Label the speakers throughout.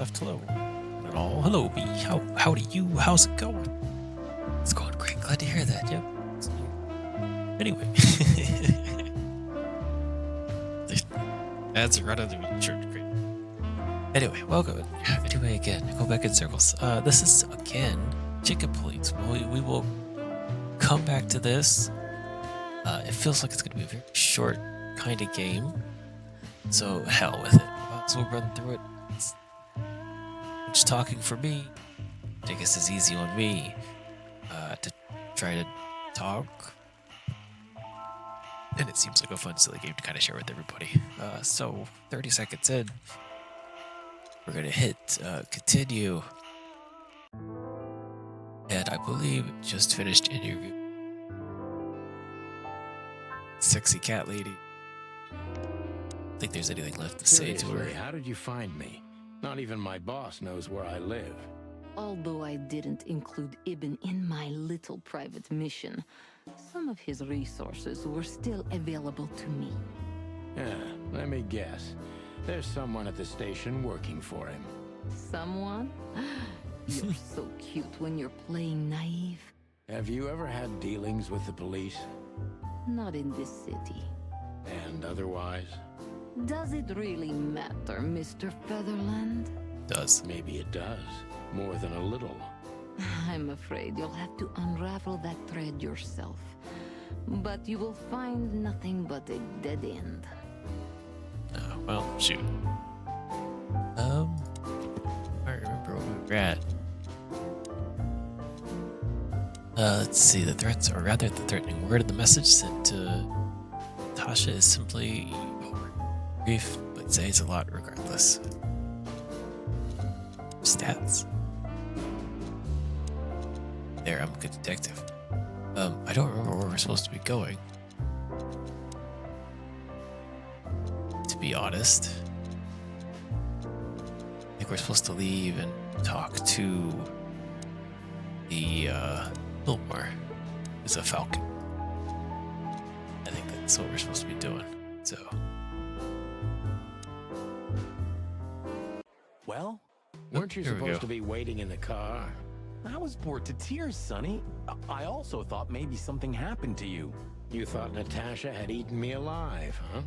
Speaker 1: left. Hello. Not all. Hello, B. Howdy you. How's it going? It's going great. Glad to hear that. Yep. Anyway. That's right under the church. Great. Anyway, welcome. Anyway, again, go back in circles. This is, again, Chicken Police. We will come back to this. It feels like it's going to be a very short kind of game. So, hell with it. Might as well run through it. It's talking for me. I guess it's easy on me to try to talk. And it seems like a fun, silly game to kind of share with everybody. So, 30 seconds in, we're going to hit continue. And I believe it just finished interview. Sexy cat lady. I think there's anything left to say to her.
Speaker 2: How did you find me? Not even my boss knows where I live.
Speaker 3: Although I didn't include Ibn in my little private mission, some of his resources were still available to me.
Speaker 2: Yeah, let me guess. There's someone at the station working for him.
Speaker 3: Someone? You're so cute when you're playing naive.
Speaker 2: Have you ever had dealings with the police?
Speaker 3: Not in this city.
Speaker 2: And otherwise?
Speaker 3: Does it really matter, Mr. Featherland?
Speaker 1: Does.
Speaker 2: Maybe it does. More than a little.
Speaker 3: I'm afraid you'll have to unravel that thread yourself. But you will find nothing but a dead end.
Speaker 1: Oh, well, shoot. I remember where we were at. Let's see, the threats, or rather the threatening word of the message sent to Tasha is simply brief, but says a lot regardless. Stats. There, I'm a good detective. I don't remember where we're supposed to be going. To be honest. I think we're supposed to leave and talk to the, Biltmore. Who's a falcon. I think that's what we're supposed to be doing, so.
Speaker 4: Well,
Speaker 2: Weren't you
Speaker 1: Here we
Speaker 2: supposed
Speaker 1: go.
Speaker 2: to be waiting in the car?
Speaker 4: I was bored to tears, Sonny. I also thought maybe something happened to you.
Speaker 2: You thought Natasha had eaten me alive, huh?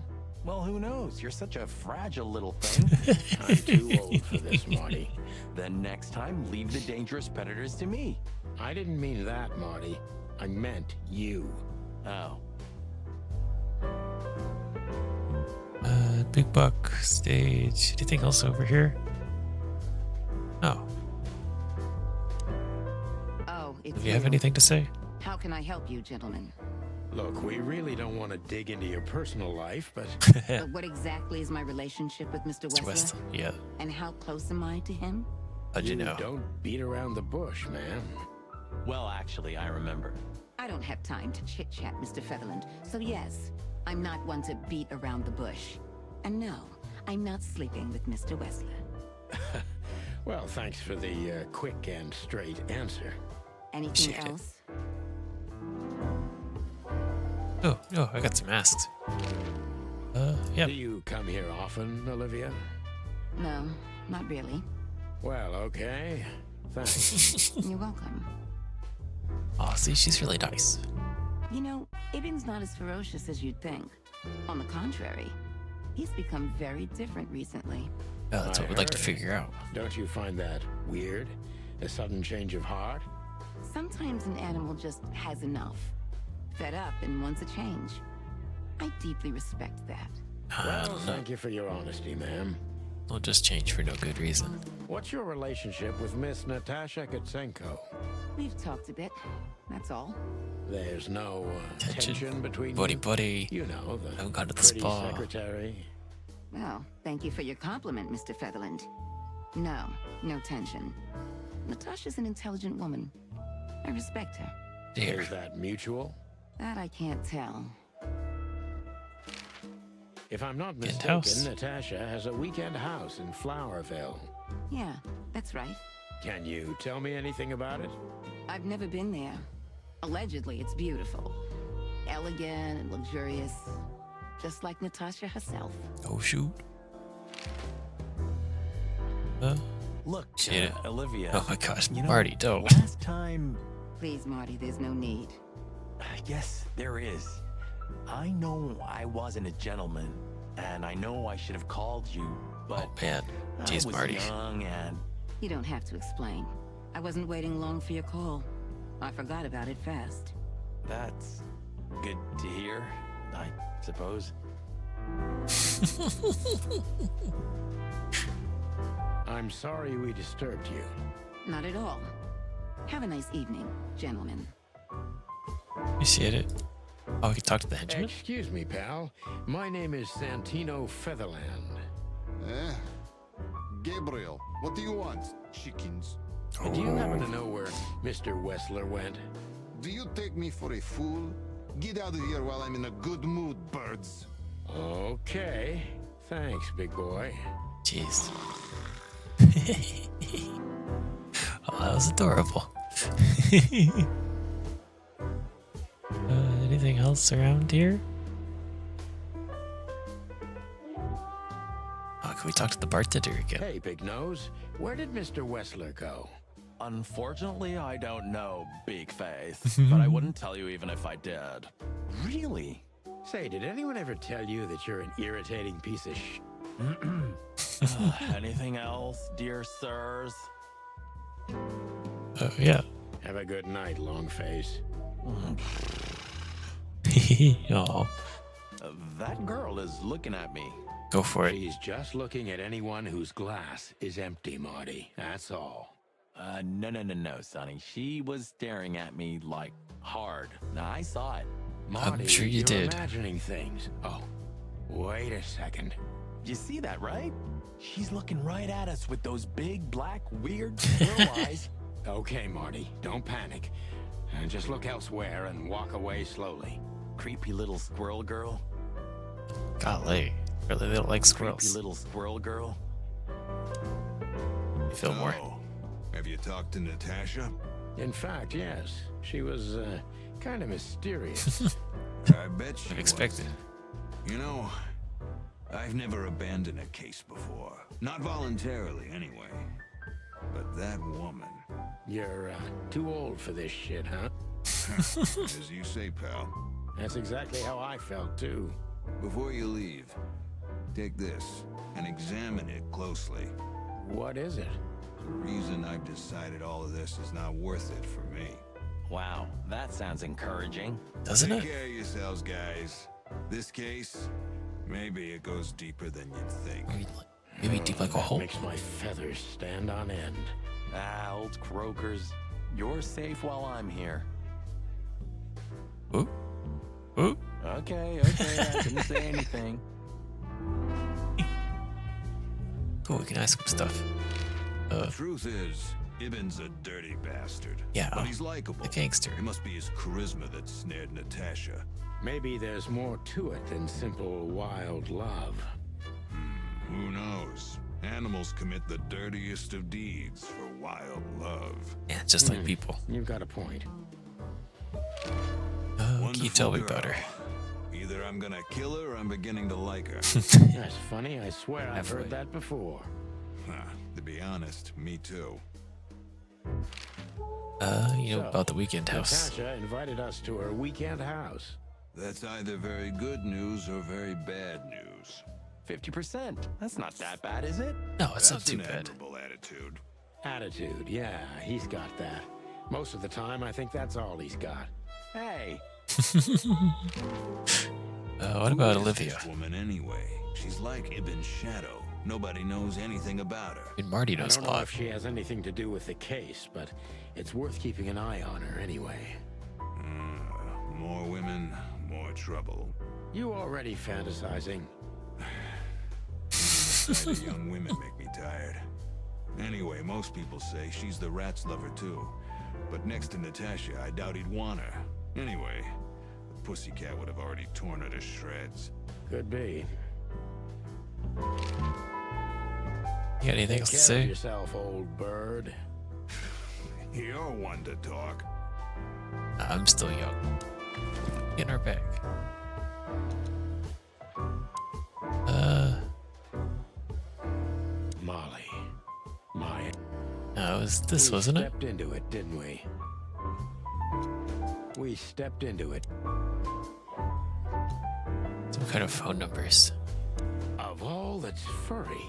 Speaker 4: Well, who knows? You're such a fragile little thing.
Speaker 2: I'm too old for this, Marty.
Speaker 4: Then next time, leave the dangerous predators to me.
Speaker 2: I didn't mean that, Marty. I meant you.
Speaker 4: Oh.
Speaker 1: Big Buck stage. Anything else over here? Oh,
Speaker 5: Oh, it's
Speaker 1: do you have
Speaker 5: you.
Speaker 1: anything to say?
Speaker 5: How can I help you, gentlemen?
Speaker 2: Look, we really don't want to dig into your personal life, but
Speaker 5: But what exactly is my relationship with Mr.
Speaker 1: It's
Speaker 5: Wessler?
Speaker 1: West. Yeah.
Speaker 5: And how close am I to him?
Speaker 1: How'd you know?
Speaker 2: don't beat around the bush, man.
Speaker 4: Well, actually, I remember.
Speaker 5: I don't have time to chit-chat, Mr. Featherland. So yes, I'm not one to beat around the bush. And no, I'm not sleeping with Mr. Wessler.
Speaker 2: Well, thanks for the quick and straight answer.
Speaker 5: Anything
Speaker 1: Shit.
Speaker 5: else?
Speaker 1: Oh, I got some masks. Yep.
Speaker 2: Do you come here often, Olivia?
Speaker 5: No, not really.
Speaker 2: Well, okay. Thanks.
Speaker 5: You're welcome.
Speaker 1: Oh, see, she's really nice.
Speaker 5: You know, Ibn's not as ferocious as you'd think. On the contrary, he's become very different recently.
Speaker 1: Oh, that's what we'd like to
Speaker 2: heard.
Speaker 1: figure out.
Speaker 2: Don't you find that weird? A sudden change of heart?
Speaker 5: Sometimes an animal just has enough. Fed up and wants a change. I deeply respect that.
Speaker 1: I
Speaker 2: Well,
Speaker 1: don't know.
Speaker 2: thank you for your honesty, ma'am.
Speaker 1: We'll just change for no good reason.
Speaker 2: What's your relationship with Miss Natasha Katsenko?
Speaker 5: We've talked a bit, that's all.
Speaker 2: There's no
Speaker 1: Tension.
Speaker 2: tension between
Speaker 1: Buddy,
Speaker 2: you?
Speaker 1: buddy.
Speaker 2: You know, the
Speaker 1: Haven't gone to the
Speaker 2: pretty
Speaker 1: spa.
Speaker 2: secretary.
Speaker 5: Well, thank you for your compliment, Mr. Featherland. No, no tension. Natasha's an intelligent woman. I respect her.
Speaker 1: Dear.
Speaker 2: Is that mutual?
Speaker 5: That I can't tell.
Speaker 2: If I'm not
Speaker 1: Weekend
Speaker 2: mistaken,
Speaker 1: house.
Speaker 2: Natasha has a weekend house in Flowerville.
Speaker 5: Yeah, that's right.
Speaker 2: Can you tell me anything about it?
Speaker 5: I've never been there. Allegedly, it's beautiful. Elegant and luxurious. Just like Natasha herself.
Speaker 1: Oh, shoot.
Speaker 4: Look,
Speaker 1: See it?
Speaker 4: Olivia.
Speaker 1: Oh my gosh,
Speaker 4: you know,
Speaker 1: Marty, don't.
Speaker 4: Last time,
Speaker 5: Please, Marty, there's no need.
Speaker 4: yes, there is. I know I wasn't a gentleman, and I know I should have called you, but
Speaker 1: Oh man,
Speaker 4: I
Speaker 1: jeez,
Speaker 4: was
Speaker 1: Marty.
Speaker 4: young and
Speaker 5: You don't have to explain. I wasn't waiting long for your call. I forgot about it fast.
Speaker 4: that's good to hear, I suppose.
Speaker 2: I'm sorry we disturbed you.
Speaker 5: Not at all. Have a nice evening, gentlemen.
Speaker 1: You see it? Oh, he talked to the henchman?
Speaker 2: Excuse me, pal. My name is Santino Featherland.
Speaker 6: Eh? Gabriel, what do you want? Chickens.
Speaker 2: And do you happen to know where Mr. Wessler went?
Speaker 6: Do you take me for a fool? Get out of here while I'm in a good mood, birds.
Speaker 2: Okay. Thanks, big boy.
Speaker 1: Jeez. Oh, that was adorable. Anything else around here? Oh, can we talk to the bartender again?
Speaker 2: Hey, Big Nose. Where did Mr. Wessler go?
Speaker 4: Unfortunately, I don't know, Big Face, but I wouldn't tell you even if I did. Really?
Speaker 2: Say, did anyone ever tell you that you're an irritating piece of sh...
Speaker 4: Anything else, dear sirs?
Speaker 1: Oh, yeah.
Speaker 2: Have a good night, long face.
Speaker 1: Oh,
Speaker 4: That girl is looking at me.
Speaker 1: go for it.
Speaker 2: She's just looking at anyone whose glass is empty, Marty. That's all.
Speaker 4: No, Sonny. She was staring at me, like, hard. Now, I saw it.
Speaker 2: Marty,
Speaker 1: sure you
Speaker 2: you're
Speaker 1: did.
Speaker 2: imagining things. Oh, wait a second.
Speaker 4: You see that, right? She's looking right at us with those big, black, weird squirrel eyes.
Speaker 2: Okay, Marty, don't panic. Just look elsewhere and walk away slowly.
Speaker 4: Creepy little squirrel girl.
Speaker 1: Golly. Really, they don't like
Speaker 4: Creepy
Speaker 1: squirrels.
Speaker 4: little squirrel girl.
Speaker 1: Fillmore.
Speaker 6: Oh, have you talked to Natasha?
Speaker 2: In fact, yes. She was, kind of mysterious.
Speaker 6: I bet she
Speaker 1: Unexpected.
Speaker 6: was. You know, I've never abandoned a case before. Not voluntarily, anyway. But that woman...
Speaker 2: You're, too old for this shit, huh?
Speaker 6: As you say, pal.
Speaker 2: That's exactly how I felt, too.
Speaker 6: Before you leave, take this and examine it closely.
Speaker 2: What is it?
Speaker 6: The reason I've decided all of this is not worth it for me.
Speaker 4: Wow, that sounds encouraging.
Speaker 1: Doesn't
Speaker 6: Take
Speaker 1: it?
Speaker 6: care of yourselves, guys. This case, maybe it goes deeper than you'd think.
Speaker 1: Maybe deep like a hole.
Speaker 2: Makes my feathers stand on end.
Speaker 4: Ah, old croakers. You're safe while I'm here.
Speaker 1: Ooh. Ooh.
Speaker 4: Okay, I didn't say anything.
Speaker 1: Cool, we can ask him stuff.
Speaker 6: The truth is, Ibn's a dirty bastard.
Speaker 1: Yeah,
Speaker 6: But he's likable.
Speaker 1: a gangster.
Speaker 6: It must be his charisma that snared Natasha.
Speaker 2: Maybe there's more to it than simple wild love.
Speaker 6: Who knows? Animals commit the dirtiest of deeds for wild love.
Speaker 1: Yeah, just like people.
Speaker 2: You've got a point.
Speaker 1: Oh, can you tell me
Speaker 6: Wonderful
Speaker 1: about her?
Speaker 6: girl. Either I'm gonna kill her or I'm beginning to like her.
Speaker 2: That's funny. I swear I've
Speaker 1: Halfway.
Speaker 2: heard that before.
Speaker 6: To be honest, me too.
Speaker 1: You know
Speaker 2: So,
Speaker 1: about the weekend house.
Speaker 2: Natasha invited us to her weekend house.
Speaker 6: That's either very good news or very bad news.
Speaker 4: 50%. That's not that bad, is it?
Speaker 1: No, it's not
Speaker 6: That's
Speaker 1: too
Speaker 6: an
Speaker 1: bad.
Speaker 6: admirable attitude.
Speaker 2: Attitude, yeah, he's got that. Most of the time, I think that's all he's got.
Speaker 4: Hey,
Speaker 1: What about
Speaker 6: Who is
Speaker 1: Olivia?
Speaker 6: This woman anyway. She's like Ibn's shadow. Nobody knows anything about her.
Speaker 1: And Marty
Speaker 2: I
Speaker 1: knows a
Speaker 2: don't know
Speaker 1: lot.
Speaker 2: if she has anything to do with the case, but it's worth keeping an eye on her anyway.
Speaker 6: More women, more trouble.
Speaker 2: You already fantasizing?
Speaker 6: The young women make me tired. Anyway, most people say she's the rat's lover too. But next to Natasha, I doubt he'd want her. Anyway, the pussycat would have already torn her to shreds.
Speaker 2: Could be.
Speaker 1: You got anything
Speaker 2: Take
Speaker 1: else to
Speaker 2: care of
Speaker 1: say?
Speaker 2: yourself, old bird.
Speaker 6: You're one to talk.
Speaker 1: I'm still young. In our bag.
Speaker 2: Molly. My
Speaker 1: it was this, wasn't
Speaker 2: We
Speaker 1: it?
Speaker 2: stepped into it, didn't we? We stepped into it.
Speaker 1: Some kind of phone numbers.
Speaker 2: Of all that's furry,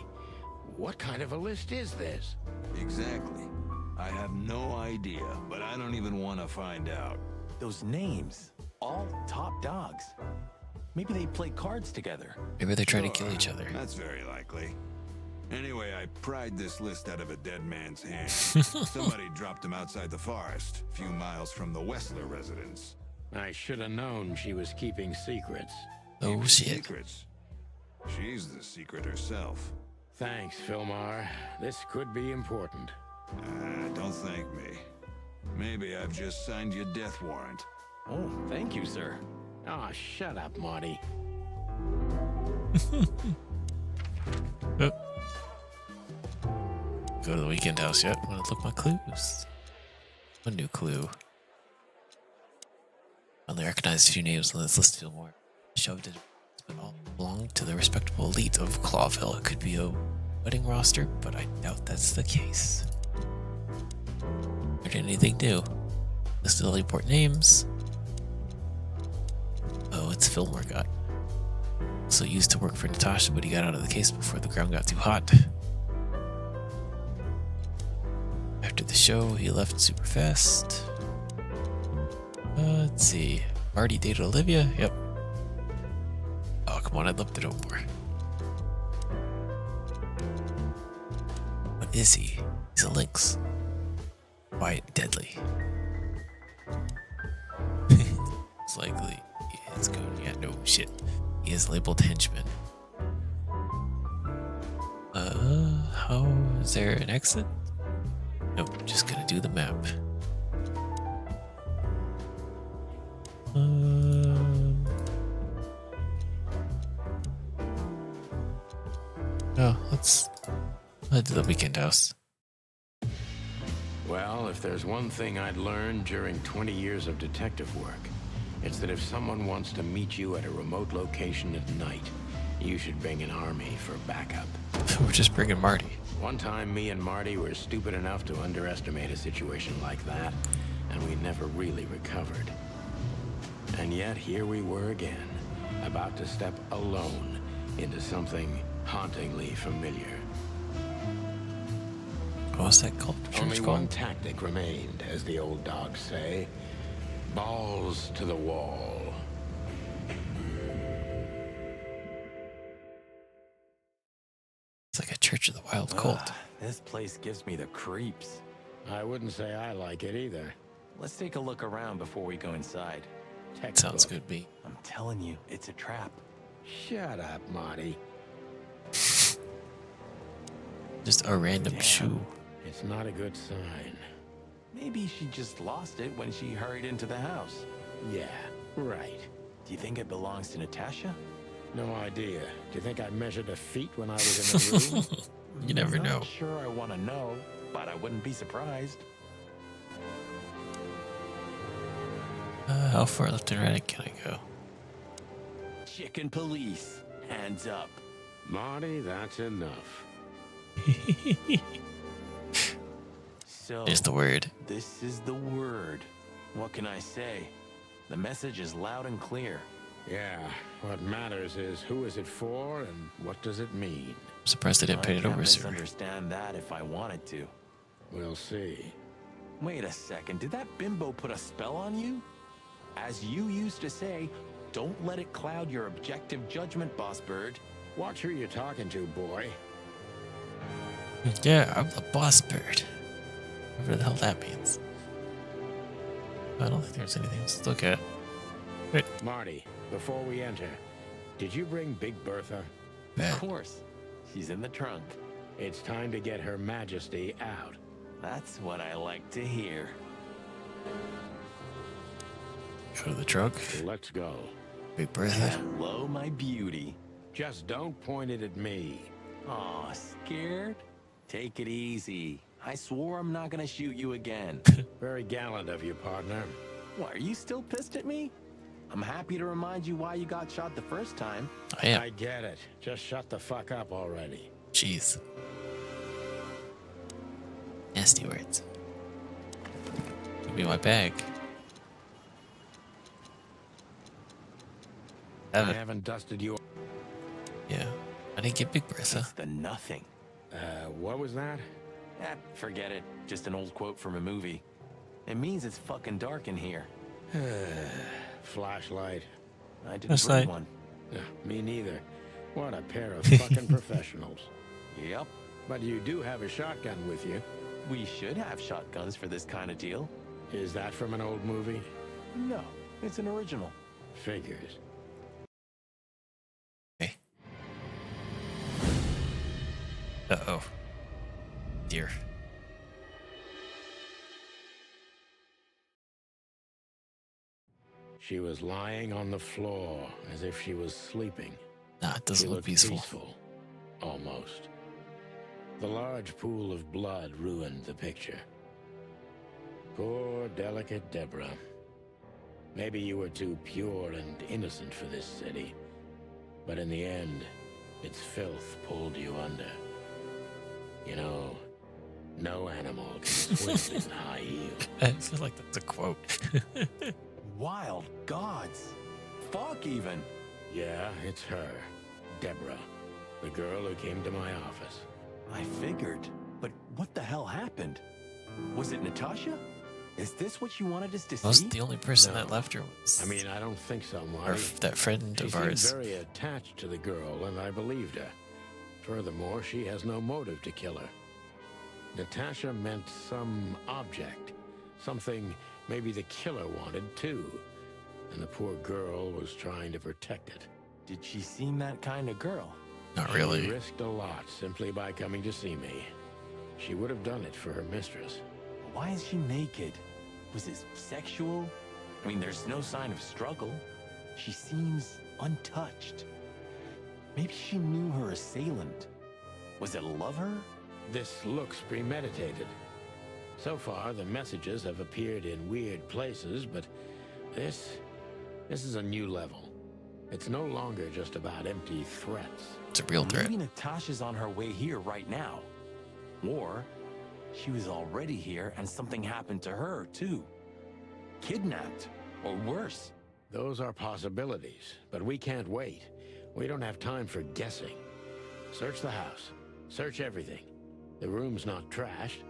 Speaker 2: what kind of a list is this?
Speaker 6: Exactly. I have no idea, but I don't even want to find out.
Speaker 4: Those names, all top dogs. Maybe they play cards together.
Speaker 1: Maybe they're trying to kill each other.
Speaker 6: That's very likely. Anyway, I pried this list out of a dead man's hand. Somebody dropped him outside the forest, a few miles from the Wessler residence.
Speaker 2: I should have known she was keeping secrets.
Speaker 1: Oh shit.
Speaker 6: Secrets. She's the secret herself.
Speaker 2: Thanks, Filmar. This could be important.
Speaker 6: Don't thank me. Maybe I've just signed your death warrant.
Speaker 4: Oh, thank you, sir.
Speaker 2: Oh, shut up, Marty.
Speaker 1: Oh. Go to the weekend house yet? Want to look my clues? One new clue. Only recognized a few names on this list. Feel more shoved it, but all belong to the respectable elite of Clawville. It could be a wedding roster, but I doubt that's the case. Heard anything new? Listed all the important names. Oh, it's Fillmore got. Also used to work for Natasha, but he got out of the case before the ground got too hot. After the show, he left super fast. Let's see. Marty dated Olivia? Yep. Oh, come on, I'd love to know more. What is he? He's a lynx. Quiet and deadly. It's likely he is going. Yeah, no shit. He is labeled henchman. How is there an exit? Nope, just gonna do the map. Oh, let's head to the weekend house.
Speaker 2: Well, if there's one thing I'd learned during 20 years of detective work, it's that if someone wants to meet you at a remote location at night, you should bring an army for backup.
Speaker 1: We're just bringing Marty.
Speaker 2: One time, me and Marty were stupid enough to underestimate a situation like that, and we never really recovered. And yet, here we were again, about to step alone into something hauntingly familiar.
Speaker 1: What's that called?
Speaker 2: Only
Speaker 1: Called?
Speaker 2: one tactic remained, as the old dogs say. Balls to the wall.
Speaker 1: It's like a Church of the Wild Cult.
Speaker 4: This place gives me the creeps.
Speaker 2: I wouldn't say I like it either.
Speaker 4: Let's take a look around before we go inside.
Speaker 1: Sounds good, B.
Speaker 4: I'm telling you, it's a trap.
Speaker 2: Shut up, Marty.
Speaker 1: Just a random
Speaker 4: Damn.
Speaker 1: shoe.
Speaker 2: It's not a good sign.
Speaker 4: Maybe she just lost it when she hurried into the house.
Speaker 2: Yeah, right.
Speaker 4: Do you think it belongs to Natasha?
Speaker 2: No idea. Do you think I measured her feet when I was in the room?
Speaker 1: You never know.
Speaker 4: Not sure I want to know, but I wouldn't be surprised.
Speaker 1: How far left and right can I go?
Speaker 4: Chicken police, hands up.
Speaker 2: Marty, that's enough.
Speaker 4: So,
Speaker 1: There's the word.
Speaker 4: this is the word. What can I say? The message is loud and clear.
Speaker 2: Yeah, what matters is who is it for and what does it mean?
Speaker 1: I'm surprised they didn't paint it
Speaker 4: I
Speaker 1: over,
Speaker 4: can't
Speaker 1: sir.
Speaker 4: misunderstand that if I wanted to.
Speaker 2: We'll see.
Speaker 4: Wait a second, did that bimbo put a spell on you? As you used to say, don't let it cloud your objective judgment, Boss Bird.
Speaker 2: Watch who you're talking to, boy.
Speaker 1: Yeah, I'm the boss bird. Whatever the hell that means. I don't think there's anything else to look at. Wait,
Speaker 2: Marty, before we enter, did you bring Big Bertha?
Speaker 1: bad.
Speaker 4: Of course, she's in the trunk.
Speaker 2: It's time to get Her Majesty out.
Speaker 4: That's what I like to hear.
Speaker 1: Go to the trunk.
Speaker 2: Let's go.
Speaker 1: Big Bertha.
Speaker 4: Hello, my beauty.
Speaker 2: Just don't point it at me.
Speaker 4: Aw, scared? Take it easy. I swore I'm not gonna shoot you again.
Speaker 2: Very gallant of you, partner.
Speaker 4: What, are you still pissed at me? I'm happy to remind you why you got shot the first time.
Speaker 1: I am.
Speaker 2: I get it. Just shut the fuck up already.
Speaker 1: Jeez. nasty words. Give me my bag.
Speaker 2: I haven't dusted you.
Speaker 1: Yeah. I didn't get Big Bertha.
Speaker 4: It's the nothing.
Speaker 2: What was that?
Speaker 4: Forget it. Just an old quote from a movie. It means it's fucking dark in here.
Speaker 2: Flashlight.
Speaker 4: I didn't
Speaker 1: Flashlight.
Speaker 4: bring one.
Speaker 2: Me neither. What a pair of fucking professionals.
Speaker 4: Yep.
Speaker 2: But you do have a shotgun with you.
Speaker 4: We should have shotguns for this kind of deal.
Speaker 2: Is that from an old movie?
Speaker 4: No, it's an original.
Speaker 2: Figures.
Speaker 1: Okay. Uh-oh. Dear.
Speaker 2: She was lying on the floor as if she was sleeping.
Speaker 1: Nah, it doesn't
Speaker 2: She
Speaker 1: look
Speaker 2: looked
Speaker 1: peaceful.
Speaker 2: Almost. The large pool of blood ruined the picture. Poor, delicate Deborah. Maybe you were too pure and innocent for this city. But in the end, its filth pulled you under. You know, no animal can swim in high heels.
Speaker 1: I feel like that's a quote.
Speaker 4: Wild gods. Fuck even.
Speaker 2: Yeah, it's her. Deborah. The girl who came to my office.
Speaker 4: I figured. But what the hell happened? Was it Natasha? Is this what you wanted us to
Speaker 1: Most
Speaker 4: see?
Speaker 1: the only person
Speaker 2: No.
Speaker 1: that left her was
Speaker 2: I mean, I don't think so,
Speaker 1: our,
Speaker 2: Marty.
Speaker 1: that friend
Speaker 2: She
Speaker 1: of
Speaker 2: seemed
Speaker 1: ours.
Speaker 2: very attached to the girl, and I believed her. Furthermore, she has no motive to kill her. Natasha meant some object. Something maybe the killer wanted, too. And the poor girl was trying to protect it.
Speaker 4: Did she seem that kind of girl?
Speaker 1: Not
Speaker 2: She
Speaker 1: really.
Speaker 2: risked a lot simply by coming to see me. She would have done it for her mistress.
Speaker 4: Why is she naked? Was it sexual? I mean, there's no sign of struggle. She seems untouched. Maybe she knew her assailant. Was it a lover?
Speaker 2: This looks premeditated. So far, the messages have appeared in weird places, but this is a new level. It's no longer just about empty threats.
Speaker 1: It's a real threat.
Speaker 4: Maybe Natasha's on her way here right now. Or she was already here and something happened to her, too. Kidnapped, or worse.
Speaker 2: Those are possibilities, but we can't wait. We don't have time for guessing. Search the house. Search everything. The room's not trashed.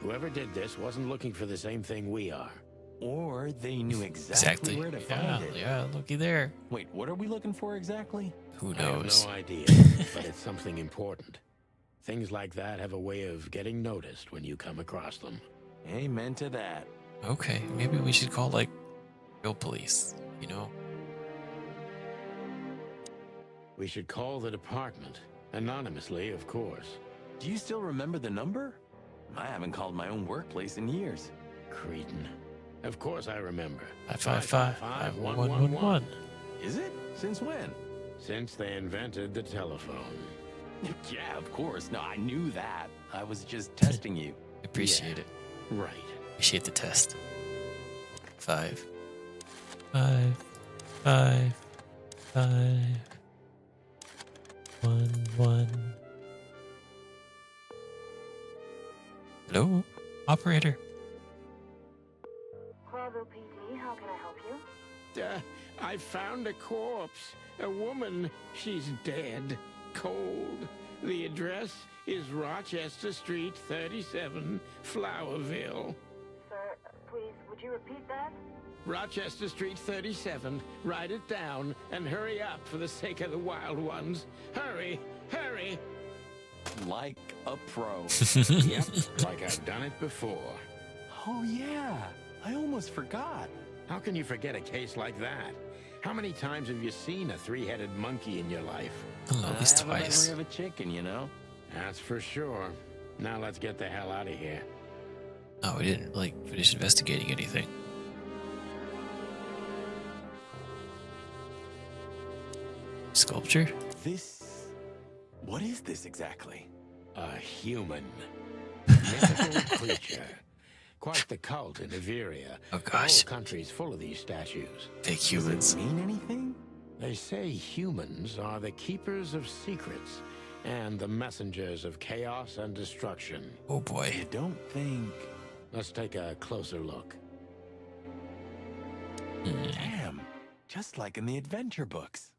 Speaker 2: Whoever did this wasn't looking for the same thing we are.
Speaker 4: Or they knew exactly where to find it.
Speaker 1: Yeah, looky there.
Speaker 4: Wait, what are we looking for exactly?
Speaker 1: Who
Speaker 2: I have
Speaker 1: knows?
Speaker 2: no idea, but it's something important. Things like that have a way of getting noticed when you come across them.
Speaker 4: Amen to that.
Speaker 1: Okay, maybe we should call like real police, you know?
Speaker 2: We should call the department. Anonymously, of course.
Speaker 4: Do you still remember the number? I haven't called my own workplace in years.
Speaker 2: Cretin. Of course I remember.
Speaker 1: 555-5111.
Speaker 4: Is it? Since when?
Speaker 2: Since they invented the telephone.
Speaker 4: Yeah, of course. No, I knew that. I was just testing you.
Speaker 1: Appreciate it.
Speaker 2: Right.
Speaker 1: Appreciate the test. 5, 5, 5, 5, 1, 1. Hello, operator.
Speaker 7: Bravo PD, how can I help you?
Speaker 2: I found a corpse. A woman. She's dead. Cold. The address is Rochester Street, 37, Flowerville.
Speaker 7: Sir, please, would you repeat that?
Speaker 2: Rochester Street, 37. Write it down and hurry up for the sake of the wild ones. Hurry! Hurry!
Speaker 4: Like a pro.
Speaker 2: Yep, like I've done it before.
Speaker 4: Oh, yeah. I almost forgot.
Speaker 2: How can you forget a case like that? How many times have you seen a three-headed monkey in your life?
Speaker 1: At least
Speaker 4: I have a
Speaker 1: twice.
Speaker 4: memory of a chicken, you know?
Speaker 2: That's for sure. Now let's get the hell out of here.
Speaker 1: Oh, we didn't like finish investigating anything. Sculpture?
Speaker 4: This... What is this exactly?
Speaker 2: A human. Mythical creature. Quite the cult in Iveria.
Speaker 1: Oh
Speaker 2: The
Speaker 1: gosh,
Speaker 2: whole country's full of these statues.
Speaker 1: fake
Speaker 4: Does
Speaker 1: humans.
Speaker 4: it mean anything?
Speaker 2: They say humans are the keepers of secrets, and the messengers of chaos and destruction.
Speaker 1: Oh boy.
Speaker 4: You don't think...
Speaker 2: Let's take a closer look.
Speaker 4: Damn, just like in the adventure books.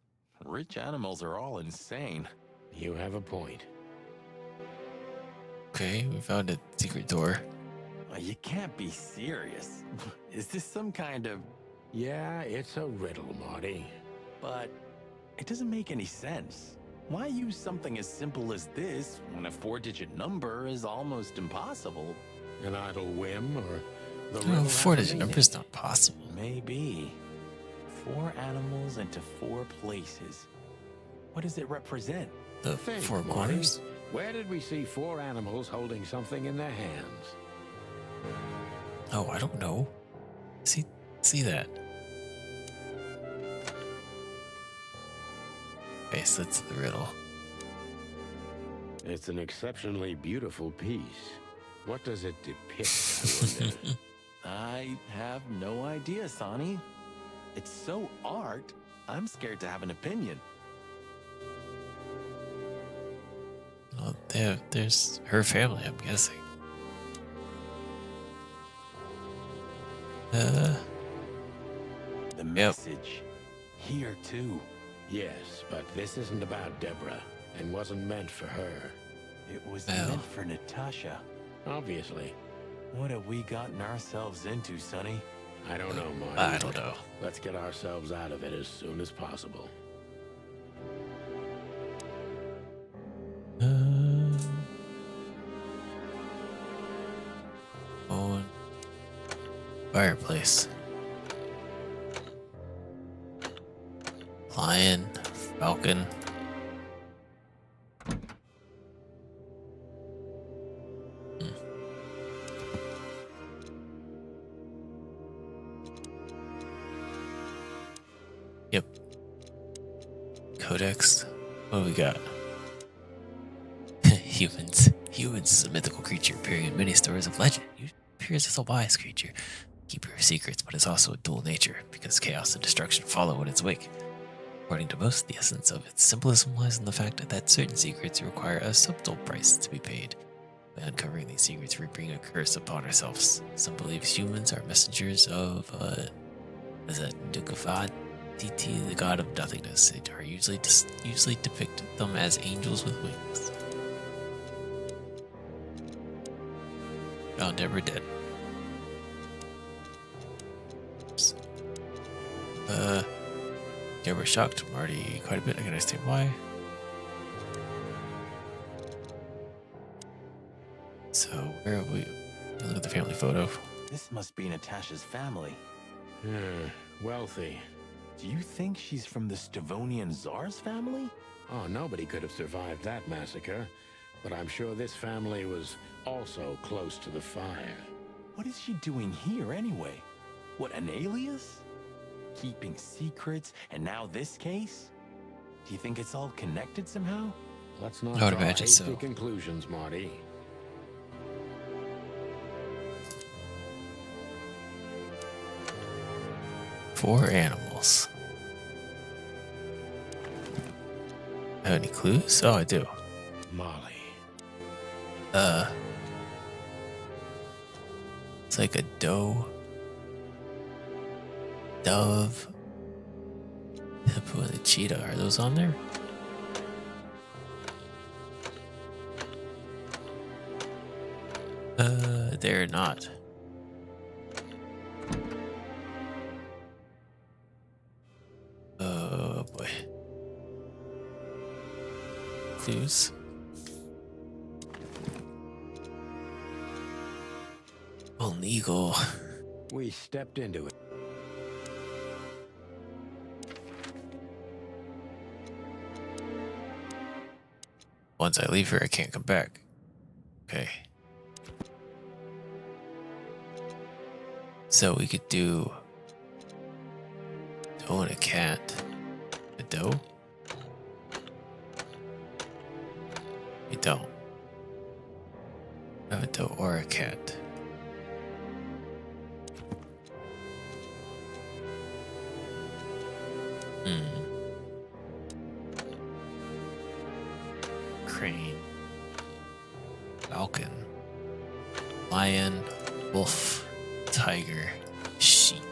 Speaker 4: Rich animals are all insane.
Speaker 2: You have a point.
Speaker 1: Okay, we found a secret door.
Speaker 4: You can't be serious. Is this some kind of...
Speaker 2: Yeah, it's a riddle, Marty.
Speaker 4: But it doesn't make any sense. Why use something as simple as this when a 4-digit number is almost impossible?
Speaker 2: An idle whim, or the
Speaker 1: No,
Speaker 2: riddle has a
Speaker 1: 4-digit
Speaker 2: meaning?
Speaker 1: number is not possible.
Speaker 4: Maybe. 4 animals into 4 places. What does it represent?
Speaker 1: The
Speaker 2: Think,
Speaker 1: 4
Speaker 2: Marty.
Speaker 1: corners.
Speaker 2: Where did we see 4 animals holding something in their hands?
Speaker 1: Oh, I don't know. See that? Okay, so that's the riddle.
Speaker 2: It's an exceptionally beautiful piece. What does it depict, I wonder?
Speaker 4: I have no idea, Sonny. It's so art, I'm scared to have an opinion.
Speaker 1: Well, there's her family, I'm guessing.
Speaker 4: The message here too.
Speaker 2: Yes, but this isn't about Deborah, and wasn't meant for her.
Speaker 4: It was
Speaker 1: Well.
Speaker 4: meant for Natasha.
Speaker 2: Obviously.
Speaker 4: What have we gotten ourselves into, Sonny?
Speaker 2: I don't know, Marty.
Speaker 1: I don't know.
Speaker 2: Let's get ourselves out of it as soon as possible.
Speaker 1: Oh, fireplace. Lion, falcon. Yep. Codex. What do we got? Humans. Humans is a mythical creature appearing in many stories of legend. It appears as a wise creature, keeper of secrets, but is also a dual nature, because chaos and destruction follow in its wake. According to most, the essence of its symbolism lies in the fact that certain secrets require a subtle price to be paid. By uncovering these secrets, we bring a curse upon ourselves. Some believe humans are messengers of, Dukavad, the god of nothingness. They are usually depict them as angels with wings. Found Deborah dead. Deborah shocked Marty quite a bit. I can understand why. So, where are we? Look at the family photo.
Speaker 4: This must be Natasha's family.
Speaker 2: Wealthy.
Speaker 4: Do you think she's from the Stavonian Tsar's family?
Speaker 2: Oh, nobody could have survived that massacre. But I'm sure this family was also close to the fire.
Speaker 4: What is she doing here anyway? What, an alias? Keeping secrets, and now this case? Do you think it's all connected somehow?
Speaker 2: Let's not
Speaker 1: I would
Speaker 2: draw
Speaker 1: imagine
Speaker 2: hasty
Speaker 1: so.
Speaker 2: conclusions, Marty.
Speaker 1: Four animals. Have any clues? Oh, I do.
Speaker 2: Molly.
Speaker 1: It's like a doe, dove, hippo, and a cheetah. Are those on there? They're not. Oh boy. Clues. An eagle.
Speaker 2: We stepped into it.
Speaker 1: Once I leave here, I can't come back. Okay. So we could do doe and a cat. A doe? We don't. Have a doe or a cat. crane, falcon, lion, wolf, tiger, sheep.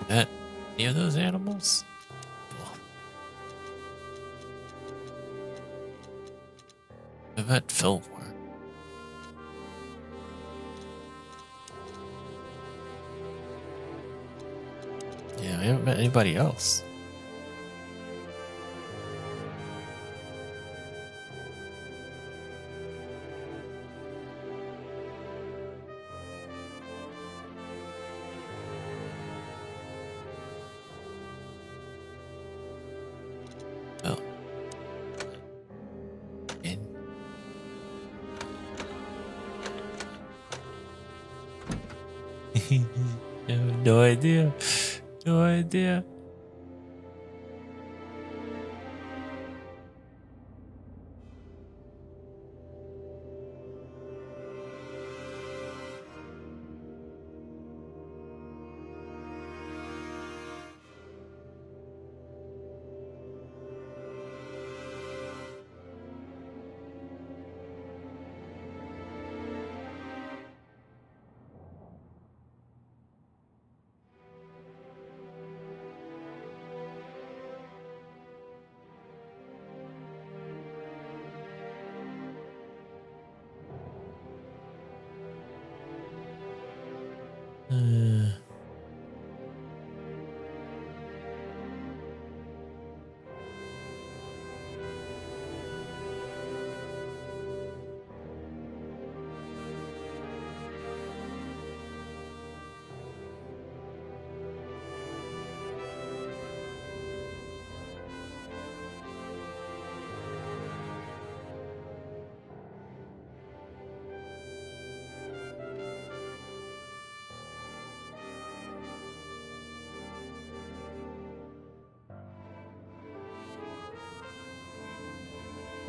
Speaker 1: That any of those animals? Well, I met Fillmore. Yeah, I haven't met anybody else. Oh. And no idea. No idea.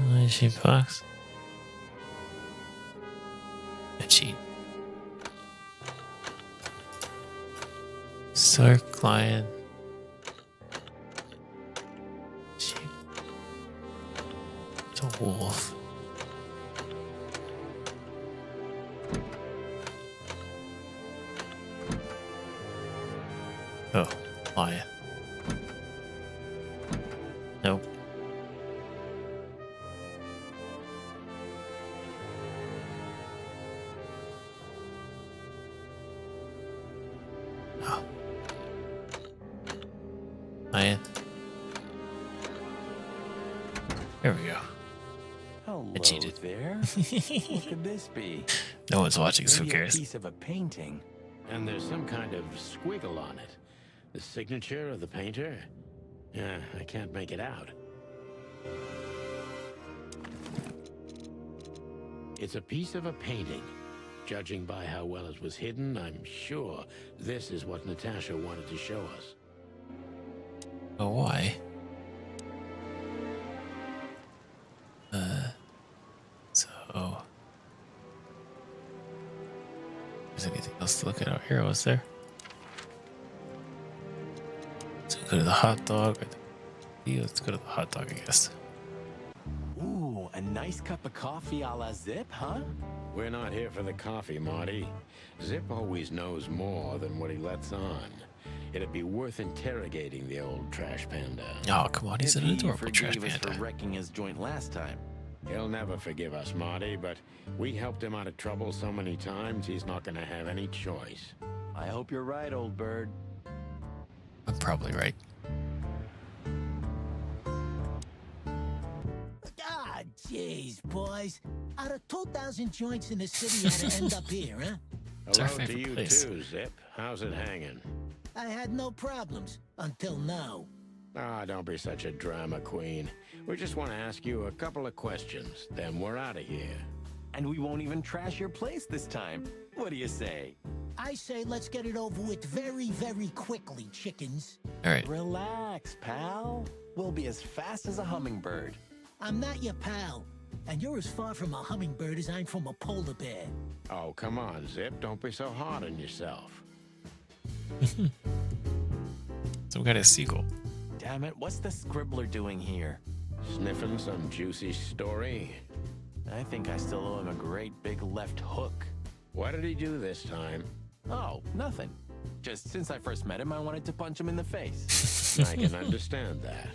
Speaker 1: Uh, sheep fox. And sheep. Sark lion. Sheep. It's a wolf. Oh, lion. Nope. Oh. Lion. There we go.
Speaker 4: Hello
Speaker 1: I cheated.
Speaker 4: there. What could this be?
Speaker 1: No one's watching, so who
Speaker 4: Maybe a
Speaker 1: cares?
Speaker 4: piece of a painting.
Speaker 2: And there's some kind of squiggle on it. The signature of the painter? Yeah, I can't make it out. It's a piece of a painting. Judging by how well it was hidden, I'm sure this is what Natasha wanted to show us.
Speaker 1: Oh, why? So... Is anything else to look at out here? Was there? So go to the hot dog. Yeah, let's go to the hot dog, I guess.
Speaker 4: Ooh, a nice cup of coffee a la Zip, huh?
Speaker 2: We're not here for the coffee, Marty. Zip always knows more than what he lets on. It'd be worth interrogating the old trash panda.
Speaker 1: Oh, come on. He's
Speaker 4: If
Speaker 1: an
Speaker 4: he
Speaker 1: adorable trash
Speaker 4: forgave us
Speaker 1: panda.
Speaker 4: for wrecking his joint last time.
Speaker 2: He'll never forgive us, Marty, but we helped him out of trouble so many times, he's not gonna have any choice.
Speaker 4: I hope you're right, old bird.
Speaker 1: I'm probably right.
Speaker 8: Ah, jeez, boys. Out of 2,000 joints in the city, had to end up here, huh?
Speaker 1: It's our
Speaker 2: Hello to
Speaker 1: favorite
Speaker 2: you
Speaker 1: place.
Speaker 2: too, Zip. How's it hanging?
Speaker 8: I had no problems until now.
Speaker 2: Ah, don't be such a drama queen. We just want to ask you a couple of questions, then we're out of here.
Speaker 4: And we won't even trash your place this time. What do you say?
Speaker 8: I say let's get it over with very, very quickly, chickens.
Speaker 1: All right.
Speaker 4: Relax, pal. We'll be as fast as a hummingbird.
Speaker 8: I'm not your pal, and you're as far from a hummingbird as I'm from a polar bear.
Speaker 2: Oh, come on, Zip. Don't be so hard on yourself.
Speaker 1: Some kind of seagull.
Speaker 4: Damn it, what's the scribbler doing here?
Speaker 2: Sniffing some juicy story?
Speaker 4: I think I still owe him a great big left hook.
Speaker 2: What did he do this time?
Speaker 4: Oh, nothing. Just since I first met him, I wanted to punch him in the face.
Speaker 2: I can understand that.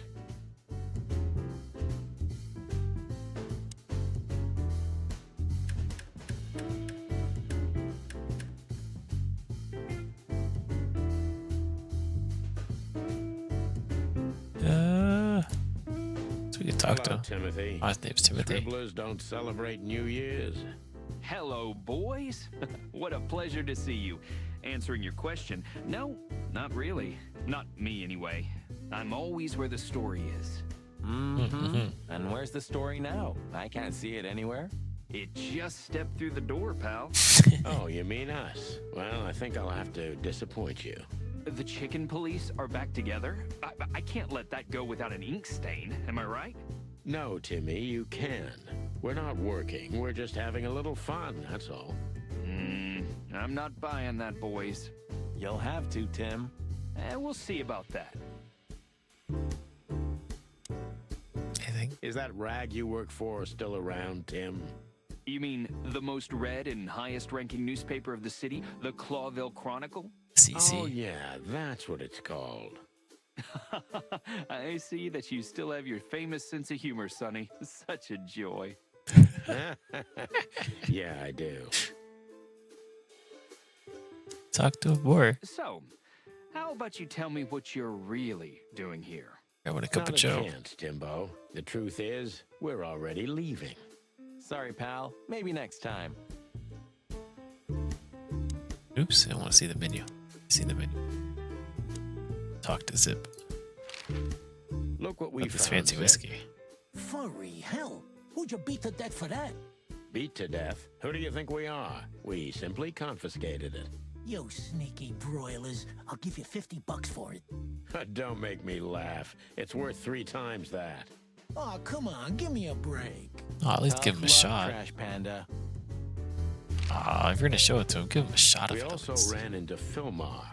Speaker 1: So we can talk
Speaker 2: Hello,
Speaker 1: to.
Speaker 2: Timothy.
Speaker 1: Oh, his name's Timothy.
Speaker 2: Scribblers don't celebrate New Year's.
Speaker 9: Hello, boys. What a pleasure to see you. Answering your question, no, not really. Not me, anyway. I'm always where the story is.
Speaker 4: And where's the story now? I can't see it anywhere.
Speaker 9: It just stepped through the door, pal.
Speaker 2: Oh, you mean us? Well, I think I'll have to disappoint you.
Speaker 9: The chicken police are back together? I can't let that go without an ink stain, am I right?
Speaker 2: No, Timmy, you can. We're not working. We're just having a little fun, that's all.
Speaker 9: I'm not buying that, boys.
Speaker 4: You'll have to, Tim.
Speaker 9: We'll see about that.
Speaker 1: Anything?
Speaker 2: Is that rag you work for still around, Tim?
Speaker 9: You mean the most read and highest ranking newspaper of the city, the Clawville Chronicle?
Speaker 1: CC.
Speaker 2: Oh, yeah, that's what it's called.
Speaker 9: I see that you still have your famous sense of humor, Sonny. Such a joy.
Speaker 2: Yeah, I do.
Speaker 1: Talk to a boy.
Speaker 9: So, how about you tell me what you're really doing here?
Speaker 1: I want a cup
Speaker 2: Not
Speaker 1: of
Speaker 2: a
Speaker 1: Joe.
Speaker 2: chance, Timbo. The truth is, we're already leaving.
Speaker 4: Sorry, pal. Maybe next time.
Speaker 1: Oops, I don't want to see the menu. See the menu. Talk to Zip.
Speaker 2: Look what we
Speaker 1: With this
Speaker 2: found,
Speaker 1: fancy
Speaker 2: Zip.
Speaker 1: whiskey.
Speaker 8: Furry hell. Who'd you beat to death for that?
Speaker 2: Beat to death. Who do you think we are? We simply confiscated it.
Speaker 8: You sneaky broilers. I'll give you $50 for it.
Speaker 2: Don't make me laugh. It's worth 3 times that.
Speaker 8: Oh, come on. Give me a break.
Speaker 1: Oh, at least give him a
Speaker 4: Tough luck,
Speaker 1: shot.
Speaker 4: Trash Panda.
Speaker 1: Ah, if you're gonna show it to him, give him a shot
Speaker 2: We
Speaker 1: of it.
Speaker 2: also
Speaker 1: at least.
Speaker 2: ran into Filmar,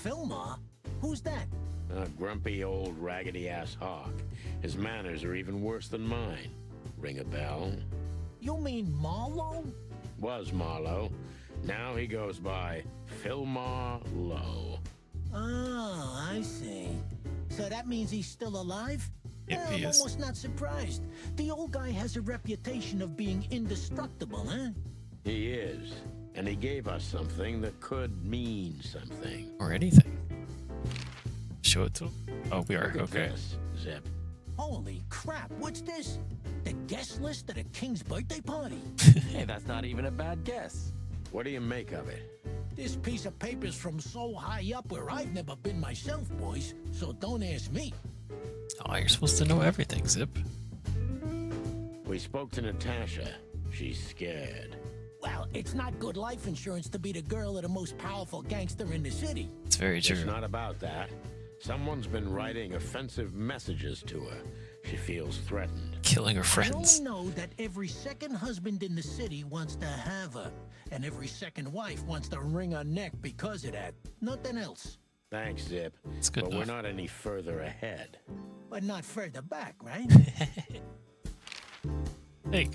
Speaker 8: Filmar? Who's that?
Speaker 2: a grumpy old raggedy-ass hawk. His manners are even worse than mine. Ring a bell?
Speaker 8: You mean Marlowe?
Speaker 2: Was Marlowe. Now he goes by Filmar Lowe.
Speaker 8: Oh, I see. So that means he's still alive?
Speaker 1: If
Speaker 8: Yeah,
Speaker 1: he
Speaker 8: I'm
Speaker 1: is.
Speaker 8: almost not surprised. The old guy has a reputation of being indestructible, huh?
Speaker 2: He is. And he gave us something that could mean something.
Speaker 1: Or anything. Show it to him. Oh, we are.
Speaker 2: Look at
Speaker 1: Okay.
Speaker 2: this, Zip.
Speaker 8: Holy crap, what's this? The guest list at a king's birthday party?
Speaker 4: Hey, that's not even a bad guess.
Speaker 2: What do you make of it?
Speaker 8: This piece of paper's from so high up where I've never been myself, boys, so don't ask me.
Speaker 1: Oh, you're supposed to know everything, Zip.
Speaker 2: We spoke to Natasha. She's scared.
Speaker 8: Well, it's not good life insurance to be the girl of the most powerful gangster in the city.
Speaker 1: It's very true.
Speaker 2: It's not about that. Someone's been writing offensive messages to her. She feels threatened.
Speaker 1: Killing her
Speaker 8: I
Speaker 1: friends.
Speaker 8: only know that every second husband in the city wants to have her, and every second wife wants to wring her neck because of that. Nothing else.
Speaker 2: Thanks, Zip.
Speaker 1: It's good
Speaker 2: But
Speaker 1: enough.
Speaker 2: we're not any further ahead.
Speaker 8: But not further back, right?
Speaker 1: Hey,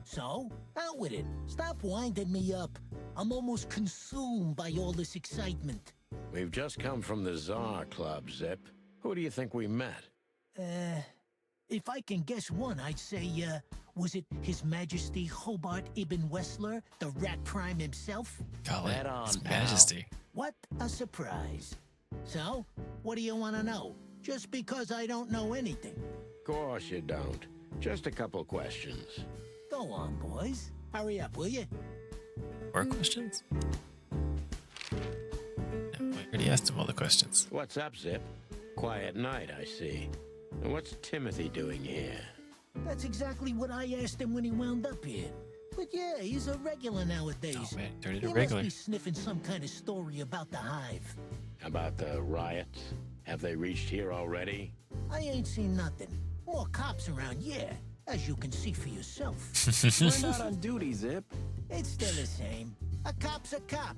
Speaker 8: So, out with it. Stop winding me up. I'm almost consumed by all this excitement.
Speaker 2: We've just come from the Tsar Club, Zip. Who do you think we met?
Speaker 8: If I can guess one, I'd say, was it His Majesty Hobart Ibn Wessler, the Rat Prime himself?
Speaker 1: golly,
Speaker 4: Right on,
Speaker 1: His
Speaker 4: pal.
Speaker 1: Majesty.
Speaker 8: What a surprise. So, what do you want to know? Just because I don't know anything.
Speaker 2: Course you don't. Just a couple questions.
Speaker 8: Go on, boys. Hurry up, will you?
Speaker 1: More questions? No, I already asked him all the questions.
Speaker 2: What's up, Zip? Quiet night, I see. And what's Timothy doing here?
Speaker 8: That's exactly what I asked him when he wound up here. But yeah, he's a regular nowadays.
Speaker 1: Oh man, turned
Speaker 8: He
Speaker 1: into
Speaker 8: must
Speaker 1: regular.
Speaker 8: be sniffing some kind of story about the hive.
Speaker 2: About the riots? Have they reached here already?
Speaker 8: I ain't seen nothing. More cops around, yeah. As you can see for yourself.
Speaker 4: We're not on duty, Zip.
Speaker 8: It's still the same. A cop's a cop.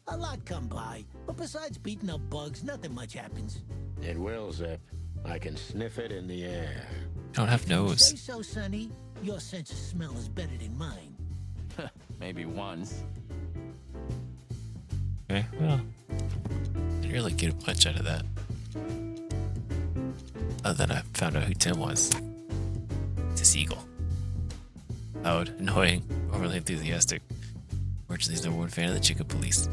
Speaker 8: A lot come by, but besides beating up bugs, nothing much happens.
Speaker 2: It will, Zip. I can sniff it in the air.
Speaker 1: Don't have nose.
Speaker 8: Say so, Sonny. Your sense of smell is better than mine.
Speaker 4: Maybe once.
Speaker 1: Okay, well, didn't really get much out of that. Other than I found out who Tim was. It's a seagull. Loud, annoying, overly enthusiastic. Fortunately, he's number one fan of the Chicken Police.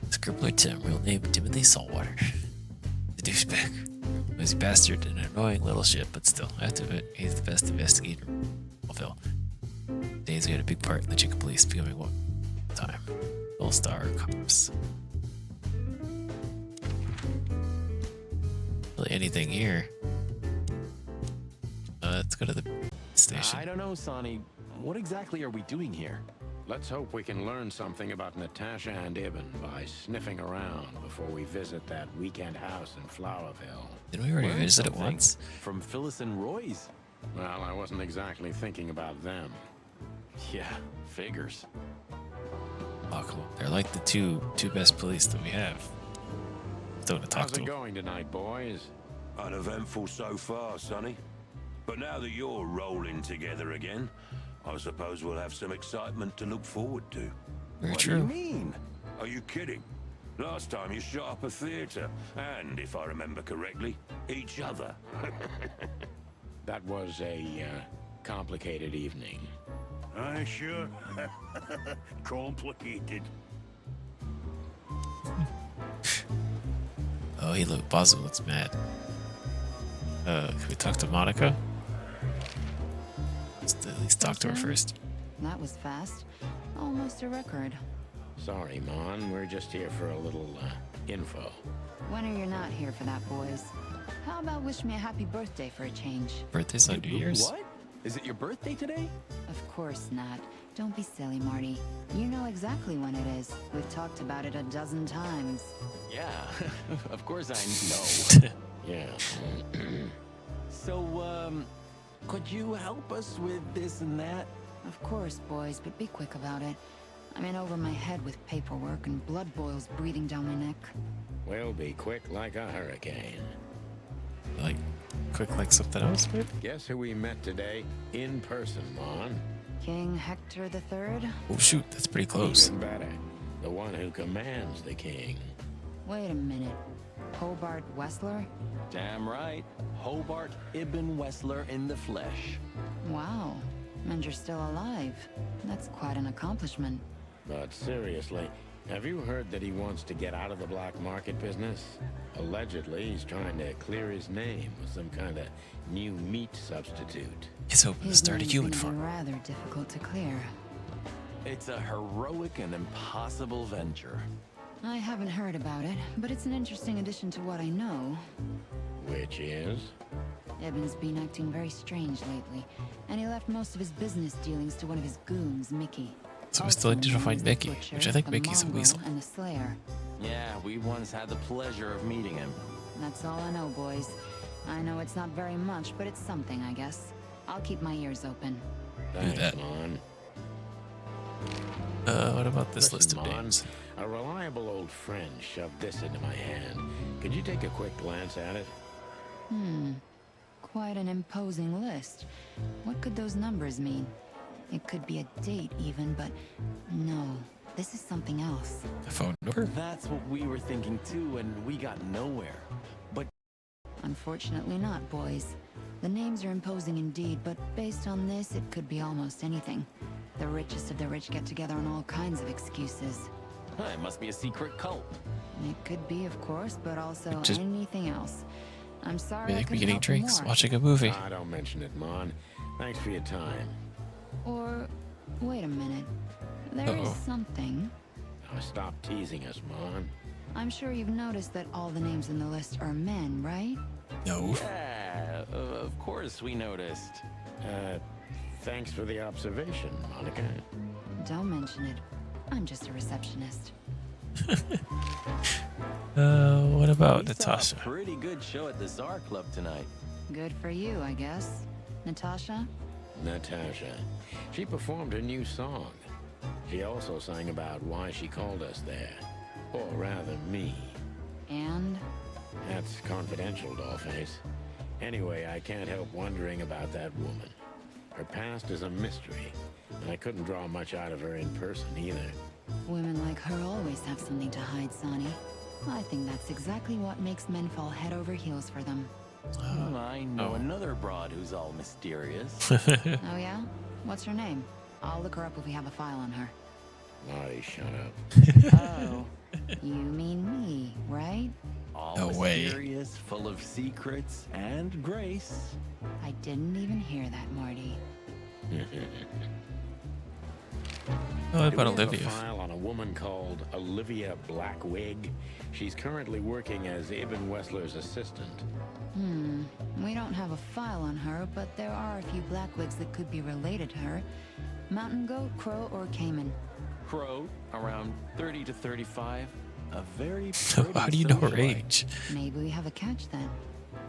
Speaker 1: Scribbler Tim, real name Timothy Saltwater. The douchebag. Noisy bastard and an annoying little shit, but still, I have to admit, he's the best investigator in Phil. Days we had a big part in the Chicken Police becoming one time. All-star cops. Really anything here. Let's go to the station.
Speaker 4: I don't know, Sonny. What exactly are we doing here?
Speaker 2: Let's hope we can learn something about Natasha and Ibn by sniffing around before we visit that weekend house in Flowerville.
Speaker 1: Didn't we already
Speaker 4: Learn
Speaker 1: visit it
Speaker 4: something
Speaker 1: once?
Speaker 4: From Phyllis and Roy's.
Speaker 2: Well, I wasn't exactly thinking about them.
Speaker 4: Yeah, figures.
Speaker 1: Oh, come on. They're like the two best police that we have. Don't want to talk
Speaker 2: How's
Speaker 1: to
Speaker 2: it
Speaker 1: them.
Speaker 2: going tonight, boys?
Speaker 10: Uneventful so far, Sonny. But now that you're rolling together again, I suppose we'll have some excitement to look forward to.
Speaker 1: Very
Speaker 10: What
Speaker 1: true.
Speaker 10: do you mean? Are you kidding? Last time you shot up a theater, and if I remember correctly, each other.
Speaker 2: That was a complicated evening.
Speaker 10: Aye, sure. Complicated.
Speaker 1: Oh, Basil looks mad. Can we talk to Monica? Let's at least talk to her first.
Speaker 5: That was fast. Almost a record.
Speaker 2: Sorry, Mon. We're just here for a little info.
Speaker 5: When are you not here for that, boys? How about wish me a happy birthday for a change?
Speaker 1: Birthday's on New Year's.
Speaker 4: What? Is it your birthday today?
Speaker 5: Of course not. Don't be silly, Marty. You know exactly when it is. We've talked about it a dozen times.
Speaker 4: Yeah, of course I know.
Speaker 2: Yeah.
Speaker 4: So, could you help us with this and that?
Speaker 5: Of course, boys, but be quick about it. I'm in over my head with paperwork and blood boils breathing down my neck.
Speaker 2: We'll be quick like a hurricane.
Speaker 1: Like, quick like something else, maybe?
Speaker 2: Guess who we met today in person, Mon?
Speaker 5: King Hector III?
Speaker 1: Oh, shoot, that's pretty close.
Speaker 2: Even better. The one who commands the king.
Speaker 5: Wait a minute. Hobart Wessler?
Speaker 4: Damn right. Hobart Ibn Wessler in the flesh.
Speaker 5: Wow. And you're still alive. That's quite an accomplishment.
Speaker 2: But seriously, have you heard that he wants to get out of the black market business? Allegedly, he's trying to clear his name with some kind of new meat substitute.
Speaker 1: He's hoping to
Speaker 5: His
Speaker 1: start a
Speaker 5: name's
Speaker 1: human
Speaker 5: gonna
Speaker 1: farm.
Speaker 5: be rather difficult to clear.
Speaker 4: It's a heroic and impossible venture.
Speaker 5: I haven't heard about it, but it's an interesting addition to what I know.
Speaker 2: Which is?
Speaker 5: Ibn's been acting very strange lately, and he left most of his business dealings to one of his goons, Mickey.
Speaker 1: So we still need to find Mickey, which I think Mickey's a weasel.
Speaker 5: And the Slayer.
Speaker 4: Yeah, we once had the pleasure of meeting him.
Speaker 5: That's all I know, boys. I know it's not very much, but it's something, I guess. I'll keep my ears open.
Speaker 2: Thanks,
Speaker 1: that.
Speaker 2: Mon.
Speaker 1: What about this
Speaker 2: Listen,
Speaker 1: list of
Speaker 2: Mon,
Speaker 1: names?
Speaker 2: a reliable old friend shoved this into my hand. Could you take a quick glance at it?
Speaker 5: Quite an imposing list. What could those numbers mean? It could be a date even, but no. This is something else.
Speaker 1: A phone number?
Speaker 4: That's what we were thinking too, and we got nowhere. But
Speaker 5: Unfortunately not, boys. The names are imposing indeed, but based on this, it could be almost anything. The richest of the rich get together on all kinds of excuses.
Speaker 4: it must be a secret cult.
Speaker 5: It could be, of course, but also
Speaker 1: Just-
Speaker 5: anything else. I'm sorry
Speaker 1: We
Speaker 5: I
Speaker 1: like
Speaker 5: couldn't
Speaker 1: getting
Speaker 5: help you
Speaker 1: drinks,
Speaker 5: more.
Speaker 1: watching a movie.
Speaker 2: Ah, don't mention it, Mon. Thanks for your time.
Speaker 5: Or, wait a minute. There is
Speaker 1: Uh-oh.
Speaker 5: something.
Speaker 2: Now stop teasing us, Mon.
Speaker 5: I'm sure you've noticed that all the names in the list are men, right?
Speaker 1: No.
Speaker 4: Yeah, of course we noticed.
Speaker 2: Thanks for the observation, Monica.
Speaker 5: Don't mention it. I'm just a receptionist.
Speaker 1: What about
Speaker 4: We saw
Speaker 1: Natasha?
Speaker 4: a pretty good show at the Czar Club tonight.
Speaker 5: Good for you, I guess. Natasha?
Speaker 2: Natasha. She performed her new song. She also sang about why she called us there. Or rather, me.
Speaker 5: And?
Speaker 2: That's confidential, Dollface. Anyway, I can't help wondering about that woman. Her past is a mystery, and I couldn't draw much out of her in person either.
Speaker 5: Women like her always have something to hide, Sonny. I think that's exactly what makes men fall head over heels for them.
Speaker 4: I know another broad who's all mysterious.
Speaker 5: Oh yeah? What's her name? I'll look her up if we have a file on her.
Speaker 2: Marty, shut up.
Speaker 5: Oh, you mean me, right?
Speaker 4: All
Speaker 1: No way.
Speaker 4: mysterious, full of secrets, and grace.
Speaker 5: I didn't even hear that, Marty.
Speaker 1: What
Speaker 2: Do we
Speaker 1: about
Speaker 2: have a
Speaker 1: Olivia?
Speaker 2: file on a woman called Olivia Blackwig? She's currently working as Ibn Wessler's assistant.
Speaker 5: We don't have a file on her, but there are a few Blackwigs that could be related to her. Mountain goat, crow, or caiman.
Speaker 4: Crow, around 30 to 35. A very pretty
Speaker 1: How do you know her
Speaker 4: socialite.
Speaker 1: age?
Speaker 5: Maybe we have a catch then.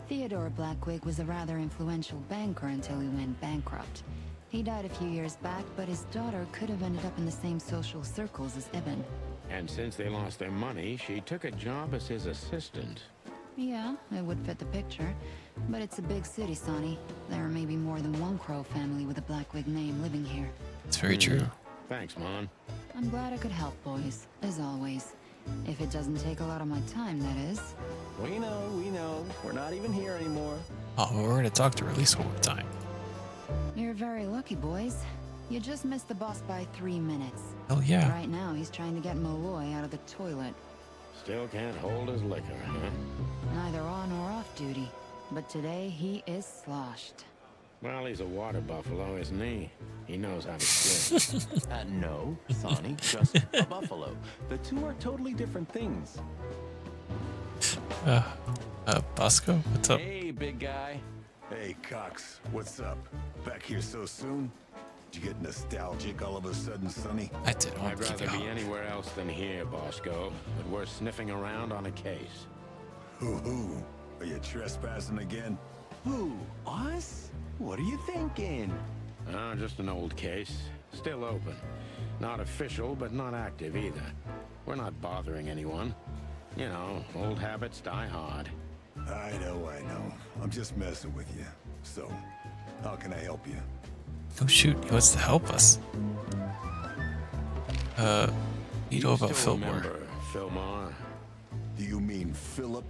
Speaker 5: Theodore Blackwig was a rather influential banker until he went bankrupt. He died a few years back, but his daughter could have ended up in the same social circles as Ibn.
Speaker 2: And since they lost their money, she took a job as his assistant.
Speaker 5: Yeah, it would fit the picture. But it's a big city, Sonny. There may be more than one Crow family with a Blackwig name living here.
Speaker 1: It's very true.
Speaker 2: Thanks, Mon.
Speaker 5: I'm glad I could help, boys, as always. If it doesn't take a lot of my time, that is.
Speaker 4: We know. We're not even here anymore.
Speaker 1: Oh, well, we're gonna talk to her at least one more time.
Speaker 5: You're very lucky, boys. You just missed the boss by 3 minutes.
Speaker 1: Oh yeah.
Speaker 5: Right now, he's trying to get Malloy out of the toilet.
Speaker 2: Still can't hold his liquor, huh?
Speaker 5: Neither on or off duty. But today, he is sloshed.
Speaker 2: Well, he's a water buffalo, isn't he? He knows how to swim.
Speaker 4: No, Sonny, just a buffalo. The two are totally different things.
Speaker 1: Bosco, what's up?
Speaker 4: Hey, big guy.
Speaker 6: Hey, Cox, what's up? Back here so soon? Did you get nostalgic all of a sudden, Sonny?
Speaker 1: I did. I
Speaker 2: I'd
Speaker 1: want to keep
Speaker 2: rather
Speaker 1: you
Speaker 2: be
Speaker 1: home.
Speaker 2: anywhere else than here, Bosco. But we're sniffing around on a case.
Speaker 6: Hoo-hoo. Are you trespassing again?
Speaker 4: Who? Us? What are you thinking?
Speaker 2: Just an old case. Still open. Not official, but not active either. We're not bothering anyone. You know, old habits die hard.
Speaker 6: I know. I'm just messing with you. So, how can I help you?
Speaker 1: Oh shoot, he wants to help us. You know about
Speaker 2: still
Speaker 1: Fillmore.
Speaker 2: remember Fillmore?
Speaker 6: Do you mean Philip?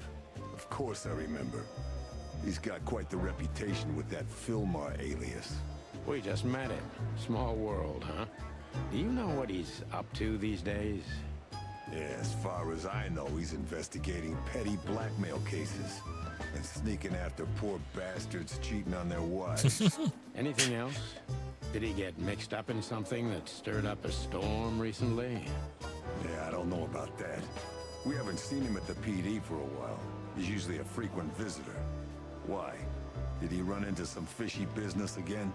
Speaker 6: Of course I remember. He's got quite the reputation with that Fillmore alias.
Speaker 2: We just met him. Small world, huh? Do you know what he's up to these days?
Speaker 6: Yeah, as far as I know, he's investigating petty blackmail cases and sneaking after poor bastards cheating on their wives.
Speaker 2: Anything else? Did he get mixed up in something that stirred up a storm recently?
Speaker 6: Yeah, I don't know about that. We haven't seen him at the PD for a while. He's usually a frequent visitor. Why? Did he run into some fishy business again?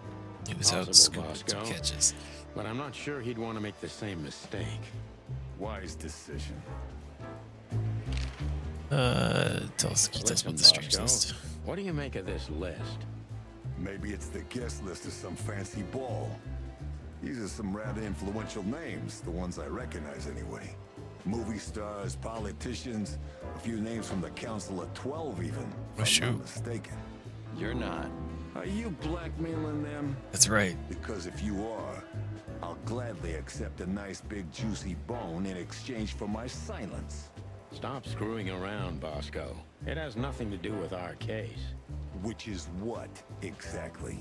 Speaker 1: He was out
Speaker 2: Possible,
Speaker 1: scooping some
Speaker 2: Bosco.
Speaker 1: catches.
Speaker 2: But I'm not sure he'd want to make the same mistake.
Speaker 6: Wise decision.
Speaker 1: Tell us about
Speaker 2: Listen,
Speaker 1: the streams
Speaker 2: Bosco,
Speaker 1: list.
Speaker 2: what do you make of this list?
Speaker 6: Maybe it's the guest list of some fancy ball. These are some rather influential names, the ones I recognize anyway. Movie stars, politicians, a few names from the Council of 12 even,
Speaker 1: Oh,
Speaker 6: if I'm
Speaker 1: shoot.
Speaker 6: not mistaken.
Speaker 4: You're not.
Speaker 6: Are you blackmailing them?
Speaker 1: That's right.
Speaker 6: Because if you are, I'll gladly accept a nice big juicy bone in exchange for my silence.
Speaker 2: Stop screwing around, Bosco. It has nothing to do with our case.
Speaker 6: Which is what, exactly?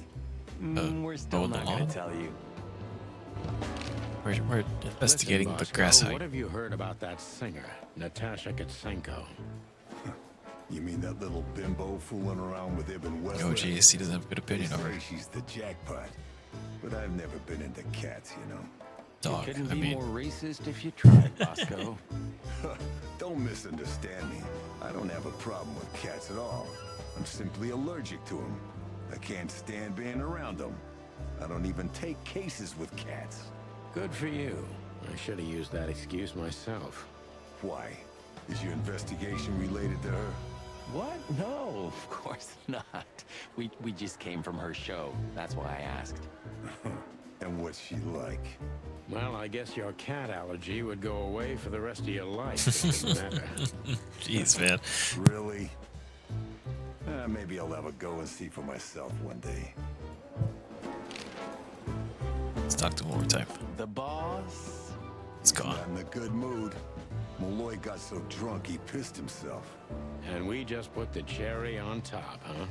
Speaker 4: We're still
Speaker 1: mowing the
Speaker 4: not gonna
Speaker 1: lawn?
Speaker 4: tell you.
Speaker 1: We're investigating
Speaker 2: Listen,
Speaker 1: the grass
Speaker 2: Bosco,
Speaker 1: height.
Speaker 2: what have you heard about that singer, Natasha Kitsenko?
Speaker 6: You mean that little bimbo fooling around with Ibn Wessler?
Speaker 1: Oh geez, he doesn't have a good
Speaker 6: They
Speaker 1: opinion of her.
Speaker 6: say she's the jackpot. But I've never been into cats, you know.
Speaker 1: Dog,
Speaker 9: Couldn't
Speaker 1: I
Speaker 9: be
Speaker 1: mean,
Speaker 9: more racist if you tried, Bosco.
Speaker 6: Don't misunderstand me. I don't have a problem with cats at all. I'm simply allergic to them. I can't stand being around them. I don't even take cases with cats.
Speaker 2: Good for you. I should have used that excuse myself.
Speaker 6: Why? Is your investigation related to her?
Speaker 4: What? No, of course not. We just came from her show. That's why I asked.
Speaker 6: And what's she like?
Speaker 2: Well, I guess your cat allergy would go away for the rest of your life. It doesn't matter.
Speaker 1: Jeez, man.
Speaker 6: Really? Maybe I'll have a go and see for myself one day.
Speaker 1: Let's talk to him one more time.
Speaker 4: The boss?
Speaker 1: It's gone.
Speaker 6: Not in a good mood. Malloy got so drunk he pissed himself.
Speaker 2: And we just put the cherry on top, huh?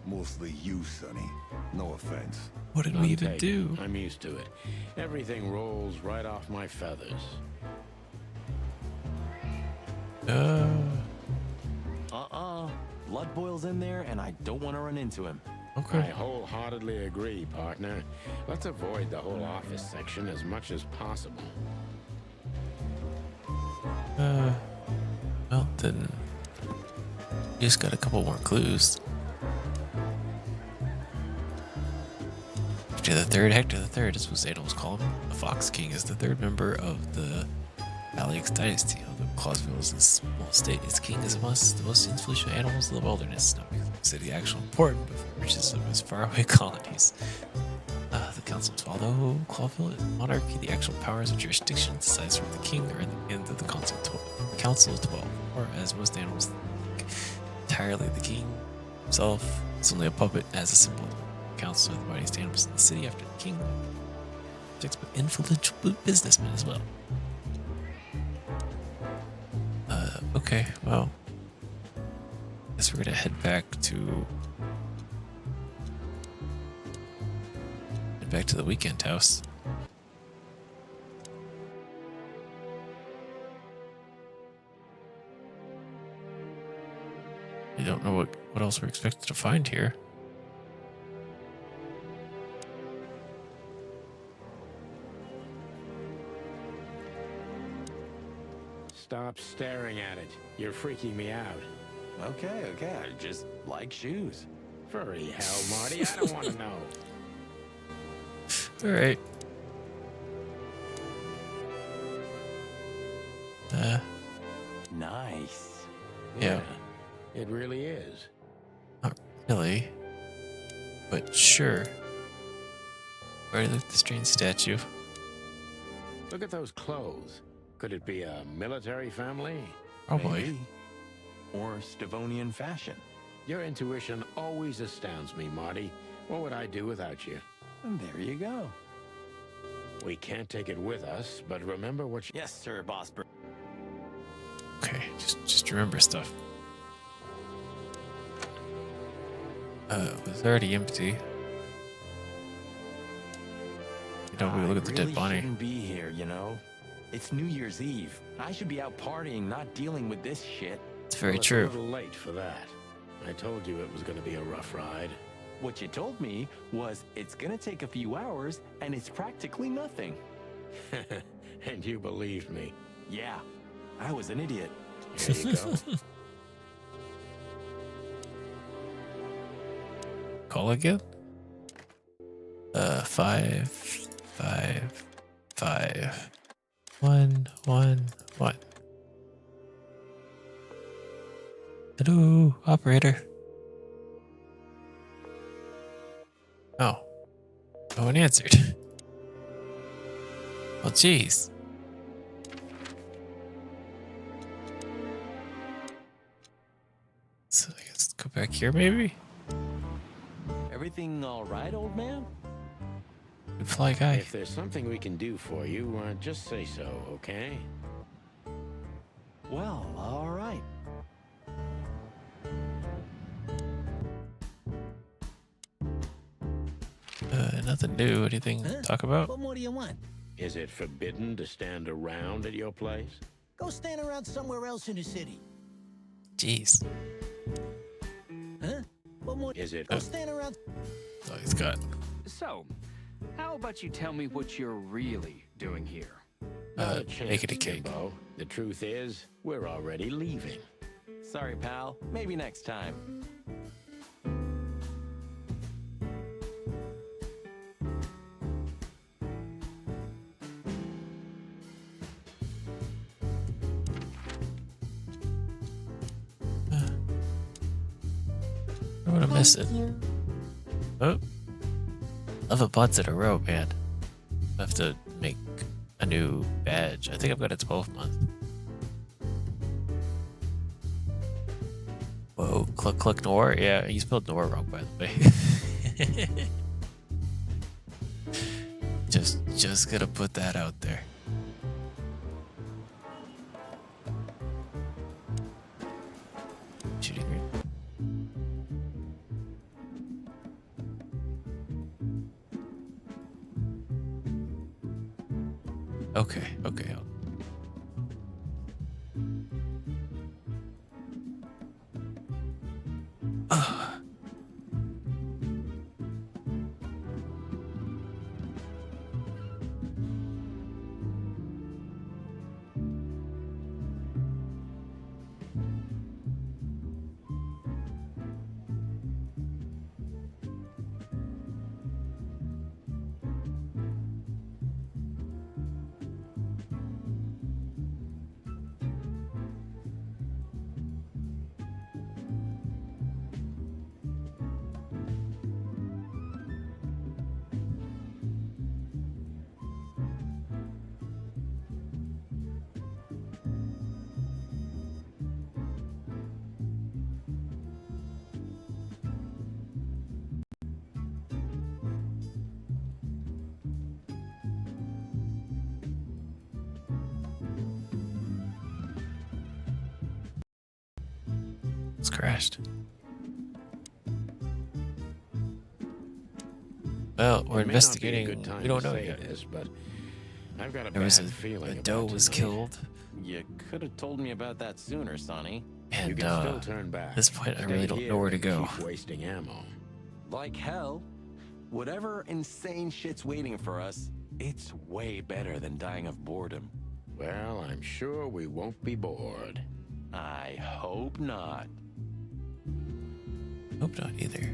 Speaker 6: Mostly you, Sonny. No offense.
Speaker 1: What did
Speaker 2: I'm
Speaker 1: we even
Speaker 2: taken.
Speaker 1: do?
Speaker 2: I'm used to it. Everything rolls right off my feathers.
Speaker 4: Blood boils in there, and I don't want to run into him.
Speaker 2: I
Speaker 1: Okay.
Speaker 2: wholeheartedly agree, partner. Let's avoid the whole office section as much as possible.
Speaker 1: Well, then you just got a couple more clues. Hector the Third, as was animals call him. The Fox King is the third member of the Alex dynasty. Although Clausville is a small state, its king is amongst the most influential animals in the wilderness, not because the city actually important, but for the riches of his faraway colonies. The council, although Clawville is a monarchy, the actual powers of jurisdiction decides from the king or in the end of the council of 12, or as most animals think, entirely the king himself is only a puppet as a symbol. Council of the mightiest animals in the city after the king, but influential businessmen as well. Okay, well, guess we're gonna head back to the weekend house. I don't know what else we're expected to find here.
Speaker 2: Stop staring at it. You're freaking me out.
Speaker 4: Okay, I just like shoes.
Speaker 2: Furry hell, Marty. I don't want to know.
Speaker 1: All right.
Speaker 4: Nice.
Speaker 1: Yeah.
Speaker 2: It really is.
Speaker 1: Not really, but sure. Already looked at the strange statue.
Speaker 2: Look at those clothes. Could it be a military family?
Speaker 1: Probably.
Speaker 4: Maybe. Or Stavonian fashion.
Speaker 2: Your intuition always astounds me, Marty. What would I do without you?
Speaker 4: And there you go.
Speaker 2: We can't take it with us, but remember what you...
Speaker 4: Yes, sir, boss.
Speaker 1: Okay, just remember stuff. It was already empty. Don't we look at the dead body?
Speaker 4: I shouldn't be here, you know. It's New Year's Eve. I should be out partying, not dealing with this shit.
Speaker 1: It's very
Speaker 2: Well,
Speaker 1: true.
Speaker 2: It's a little late for that. I told you it was going to be a rough ride.
Speaker 4: What you told me was it's gonna take a few hours and it's practically nothing.
Speaker 2: And you believed me.
Speaker 4: Yeah, I was an idiot.
Speaker 2: There you go.
Speaker 1: Call again? 5, 5, 5, 1, 1, 1. Hello, operator. Oh. No one answered. Well, jeez. So I guess go back here, maybe?
Speaker 4: Everything all right, old man?
Speaker 1: Good fly guy.
Speaker 2: If there's something we can do for you, just say so, okay?
Speaker 4: Well, all right.
Speaker 1: Nothing new. Anything to talk about?
Speaker 8: What more do you want?
Speaker 2: Is it forbidden to stand around at your place?
Speaker 8: Go stand around somewhere else in the city.
Speaker 1: Jeez.
Speaker 8: Huh? What more?
Speaker 2: Is it...
Speaker 8: Go stand around.
Speaker 1: That's all he's got.
Speaker 9: So, how about you tell me what you're really doing here?
Speaker 2: Not a chance,
Speaker 1: make it a cake.
Speaker 2: Jimbo. The truth is, we're already leaving.
Speaker 4: Sorry, pal. Maybe next time.
Speaker 1: What am I missing? Oh, 11 pots in a row, man. I have to make a new badge. I think I've got a 12 month. Whoa, cluck Nor. Yeah, you spelled Nor wrong, by the way. just gonna put that out there. Shooting range. Okay. It's crashed. Well, we're
Speaker 2: It may not be a
Speaker 1: investigating.
Speaker 2: good time
Speaker 1: We don't
Speaker 2: to
Speaker 1: know
Speaker 2: say
Speaker 1: yet.
Speaker 2: this, but I've got a
Speaker 1: There
Speaker 2: bad
Speaker 1: was
Speaker 2: feeling
Speaker 1: a
Speaker 2: about
Speaker 1: doe was
Speaker 2: tonight.
Speaker 1: killed,
Speaker 4: You could have told me about that sooner, Sonny.
Speaker 2: You
Speaker 1: and
Speaker 2: can still turn back.
Speaker 1: at this point, I
Speaker 2: Stay
Speaker 1: really don't know
Speaker 2: here
Speaker 1: where to
Speaker 2: and
Speaker 1: go.
Speaker 2: Keep wasting ammo.
Speaker 4: Like hell. Whatever insane shit's waiting for us, it's way better than dying of boredom.
Speaker 2: Well, I'm sure we won't be bored.
Speaker 4: I hope not.
Speaker 1: Hope not either.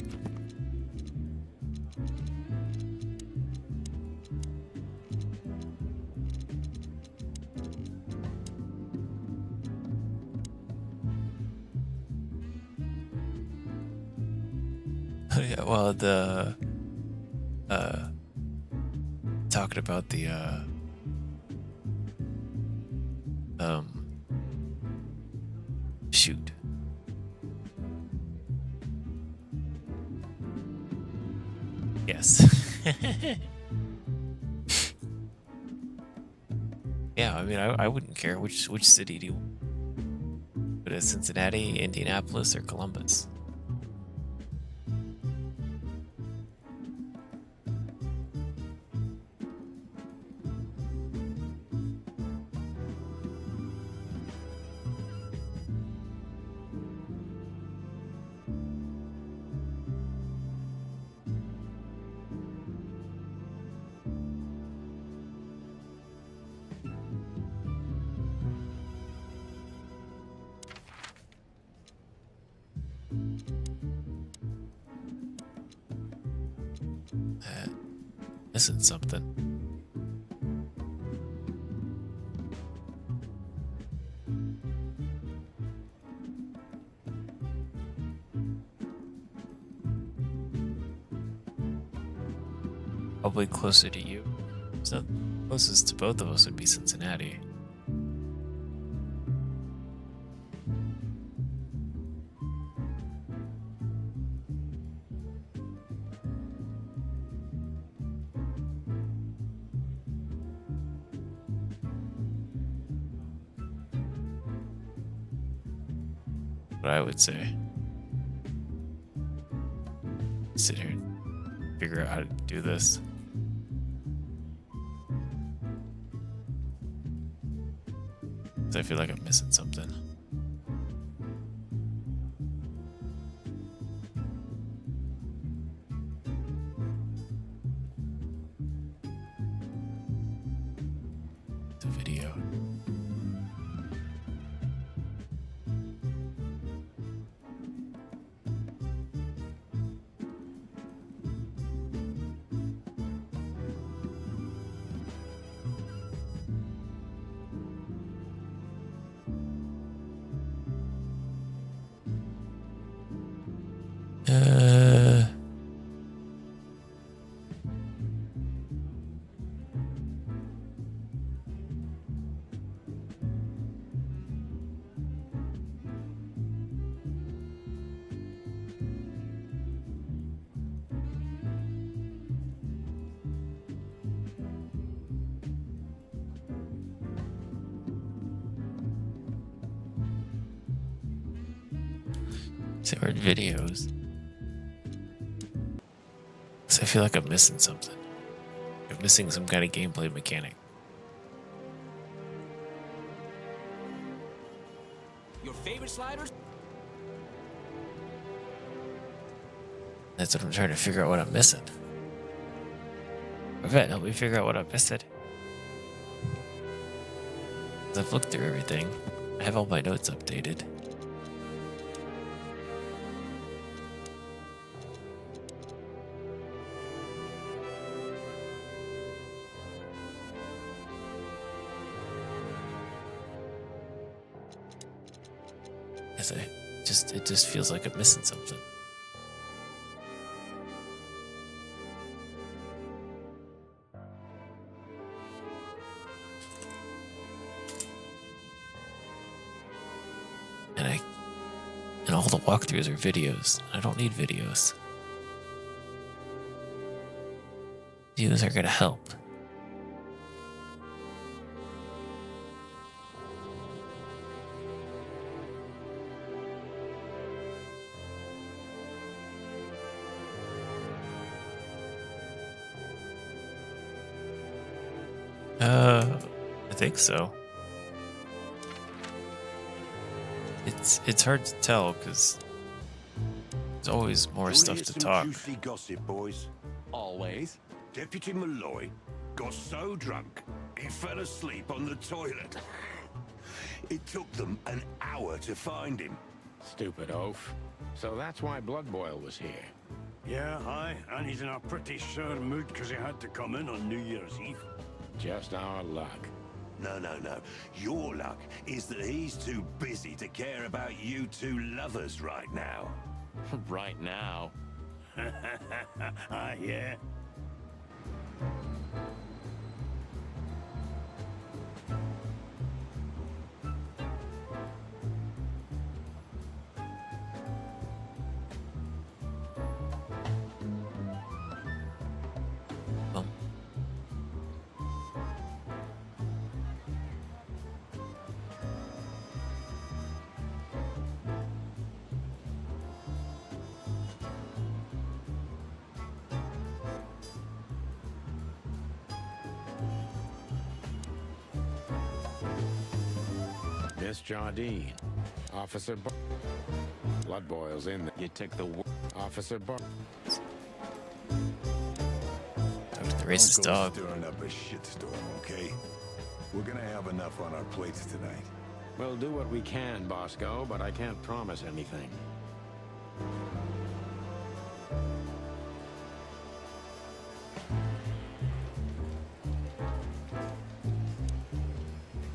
Speaker 1: Yeah, well, the talking about the shoot. Yes. Yeah, I mean, I wouldn't care which city do you put it, Cincinnati, Indianapolis, or Columbus. Missing something. Probably closer to you. So closest to both of us would be Cincinnati. What I would say. Sit here and figure out how to do this. 'Cause I feel like I'm missing something. The video. See where videos. Cause I feel like I'm missing something. I'm missing some kind of gameplay mechanic.
Speaker 11: Your favorite sliders?
Speaker 1: That's what I'm trying to figure out what I'm missing. Yvette, help me figure out what I'm missing. 'Cause I've looked through everything. I have all my notes updated. It just feels like I'm missing something. And all the walkthroughs are videos. I don't need videos. Videos are gonna help. I think so. It's hard to tell because there's always more stuff to talk.
Speaker 10: Juicy gossip, boys.
Speaker 11: Always.
Speaker 10: Deputy Malloy got so drunk he fell asleep on the toilet. It took them an hour to find him.
Speaker 2: Stupid oaf. So that's why Blood Boil was here.
Speaker 12: Yeah, aye, and he's in a pretty sore mood because he had to come in on New Year's Eve.
Speaker 2: Just our luck.
Speaker 10: No. Your luck is that he's too busy to care about you two lovers right now.
Speaker 11: Right now.
Speaker 12: Ah, yeah.
Speaker 2: Miss Jardine. Officer Blood Boil's in there.
Speaker 11: You took the
Speaker 2: Officer
Speaker 1: Talk to the racist
Speaker 6: Don't go
Speaker 1: dog.
Speaker 6: stirring up a shitstorm, okay? We're gonna have enough on our plates tonight.
Speaker 2: We'll do what we can, Bosco, but I can't promise anything.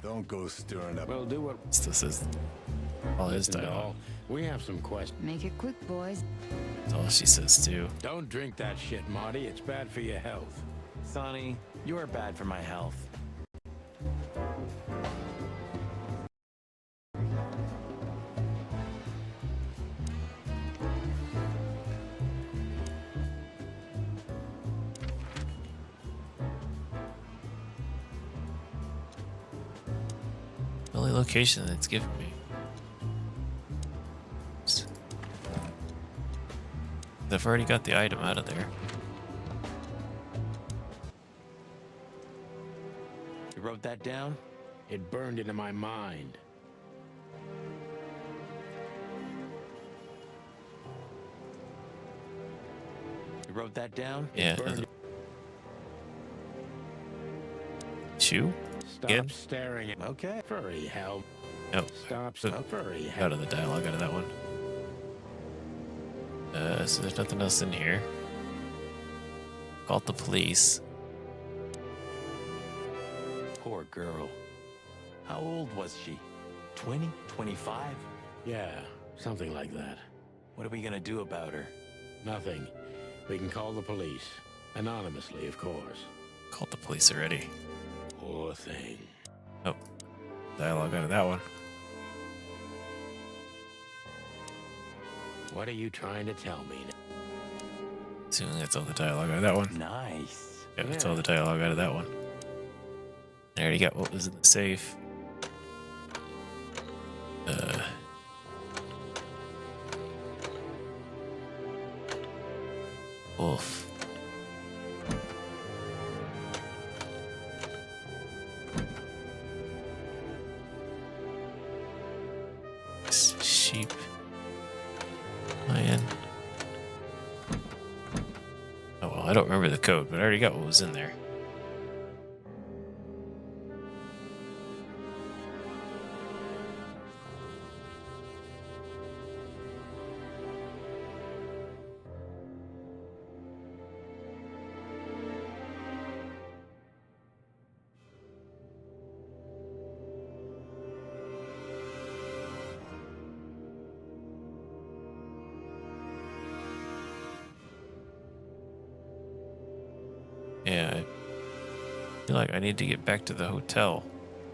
Speaker 6: Don't go stirring up.
Speaker 2: We'll do what...
Speaker 1: This is all his
Speaker 2: Listen,
Speaker 1: dialogue.
Speaker 2: doll, we have some questions.
Speaker 5: Make it quick, boys.
Speaker 1: That's all she says too.
Speaker 2: Don't drink that shit, Marty. It's bad for your health.
Speaker 11: Sonny, you are bad for my health.
Speaker 1: The only location that's given me. I've already got the item out of there.
Speaker 11: You wrote that down?
Speaker 2: It burned into my mind.
Speaker 11: You wrote that down?
Speaker 1: Yeah.
Speaker 2: Burned.
Speaker 1: Shoe?
Speaker 2: Stop
Speaker 1: Again?
Speaker 2: staring at...
Speaker 11: Okay.
Speaker 2: Furry hell.
Speaker 1: Nope.
Speaker 2: Stop, furry hell.
Speaker 1: Out of the dialogue out of that one. So there's nothing else in here. Called the police.
Speaker 11: Poor girl. How old was she? 20? 25?
Speaker 2: Yeah, something like that.
Speaker 11: What are we gonna do about her?
Speaker 2: Nothing. We can call the police. Anonymously, of course.
Speaker 1: Called the police already.
Speaker 2: Poor thing.
Speaker 1: Oh, dialogue out of that one.
Speaker 2: What are you trying to tell me?
Speaker 1: Assuming that's all the dialogue out of that one.
Speaker 4: Nice.
Speaker 1: Yeah, that's all the dialogue out of that one. I already got what was in the safe. Wolf. Sheep. Lion. Oh well, I don't remember the code, but I already got what was in there. Yeah, I feel like I need to get back to the hotel,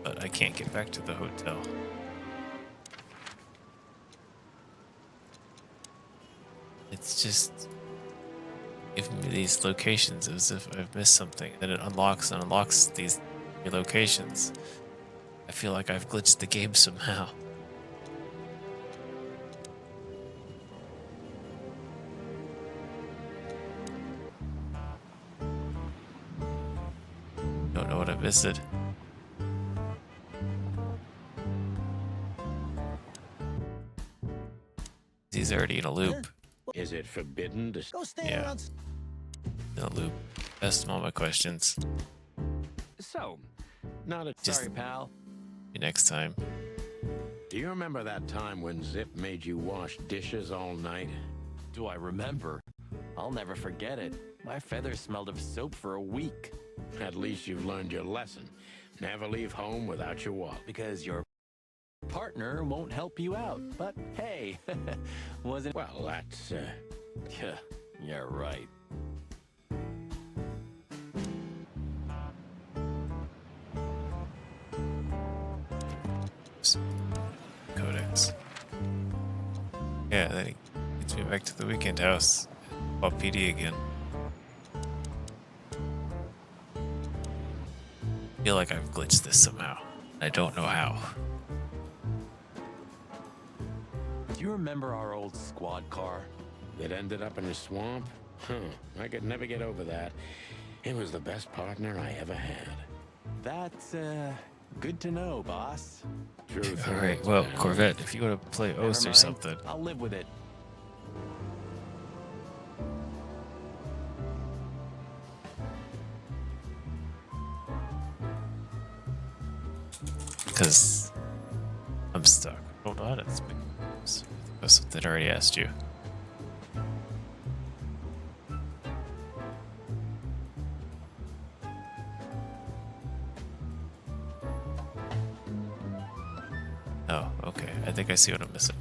Speaker 1: but I can't get back to the hotel. It's just giving me these locations as if I've missed something. Then it unlocks and unlocks these new locations. I feel like I've glitched the game somehow. Don't know what I missed. He's already in a loop.
Speaker 2: Is it forbidden to...
Speaker 8: Go stand
Speaker 1: Yeah.
Speaker 8: around.
Speaker 1: In a loop. Asked all my questions.
Speaker 9: So,
Speaker 2: Not a...
Speaker 1: Just-
Speaker 2: Sorry, pal.
Speaker 1: See you next time.
Speaker 2: Do you remember that time when Zip made you wash dishes all night?
Speaker 4: Do I remember? I'll never forget it. My feathers smelled of soap for a week.
Speaker 2: At least you've learned your lesson. Never leave home without your wallet.
Speaker 4: Because your partner won't help you out. But hey, wasn't...
Speaker 2: Well, that's...
Speaker 4: Yeah, right.
Speaker 1: Codex. Yeah, then he gets me back to the weekend house. Pop PD again. I feel like I've glitched this somehow. I don't know how.
Speaker 4: Do you remember our old squad car?
Speaker 2: That ended up in a swamp? Huh. I could never get over that. It was the best partner I ever had.
Speaker 4: That's, good to know, boss.
Speaker 2: Truth.
Speaker 1: Alright, well, Corvette, if you want to play
Speaker 4: Never
Speaker 1: Oath or
Speaker 4: mind.
Speaker 1: something.
Speaker 4: I'll live with it.
Speaker 1: Because I'm stuck. Hold on, that's something I already asked you. Oh, okay. I think I see what I'm missing.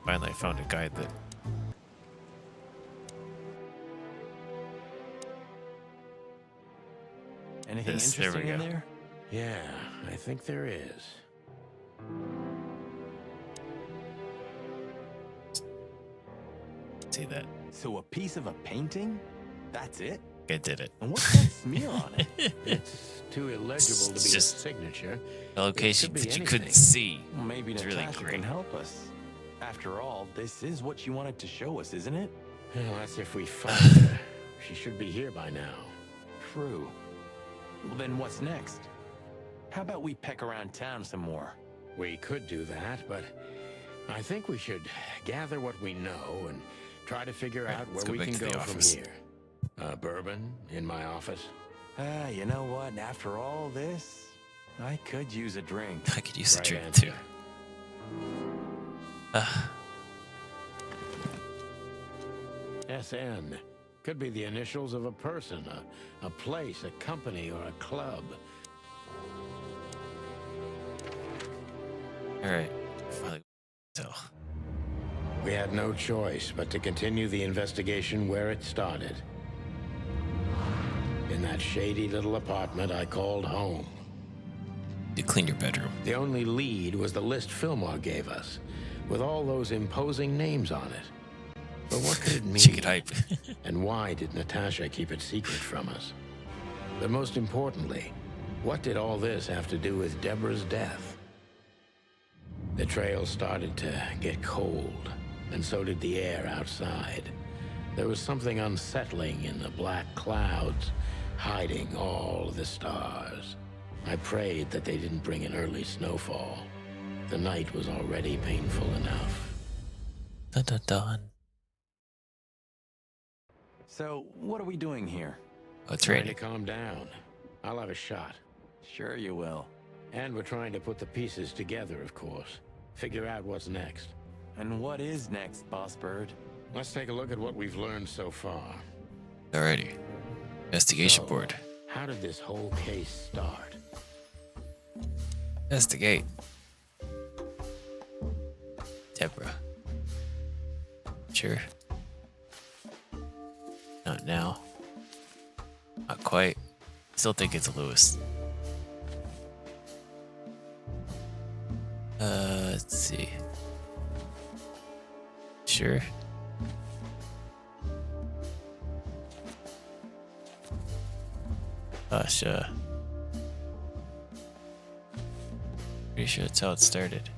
Speaker 1: Finally, I found a guide that.
Speaker 4: Anything
Speaker 1: Yes, there we
Speaker 4: interesting in
Speaker 1: go.
Speaker 4: there?
Speaker 2: Yeah, I think there is.
Speaker 1: See that?
Speaker 4: So a piece of a painting? That's it?
Speaker 1: I did it.
Speaker 4: And what's that smear on it?
Speaker 2: It's too illegible to be
Speaker 1: It's
Speaker 2: a
Speaker 1: just
Speaker 2: signature.
Speaker 1: A location
Speaker 2: be
Speaker 1: that you
Speaker 2: anything.
Speaker 1: couldn't see.
Speaker 4: Well, maybe
Speaker 1: It's really
Speaker 4: Natasha
Speaker 1: great.
Speaker 4: can help us. After all, this is what you wanted to show us, isn't it?
Speaker 2: Well, that's if we find her. She should be here by now.
Speaker 4: True. Well, then what's next? How about we peck around town some more?
Speaker 2: We could do that, but I think we should gather what we know and try to figure
Speaker 1: Right,
Speaker 2: out
Speaker 1: let's
Speaker 2: where
Speaker 1: go
Speaker 2: we
Speaker 1: back
Speaker 2: can
Speaker 1: to the
Speaker 2: go from
Speaker 1: office.
Speaker 2: here. Bourbon in my office.
Speaker 4: You know what? After all this, I could use a drink.
Speaker 1: I could use a
Speaker 2: Right
Speaker 1: drink
Speaker 2: answer.
Speaker 1: too.
Speaker 2: SN. Could be the initials of a person, a place, a company, or a club.
Speaker 1: Alright. Finally. So.
Speaker 2: We had no choice but to continue the investigation where it started. In that shady little apartment I called home.
Speaker 1: You clean your bedroom.
Speaker 2: The only lead was the list Fillmore gave us, with all those imposing names on it. But what could it mean?
Speaker 1: Chicken hype.
Speaker 2: And why did Natasha keep it secret from us? But most importantly, what did all this have to do with Deborah's death? The trail started to get cold, and so did the air outside. There was something unsettling in the black clouds, hiding all the stars. I prayed that they didn't bring an early snowfall. The night was already painful enough.
Speaker 1: Dun dun dun.
Speaker 4: So, what are we doing here?
Speaker 1: Oh, it's
Speaker 2: Trying to
Speaker 1: raining.
Speaker 2: calm down. I'll have a shot.
Speaker 4: Sure you will.
Speaker 2: And we're trying to put the pieces together, of course. Figure out what's next.
Speaker 4: And what is next, Boss Bird?
Speaker 2: Let's take a look at what we've learned so far.
Speaker 1: Alrighty. Investigation
Speaker 2: So,
Speaker 1: board.
Speaker 2: How did this whole case start?
Speaker 1: Investigate. Deborah. Sure. Not now. Not quite. Still think it's Lewis. Let's see. Sure. Gosh, pretty sure that's how it started.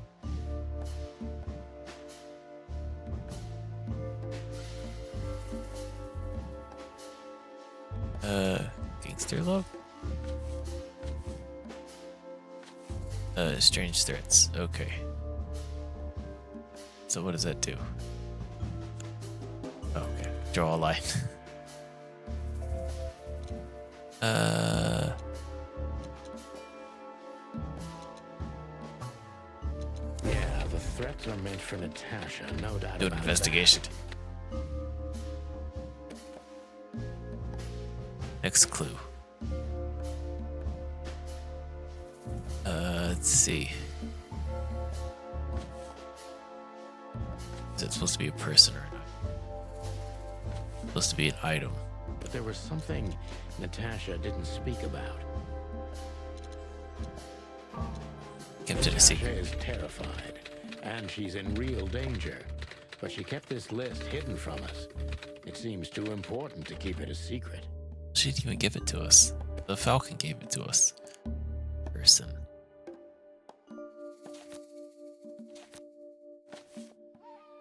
Speaker 1: Gangster love? Strange threats. Okay. So what does that do? Oh, okay. Draw a line.
Speaker 2: Yeah, the threats are meant for Natasha, no doubt
Speaker 1: Do an
Speaker 2: about
Speaker 1: investigation. Next clue. Let's see. Is it supposed to be a person or not? Supposed to be an item.
Speaker 2: that. But there was something Natasha didn't speak about.
Speaker 1: Kept it a
Speaker 2: Natasha
Speaker 1: secret.
Speaker 2: is terrified, and she's in real danger. But she kept this list hidden from us. It seems too important to keep it a secret.
Speaker 1: She didn't even give it to us. The Falcon gave it to us. Person.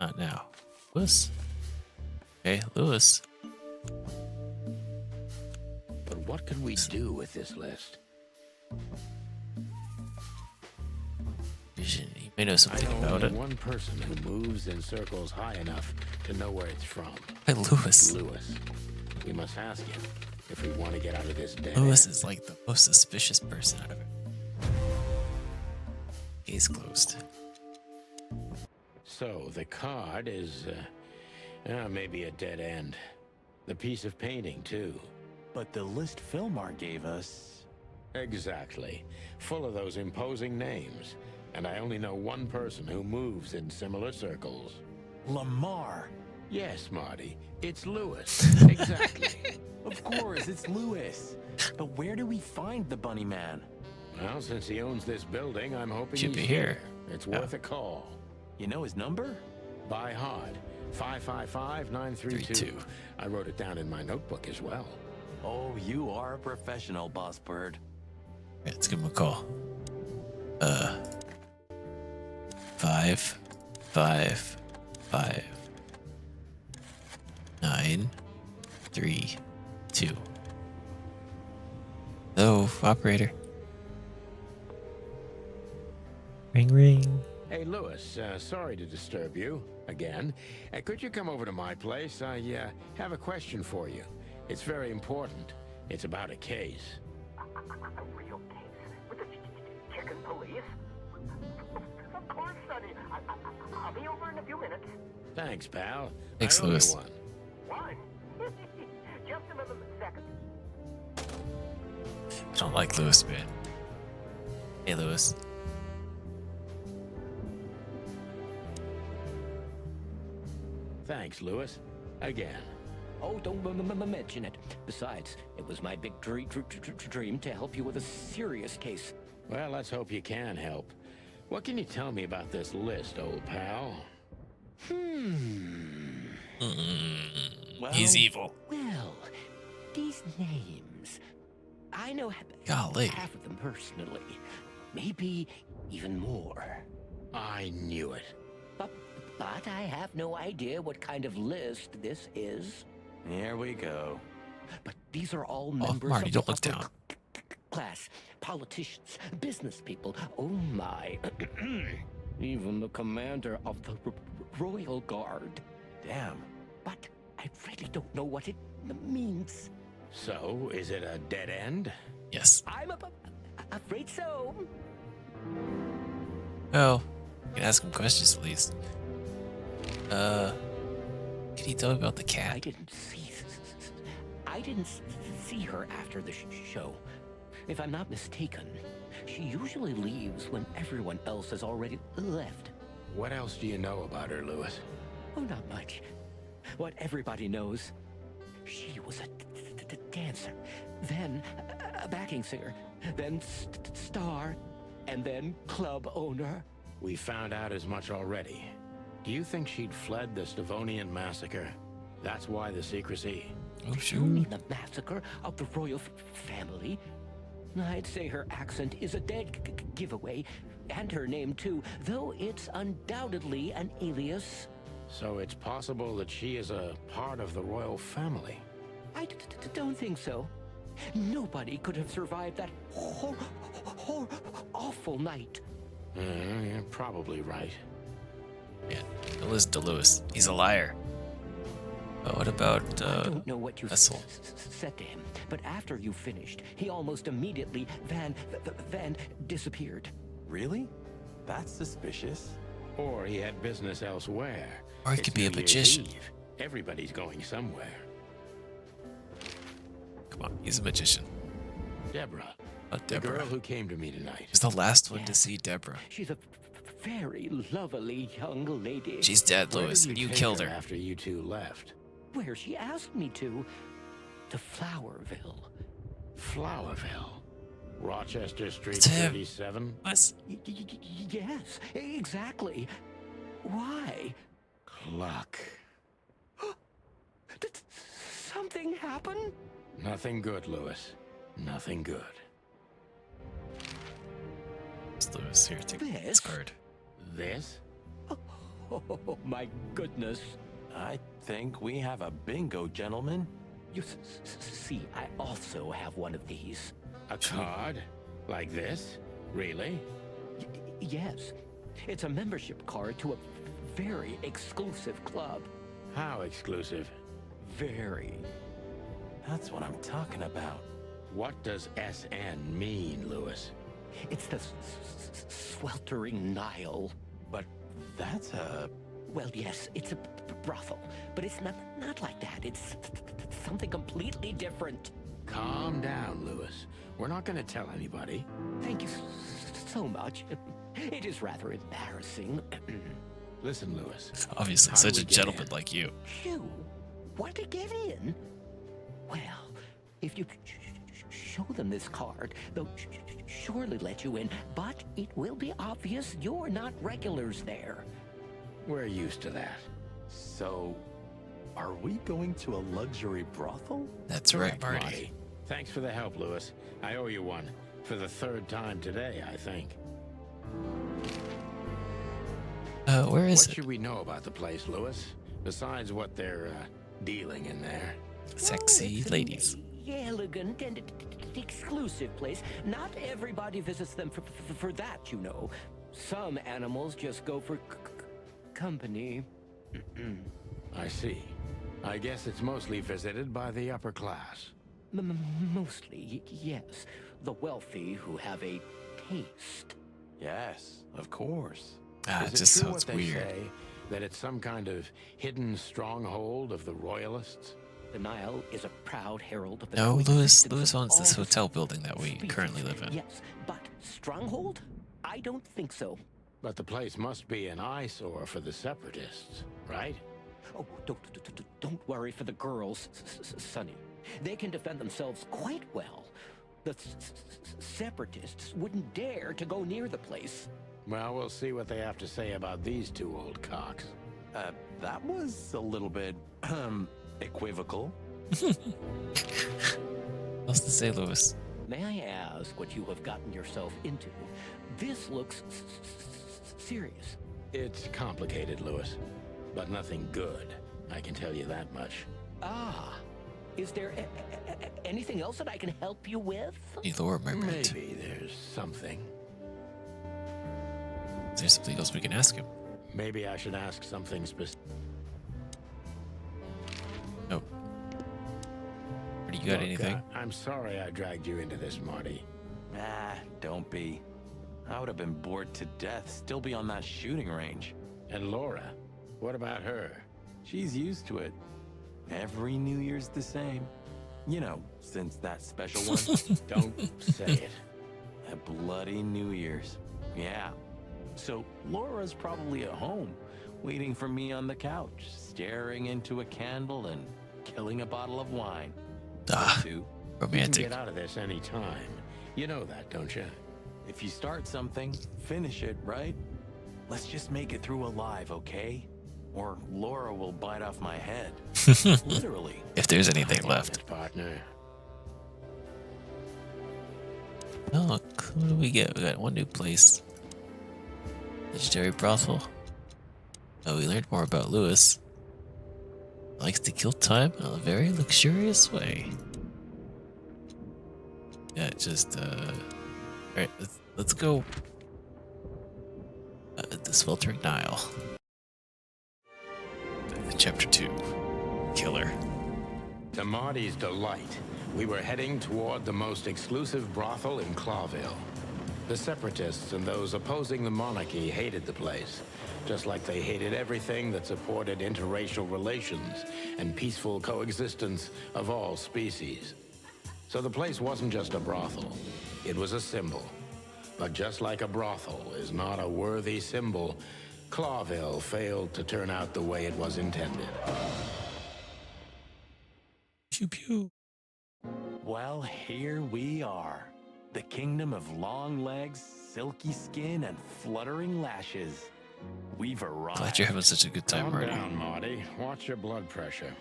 Speaker 1: Not now. Lewis. Okay, Lewis.
Speaker 2: But what could we do with this list?
Speaker 1: Vision. You may know something
Speaker 2: I know
Speaker 1: about
Speaker 2: only
Speaker 1: it.
Speaker 2: one person who moves in circles high enough to know where it's from.
Speaker 1: Hey, Lewis.
Speaker 2: Lewis. We must ask him if we want to get out of this dead
Speaker 1: Lewis
Speaker 2: end.
Speaker 1: is like the most suspicious person out of it. Case closed.
Speaker 2: So, the card is, maybe a dead end. The piece of painting, too.
Speaker 4: But the list Fillmore gave us...
Speaker 2: Exactly. Full of those imposing names. And I only know one person who moves in similar circles.
Speaker 4: Lamar.
Speaker 2: Yes, Marty. It's Lewis. Exactly.
Speaker 4: Of course, it's Lewis. But where do we find the Bunny Man?
Speaker 2: Well, since he owns this building, I'm hoping
Speaker 1: Should
Speaker 2: he's
Speaker 1: be here.
Speaker 2: It's worth a call.
Speaker 4: You know his number?
Speaker 2: By heart. 555-932.
Speaker 1: 32.
Speaker 2: I wrote it down in my notebook as well.
Speaker 4: Oh, you are a professional, Boss Bird.
Speaker 1: Right, let's give him a call. 5, 5, 5, 9, 3, 2. Hello, operator. Ring, ring.
Speaker 2: Hey, Lewis, sorry to disturb you again. Could you come over to my place? I have a question for you. It's very important. It's about a case.
Speaker 7: A real case? With the chicken police? Of course, Sonny. I'll be over in a few minutes.
Speaker 2: Thanks, pal.
Speaker 1: Thanks,
Speaker 2: I owe you
Speaker 1: Lewis.
Speaker 2: one.
Speaker 7: One? Just another second.
Speaker 1: I don't like Lewis, man. Hey, Lewis.
Speaker 2: Thanks, Lewis. Again.
Speaker 7: Oh, don't mention it. Besides, it was my big dream to help you with a serious case.
Speaker 2: Well, let's hope you can help. What can you tell me about this list, old pal?
Speaker 4: Well,
Speaker 1: He's evil.
Speaker 7: Well, these names. I know
Speaker 1: Golly.
Speaker 7: half of them personally. Maybe even more.
Speaker 2: I knew it.
Speaker 7: But I have no idea what kind of list this is.
Speaker 4: Here we go.
Speaker 7: But these are all members
Speaker 1: Marty,
Speaker 7: of
Speaker 1: don't
Speaker 7: the
Speaker 1: look
Speaker 7: upper
Speaker 1: down.
Speaker 7: class, politicians, business people. Oh my. Even the commander of the Royal Guard.
Speaker 4: Damn.
Speaker 7: But I really don't know what it means.
Speaker 2: So, is it a dead end?
Speaker 1: Yes.
Speaker 7: I'm afraid so.
Speaker 1: Well, you can ask him questions at least. Can you tell me about the
Speaker 7: I
Speaker 1: cat?
Speaker 7: didn't see her after the show. If I'm not mistaken, she usually leaves when everyone else has already left.
Speaker 2: What else do you know about her, Lewis?
Speaker 7: Oh, not much. What everybody knows. She was a dancer, then a backing singer, then star, and then club owner.
Speaker 2: We found out as much already. Do you think she'd fled the Stavonian massacre? That's why the secrecy.
Speaker 1: Oh,
Speaker 7: You
Speaker 1: sure.
Speaker 7: mean the massacre of the royal family? I'd say her accent is a dead giveaway, and her name too, though it's undoubtedly an alias.
Speaker 2: So it's possible that she is a part of the royal family.
Speaker 7: I don't think so. Nobody could have survived that awful night.
Speaker 2: You're probably right.
Speaker 1: Man, don't listen to Lewis. He's a liar. What about,
Speaker 7: I don't know what you
Speaker 1: Vessel?
Speaker 7: said to him, but after you finished, he almost immediately van disappeared.
Speaker 4: Really? That's suspicious.
Speaker 2: Or he had business elsewhere.
Speaker 1: Or he
Speaker 2: It's
Speaker 1: could be a
Speaker 2: New Year's
Speaker 1: magician.
Speaker 2: Eve. Everybody's going somewhere.
Speaker 1: Come on, he's a magician.
Speaker 2: Deborah.
Speaker 1: Oh,
Speaker 2: The girl
Speaker 1: Deborah.
Speaker 2: who came to me tonight.
Speaker 1: He's the last one
Speaker 7: Yeah.
Speaker 1: to see Deborah.
Speaker 7: She's a very lovely young lady.
Speaker 1: She's dead,
Speaker 2: Where
Speaker 1: Lewis,
Speaker 2: did
Speaker 1: and you
Speaker 2: take
Speaker 1: killed her.
Speaker 2: after you two left.
Speaker 7: Where she asked me to Flowerville.
Speaker 2: Flowerville. Rochester Street
Speaker 1: It's him.
Speaker 2: 37.
Speaker 1: What?
Speaker 7: Yes, exactly. Why?
Speaker 2: Cluck.
Speaker 7: Did something happen?
Speaker 2: Nothing good, Lewis. Nothing good.
Speaker 1: It's Lewis. Here, take this
Speaker 7: This?
Speaker 1: card.
Speaker 2: This?
Speaker 7: Oh my goodness.
Speaker 4: I think we have a bingo, gentlemen.
Speaker 7: You see, I also have one of these.
Speaker 2: A card? Like this? Really?
Speaker 7: Yes. It's a membership card to a very exclusive club.
Speaker 2: How exclusive?
Speaker 7: Very.
Speaker 4: That's what I'm talking about.
Speaker 2: What does SN mean, Lewis?
Speaker 7: It's the sweltering Nile.
Speaker 4: But that's a...
Speaker 7: Well, yes, it's a brothel, but it's not like that. It's something completely different.
Speaker 2: Calm down, Lewis. We're not going to tell anybody.
Speaker 7: Thank you so much. It is rather embarrassing.
Speaker 2: Listen, Lewis.
Speaker 1: Obviously,
Speaker 2: How do
Speaker 1: such
Speaker 2: we
Speaker 1: a
Speaker 2: get
Speaker 1: gentleman
Speaker 2: in?
Speaker 1: like you.
Speaker 7: You want to get in? Well, if you show them this card, they'll surely let you in, but it will be obvious you're not regulars there.
Speaker 2: We're used to that.
Speaker 4: So, are we going to a luxury brothel?
Speaker 1: That's right,
Speaker 2: Correct,
Speaker 1: Marty.
Speaker 2: Thanks for the help, Lewis. I owe you one. For the third time today, I think.
Speaker 1: Where is
Speaker 2: What
Speaker 1: it?
Speaker 2: should we know about the place, Lewis? Besides what they're dealing in there.
Speaker 1: Sexy
Speaker 7: It's
Speaker 1: ladies.
Speaker 7: an elegant and exclusive place. Not everybody visits them for that, you know. Some animals just go for company.
Speaker 2: I see. I guess it's mostly visited by the upper class.
Speaker 7: Mostly, yes. The wealthy who have a taste.
Speaker 4: Yes, of course.
Speaker 1: Ah,
Speaker 2: Is
Speaker 1: it
Speaker 2: it
Speaker 1: just
Speaker 2: true
Speaker 1: sounds
Speaker 2: what they
Speaker 1: weird.
Speaker 2: say, that it's some kind of hidden stronghold of the royalists?
Speaker 7: The Nile is a proud herald of the
Speaker 1: No, Lewis
Speaker 7: coexistence of
Speaker 1: owns this
Speaker 7: all
Speaker 1: hotel building that we
Speaker 7: species.
Speaker 1: currently live in.
Speaker 7: Yes, but stronghold? I don't think so.
Speaker 2: But the place must be an eyesore for the separatists, right?
Speaker 7: Oh, don't worry for the girls, Sonny. They can defend themselves quite well. The separatists wouldn't dare to go near the place.
Speaker 2: Well, we'll see what they have to say about these two old cocks.
Speaker 4: That was a little bit, equivocal.
Speaker 1: What's to say, Lewis?
Speaker 7: May I ask what you have gotten yourself into? This looks serious.
Speaker 2: It's complicated, Lewis, but nothing good. I can tell you that much.
Speaker 7: Ah, is there anything else that I can help you with?
Speaker 1: The Laura Mermaid.
Speaker 2: Maybe there's something.
Speaker 1: Is there something else we can ask him?
Speaker 2: Maybe I should ask something specific.
Speaker 1: Oh. You got anything?
Speaker 2: I'm sorry I dragged you into this, Marty.
Speaker 4: Ah, don't be. I would have been bored to death, still be on that shooting range.
Speaker 2: And Laura, what about her?
Speaker 4: She's used to it. Every New Year's the same. You know, since that special one.
Speaker 2: Don't say it.
Speaker 4: A bloody New Year's. Yeah. So Laura's probably at home, waiting for me on the couch, staring into a candle and killing a bottle of wine.
Speaker 1: Ah,
Speaker 2: You
Speaker 1: romantic.
Speaker 2: can get out of this any time. You know that, don't you?
Speaker 4: If you start something, finish it, right? Let's just make it through alive, okay? Or Laura will bite off my head. Literally.
Speaker 1: If there's anything left.
Speaker 2: Partner.
Speaker 1: Oh, look, what do we get? We got one new place. Legendary brothel. Oh, we learned more about Lewis. Likes to kill time in a very luxurious way. Yeah, just, alright, let's go. The Sweltering Nile. Chapter 2. Killer.
Speaker 2: To Marty's delight, we were heading toward the most exclusive brothel in Clawville. The separatists and those opposing the monarchy hated the place, just like they hated everything that supported interracial relations and peaceful coexistence of all species. So the place wasn't just a brothel, it was a symbol. But just like a brothel is not a worthy symbol, Clawville failed to turn out the way it was intended.
Speaker 1: Pew pew.
Speaker 4: Well, here we are. The kingdom of long legs, silky skin, and fluttering lashes. We've arrived.
Speaker 1: Glad you're having such a good time,
Speaker 2: Calm
Speaker 1: Marty.
Speaker 2: down, Marty. Watch your blood pressure.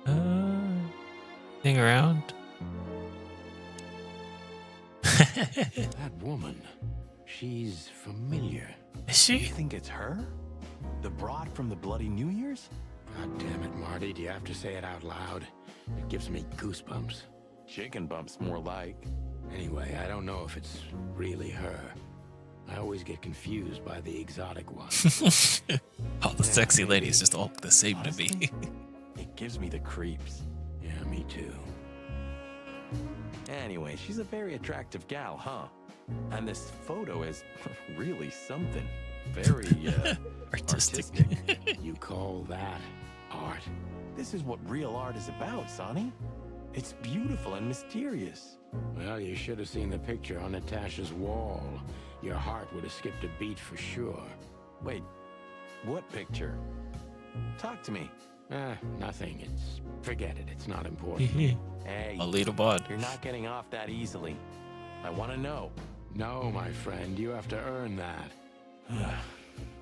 Speaker 1: Hang around.
Speaker 2: That woman, she's familiar.
Speaker 1: Is
Speaker 4: You
Speaker 1: she?
Speaker 4: think it's her? The broad from the Bloody New Year's?
Speaker 2: God damn it, Marty. Do you have to say it out loud? It gives me goosebumps.
Speaker 4: Chicken bumps, more like.
Speaker 2: Anyway, I don't know if it's really her. I always get confused by the exotic one.
Speaker 1: All the sexy ladies just all look the same to me.
Speaker 4: It gives me the creeps.
Speaker 2: Yeah, me too.
Speaker 4: Anyway, she's a very attractive gal, huh? And this photo is really something. Very,
Speaker 1: Artistic.
Speaker 2: You call that art?
Speaker 4: This is what real art is about, Sonny. It's beautiful and mysterious.
Speaker 2: Well, you should have seen the picture on Natasha's wall. Your heart would have skipped a beat for sure.
Speaker 4: Wait, what picture? Talk to me.
Speaker 2: Nothing. Forget it. It's not important.
Speaker 4: Hey,
Speaker 1: A little bod.
Speaker 4: you're not getting off that easily. I want to know.
Speaker 2: No, my friend. You have to earn that.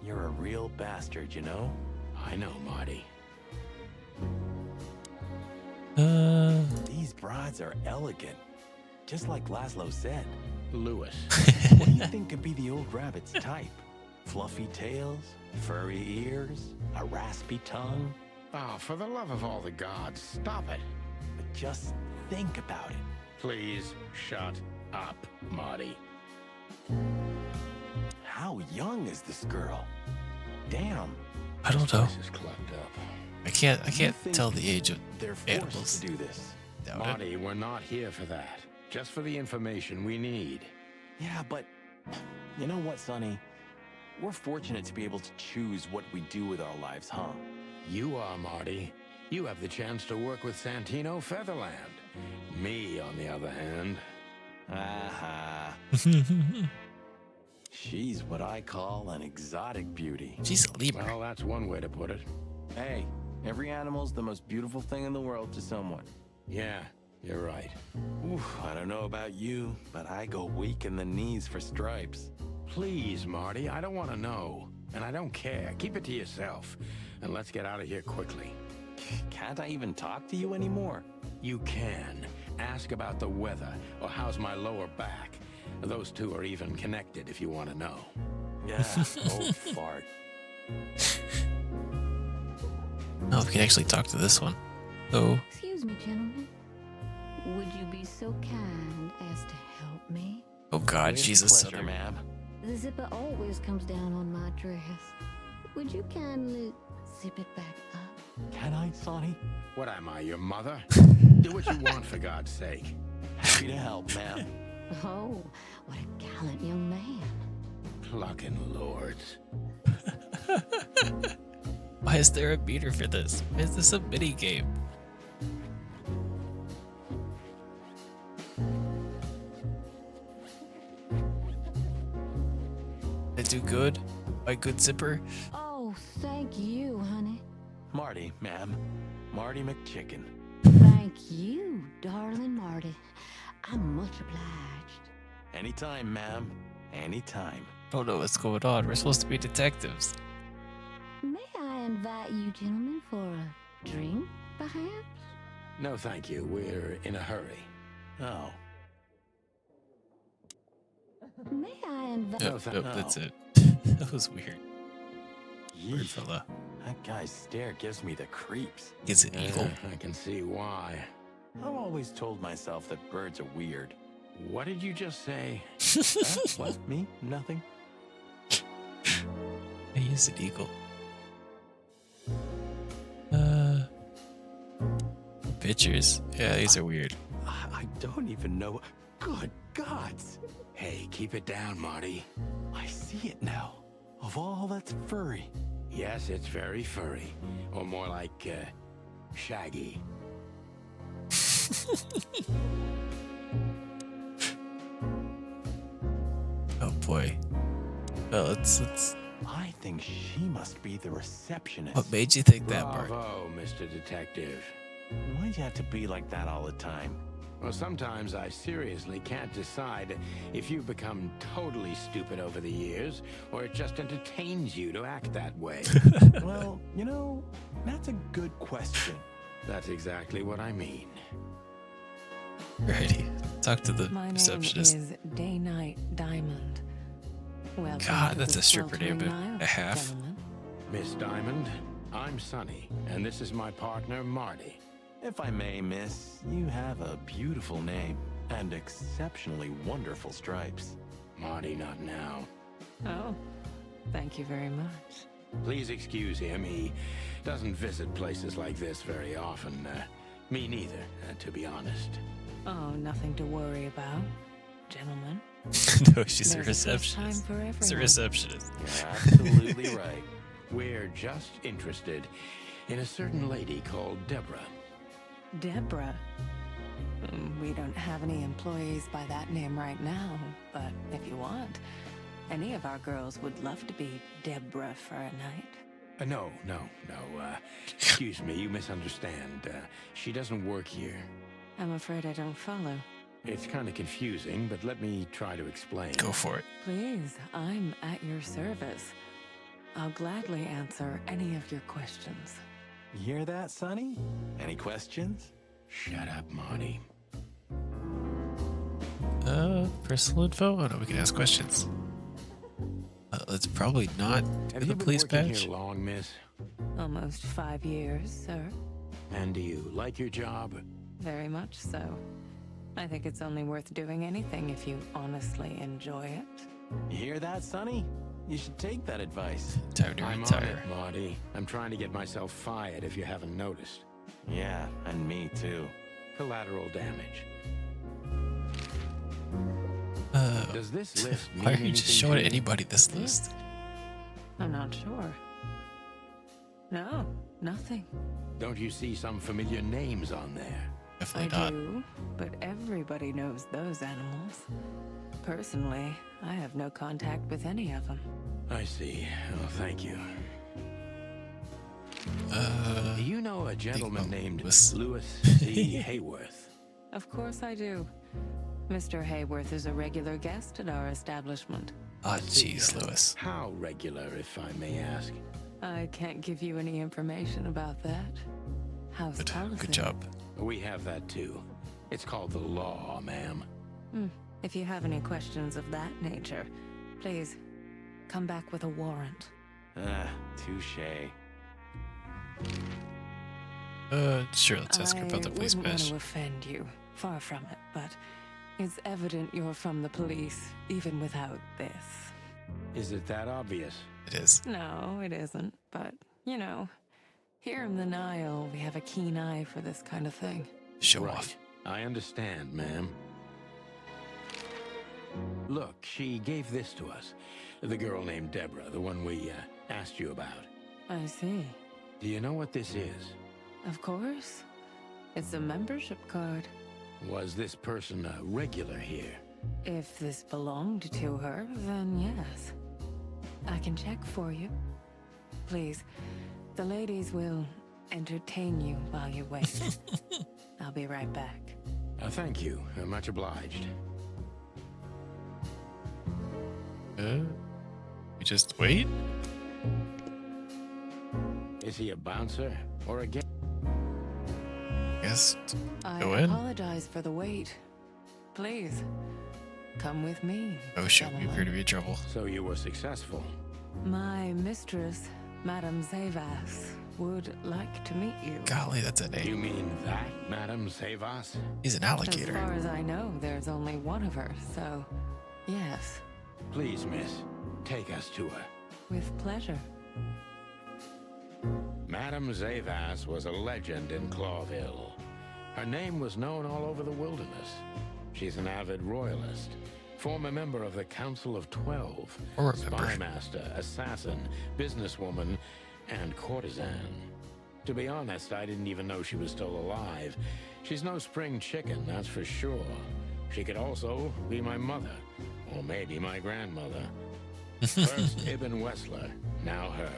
Speaker 4: You're a real bastard, you know?
Speaker 2: I know, Marty.
Speaker 4: These brides are elegant. Just like Laszlo said.
Speaker 2: Lewis.
Speaker 4: What do you think could be the old rabbit's type? Fluffy tails, furry ears, a raspy tongue?
Speaker 2: Oh, for the love of all the gods, stop it.
Speaker 4: But just think about it.
Speaker 2: Please shut up, Marty.
Speaker 4: How young is this girl? Damn.
Speaker 1: I don't know.
Speaker 2: This is clubbed up.
Speaker 1: I can't
Speaker 4: You think
Speaker 1: tell the age of
Speaker 4: They're forced
Speaker 1: animals.
Speaker 4: to do this.
Speaker 1: Doubt it.
Speaker 2: Marty, we're not here for that. Just for the information we need.
Speaker 4: Yeah, but you know what, Sonny? We're fortunate to be able to choose what we do with our lives, huh?
Speaker 2: You are, Marty. You have the chance to work with Santino Featherland. Me, on the other hand.
Speaker 4: Aha. She's what I call an exotic beauty.
Speaker 1: She's a lemur.
Speaker 2: Well, that's one way to put it.
Speaker 4: Hey, every animal's the most beautiful thing in the world to someone.
Speaker 2: Yeah, you're right.
Speaker 4: Oof, I don't know about you, but I go weak in the knees for Stripes.
Speaker 2: Please, Marty, I don't want to know. And I don't care. Keep it to yourself. And let's get out of here quickly.
Speaker 4: Can't I even talk to you anymore?
Speaker 2: You can. Ask about the weather, or how's my lower back. Those two are even connected if you want to know.
Speaker 4: Yeah, old fart.
Speaker 1: Oh, we can actually talk to this one. So,
Speaker 3: Excuse me, gentlemen. Would you be so kind as to help me?
Speaker 1: oh God,
Speaker 4: With
Speaker 1: she's a
Speaker 4: pleasure,
Speaker 1: southern.
Speaker 4: ma'am.
Speaker 3: The zipper always comes down on my dress. Would you kindly zip it back up?
Speaker 4: Can I, Sonny?
Speaker 2: What am I, your mother? Do what you want, for God's sake.
Speaker 4: Happy to help, ma'am.
Speaker 3: Oh, what a gallant young man.
Speaker 2: Clucking lords.
Speaker 1: Why is there a meter for this? Why is this a mini game? I do good. My good zipper.
Speaker 3: Oh, thank you, honey.
Speaker 4: Marty, ma'am. Marty McChicken.
Speaker 3: Thank you, darling Marty. I'm much obliged.
Speaker 4: Anytime, ma'am. Anytime.
Speaker 1: Don't know what's going on. We're supposed to be detectives.
Speaker 3: May I invite you gentlemen for a drink, perhaps?
Speaker 2: No, thank you. We're in a hurry.
Speaker 4: Oh.
Speaker 3: May I invite...
Speaker 1: Nope, nope, that's it. That was weird. Weird
Speaker 4: Yeesh.
Speaker 1: fella.
Speaker 4: That guy's stare gives me the creeps.
Speaker 1: Is it evil?
Speaker 2: I can see why.
Speaker 4: I've always told myself that birds are weird.
Speaker 2: What did you just say?
Speaker 4: Huh? What? Me? Nothing?
Speaker 1: He is an eagle. Pictures. Yeah, these are weird.
Speaker 4: I don't even know. Good gods!
Speaker 2: Hey, keep it down, Marty.
Speaker 4: I see it now. Of all that's furry.
Speaker 2: Yes, it's very furry. Or more like, shaggy.
Speaker 1: Oh boy. Well, let's.
Speaker 4: I think she must be the receptionist.
Speaker 1: What made you think that, Bart?
Speaker 2: Bravo, Mr. Detective.
Speaker 4: Why'd you have to be like that all the time?
Speaker 2: Well, sometimes I seriously can't decide if you've become totally stupid over the years, or it just entertains you to act that way.
Speaker 4: Well, you know, that's a good question.
Speaker 2: That's exactly what I mean.
Speaker 1: Alrighty. Talk to the
Speaker 13: My
Speaker 1: receptionist.
Speaker 13: name is Day Night Diamond. Welcome
Speaker 1: God,
Speaker 13: to
Speaker 1: that's
Speaker 13: the
Speaker 1: a stripper name
Speaker 13: sweltering
Speaker 1: and
Speaker 13: Isles,
Speaker 1: a half.
Speaker 13: gentlemen.
Speaker 2: Miss Diamond, I'm Sonny, and this is my partner, Marty.
Speaker 4: If I may, miss, you have a beautiful name and exceptionally wonderful stripes.
Speaker 2: Marty, not now.
Speaker 13: Oh, thank you very much.
Speaker 2: Please excuse him. He doesn't visit places like this very often. Me neither, to be honest.
Speaker 13: Oh, nothing to worry about, gentlemen.
Speaker 1: No, she's a
Speaker 13: There's a first time
Speaker 1: receptionist.
Speaker 13: for
Speaker 1: It's a
Speaker 13: everyone.
Speaker 1: receptionist.
Speaker 4: You're absolutely right.
Speaker 2: We're just interested in a certain lady called Deborah.
Speaker 13: Deborah. We don't have any employees by that name right now, but if you want, any of our girls would love to be Deborah for a night.
Speaker 2: No. Excuse me, you misunderstand. She doesn't work here.
Speaker 13: I'm afraid I don't follow.
Speaker 2: It's kind of confusing, but let me try to explain.
Speaker 1: Go for it.
Speaker 13: Please, I'm at your service. I'll gladly answer any of your questions.
Speaker 4: You hear that, Sonny? Any questions?
Speaker 2: Shut up, Marty.
Speaker 1: Personal info? Oh no, we can ask questions. It's probably not
Speaker 2: Have
Speaker 1: the
Speaker 2: you been
Speaker 1: police
Speaker 2: working
Speaker 1: badge.
Speaker 2: here long, miss?
Speaker 13: Almost 5 years, sir.
Speaker 2: And do you like your job?
Speaker 13: Very much so. I think it's only worth doing anything if you honestly enjoy it.
Speaker 4: You hear that, Sonny? You should take that advice.
Speaker 1: Time to
Speaker 2: I'm on
Speaker 1: retire.
Speaker 2: it, Marty. I'm trying to get myself fired if you haven't noticed.
Speaker 4: Yeah, and me too.
Speaker 2: Collateral damage. Does this list mean
Speaker 1: Why are you just
Speaker 2: anything
Speaker 1: showing
Speaker 2: to you?
Speaker 1: anybody this list?
Speaker 13: I'm not sure. No, nothing.
Speaker 2: Don't you see some familiar names on there?
Speaker 1: Definitely
Speaker 13: I
Speaker 1: not.
Speaker 13: do, but everybody knows those animals. Personally, I have no contact with any of them.
Speaker 2: I see. Oh, thank you. Do you know a gentleman named Louis C. Hayworth?
Speaker 13: Of course I do. Mr. Hayworth is a regular guest at our establishment.
Speaker 1: Ah, jeez, Lewis.
Speaker 2: How regular, if I may ask?
Speaker 13: I can't give you any information about that. House policy.
Speaker 1: Good job.
Speaker 2: We have that too. It's called the law, ma'am.
Speaker 13: If you have any questions of that nature, please come back with a warrant.
Speaker 4: Touche.
Speaker 1: Sure, let's ask her about the police
Speaker 13: I wouldn't want
Speaker 1: badge.
Speaker 13: to offend you. Far from it, but it's evident you're from the police, even without this.
Speaker 2: Is it that obvious?
Speaker 1: It is.
Speaker 13: No, it isn't, but, you know, here in the Nile, we have a keen eye for this kind of thing.
Speaker 1: Show
Speaker 2: Right.
Speaker 1: off.
Speaker 2: I understand, ma'am. Look, she gave this to us. The girl named Deborah, the one we asked you about.
Speaker 13: I see.
Speaker 2: Do you know what this is?
Speaker 13: Of course. It's a membership card.
Speaker 2: Was this person a regular here?
Speaker 13: If this belonged to her, then yes. I can check for you. Please, the ladies will entertain you while you wait. I'll be right back.
Speaker 2: Thank you. Much obliged.
Speaker 1: We just wait?
Speaker 2: Is he a bouncer or a guest?
Speaker 1: Guess
Speaker 13: I
Speaker 1: go in.
Speaker 13: apologize for the wait. Please, come with me.
Speaker 1: Oh shoot, we
Speaker 13: gentlemen.
Speaker 1: appear to be in trouble.
Speaker 2: So you were successful.
Speaker 13: My mistress, Madame Zavas, would like to meet you.
Speaker 1: Golly, that's a
Speaker 2: You
Speaker 1: name.
Speaker 2: mean that, Madame Savas?
Speaker 1: He's an
Speaker 13: As
Speaker 1: alligator.
Speaker 13: far as I know, there's only one of her, so yes,
Speaker 2: Please, miss, take us to her.
Speaker 13: with pleasure.
Speaker 2: Madame Zavas was a legend in Clawville. Her name was known all over the wilderness. She's an avid royalist, former member of the Council of 12,
Speaker 1: Or a member.
Speaker 2: spymaster, assassin, businesswoman, and courtesan. To be honest, I didn't even know she was still alive. She's no spring chicken, that's for sure. She could also be my mother, or maybe my grandmother. First Ibn Wessler, now her.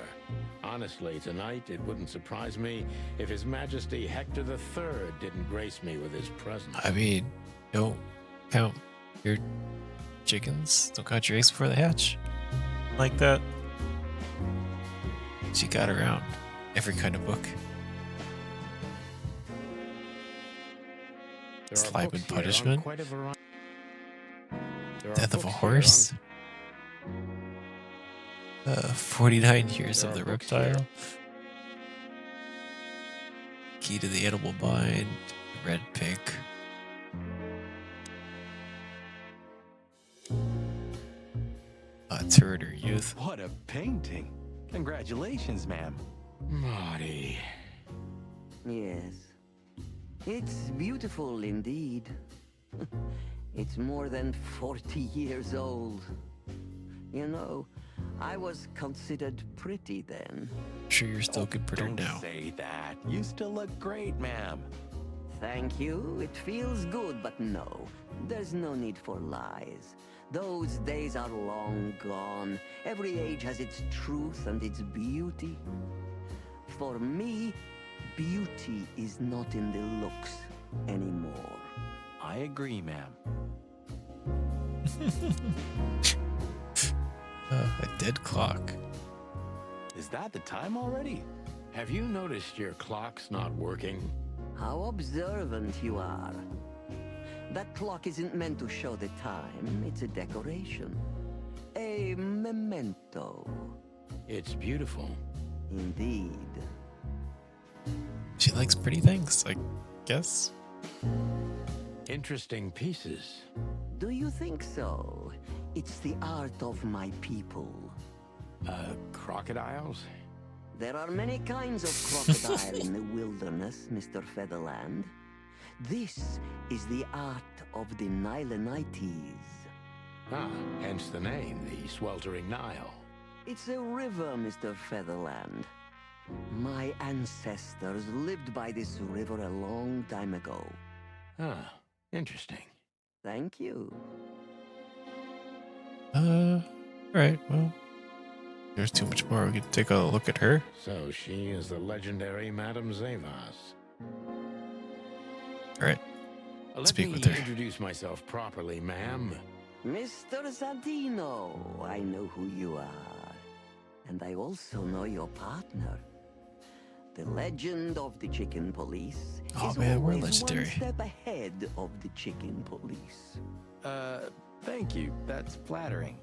Speaker 2: Honestly, tonight, it wouldn't surprise me if His Majesty Hector III didn't grace me with his presence.
Speaker 1: I mean, don't count your chickens. Don't count your eggs before they hatch. Like that. She got around every kind of book.
Speaker 2: There are
Speaker 1: Slime
Speaker 2: books
Speaker 1: and
Speaker 2: here on
Speaker 1: Punishment.
Speaker 2: quite a variety. There are
Speaker 1: Death of a
Speaker 2: books here
Speaker 1: horse. 49 years
Speaker 2: There
Speaker 1: of
Speaker 2: are
Speaker 1: the
Speaker 2: books here.
Speaker 1: reptile. Key to the animal mind. Red pig. Turd or youth.
Speaker 4: What a painting. Congratulations, ma'am.
Speaker 2: Marty.
Speaker 7: Yes. It's beautiful indeed. It's more than 40 years old. You know, I was considered pretty then.
Speaker 1: Sure, you're still good pretty
Speaker 4: Don't
Speaker 1: now.
Speaker 4: say that. You still look great, ma'am.
Speaker 7: Thank you. It feels good, but no. There's no need for lies. Those days are long gone. Every age has its truth and its beauty. For me, beauty is not in the looks anymore.
Speaker 4: I agree, ma'am.
Speaker 1: A dead clock.
Speaker 4: Is that the time already?
Speaker 2: Have you noticed your clock's not working?
Speaker 7: How observant you are. That clock isn't meant to show the time. It's a decoration. A memento.
Speaker 2: It's beautiful.
Speaker 7: Indeed.
Speaker 1: She likes pretty things, I guess.
Speaker 2: Interesting pieces.
Speaker 7: Do you think so? It's the art of my people.
Speaker 2: Crocodiles?
Speaker 7: There are many kinds of crocodile in the wilderness, Mr. Featherland. This is the art of the Nilenites.
Speaker 2: Ah, hence the name, the Sweltering Nile.
Speaker 7: It's a river, Mr. Featherland. My ancestors lived by this river a long time ago.
Speaker 2: Ah, interesting.
Speaker 7: Thank you.
Speaker 1: Alright, well. There's too much more. We could take a look at her.
Speaker 2: So she is the legendary Madame Zavas.
Speaker 1: Alright.
Speaker 2: Let
Speaker 1: Speak
Speaker 2: me
Speaker 1: with her.
Speaker 2: introduce myself properly, ma'am.
Speaker 7: Mr. Santino, I know who you are. And I also know your partner. The legend of the chicken police
Speaker 1: Oh
Speaker 7: is
Speaker 1: man, we're
Speaker 7: always
Speaker 1: legendary.
Speaker 7: one step ahead of the chicken police.
Speaker 4: Thank you. That's flattering.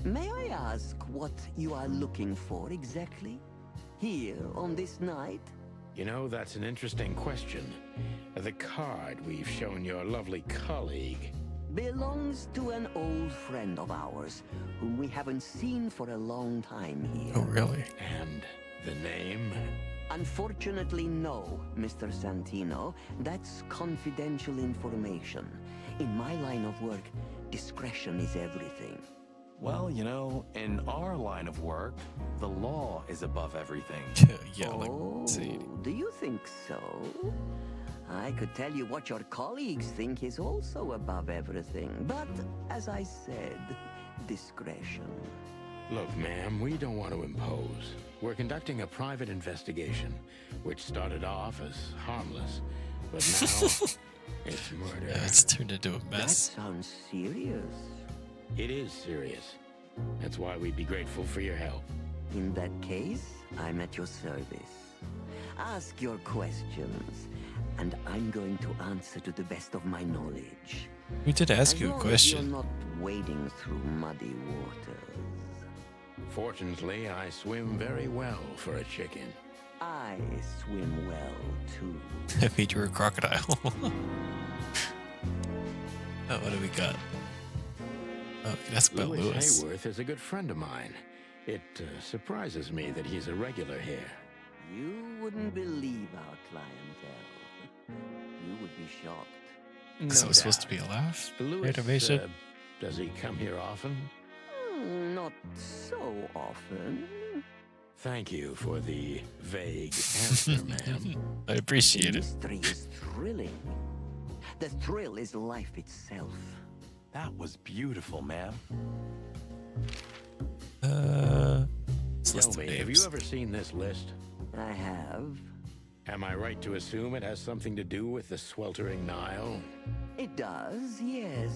Speaker 7: May I ask what you are looking for exactly? Here on this night?
Speaker 2: You know, that's an interesting question. The card we've shown your lovely colleague.
Speaker 7: Belongs to an old friend of ours, whom we haven't seen for a long time here.
Speaker 1: Oh, really?
Speaker 2: And the name?
Speaker 7: Unfortunately, no, Mr. Santino. That's confidential information. In my line of work, discretion is everything.
Speaker 4: Well, you know, in our line of work, the law is above everything.
Speaker 1: Yeah, like, see.
Speaker 7: Do you think so? I could tell you what your colleagues think is also above everything, but as I said, discretion.
Speaker 2: Look, ma'am, we don't want to impose. We're conducting a private investigation, which started off as harmless, but now it's murder.
Speaker 1: Yeah, it's turned into a
Speaker 7: That
Speaker 1: mess.
Speaker 7: sounds serious.
Speaker 2: It is serious. That's why we'd be grateful for your help.
Speaker 7: In that case, I'm at your service. Ask your questions, and I'm going to answer to the best of my knowledge.
Speaker 1: We did ask
Speaker 7: As
Speaker 1: you a
Speaker 7: long as
Speaker 1: question.
Speaker 7: You're not wading through muddy waters.
Speaker 2: Fortunately, I swim very well for a chicken.
Speaker 7: I swim well, too.
Speaker 1: I made you a crocodile. Oh, what do we got? Oh, we can ask about
Speaker 2: Louis
Speaker 1: Lewis.
Speaker 2: Hayworth is a good friend of mine. It surprises me that he's a regular here.
Speaker 7: You wouldn't believe our clientele. You would be shocked.
Speaker 1: Because it was supposed to be a laugh?
Speaker 2: Louis,
Speaker 1: Animation?
Speaker 2: does he come here often?
Speaker 7: Not so often.
Speaker 2: Thank you for the vague answer, ma'am.
Speaker 1: I appreciate
Speaker 7: The
Speaker 1: it.
Speaker 7: mystery is thrilling. The thrill is life itself.
Speaker 4: That was beautiful, ma'am.
Speaker 1: Let's list
Speaker 2: Tell
Speaker 1: the
Speaker 2: me, have
Speaker 1: names.
Speaker 2: you ever seen this list?
Speaker 7: I have.
Speaker 2: Am I right to assume it has something to do with the sweltering Nile?
Speaker 7: It does, yes.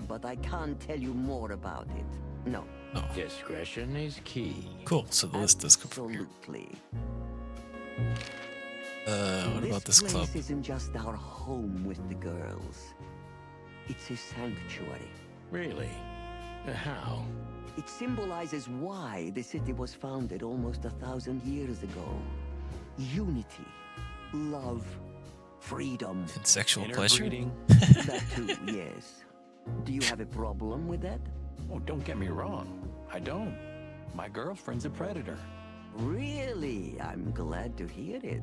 Speaker 7: But I can't tell you more about it. No.
Speaker 1: Oh,
Speaker 2: Discretion is key.
Speaker 1: cool. So the list does come from here.
Speaker 7: Absolutely.
Speaker 1: What about this club?
Speaker 7: place isn't just our home with the girls. It's a sanctuary.
Speaker 2: Really? How?
Speaker 7: It symbolizes why the city was founded almost 1,000 years ago. Unity, love, freedom.
Speaker 1: And sexual pleasure?
Speaker 4: Interbreeding.
Speaker 7: That too, yes. Do you have a problem with that?
Speaker 4: Oh, don't get me wrong. I don't. My girlfriend's a predator.
Speaker 7: Really? I'm glad to hear it.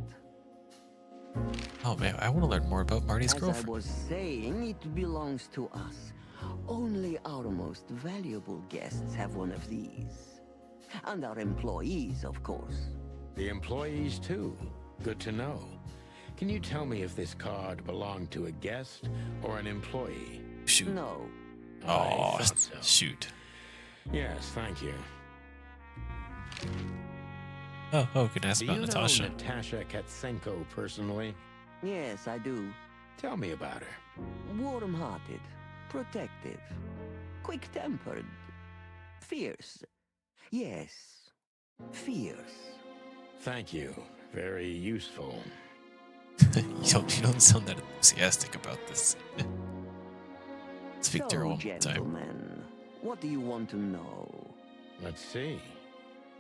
Speaker 1: Oh man, I want to learn more about Marty's
Speaker 7: As
Speaker 1: girlfriend.
Speaker 7: I was saying, it belongs to us. Only our most valuable guests have one of these. And our employees, of course.
Speaker 2: The employees, too. Good to know. Can you tell me if this card belonged to a guest or an employee?
Speaker 1: Shoot.
Speaker 7: No.
Speaker 2: I
Speaker 1: Oh,
Speaker 2: thought so.
Speaker 1: shoot.
Speaker 2: Yes, thank you.
Speaker 1: Oh, we can ask
Speaker 2: Do
Speaker 1: about
Speaker 2: you
Speaker 1: Natasha.
Speaker 2: know Natasha Katsenko personally?
Speaker 7: Yes, I do.
Speaker 2: Tell me about her.
Speaker 7: Warm-hearted, protective, quick-tempered, fierce. Yes, fierce.
Speaker 2: Thank you. Very useful.
Speaker 1: You don't sound that enthusiastic about this. Speak to her
Speaker 7: So,
Speaker 1: one more time.
Speaker 7: gentlemen, what do you want to know?
Speaker 2: Let's see.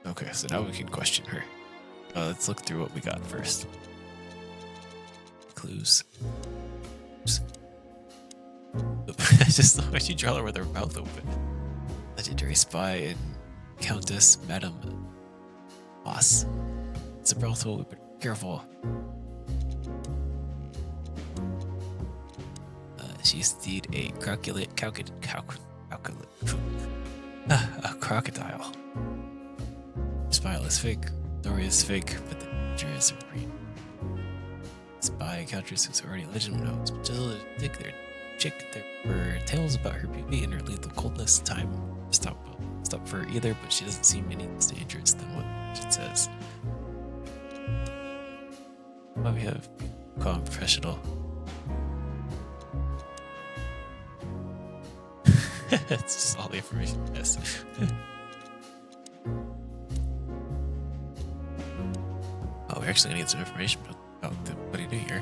Speaker 1: Okay, so now we can question her. Let's look through what we got first. Clues. Oops. I just watched you draw her with her mouth open. Legendary spy and Countess Madame Boss. It's a brothel, but careful. She's indeed a a crocodile. Smile is fake, story is fake, but the picture is real. Spy encounters who's already legend knows, but still think they're chick. There were tales about her beauty and her lethal coldness. Time stop for her either, but she doesn't seem any less dangerous than what it says. Well, we have call him professional. It's just all the information. Yes. Oh, we're actually gonna get some information about what he knew here.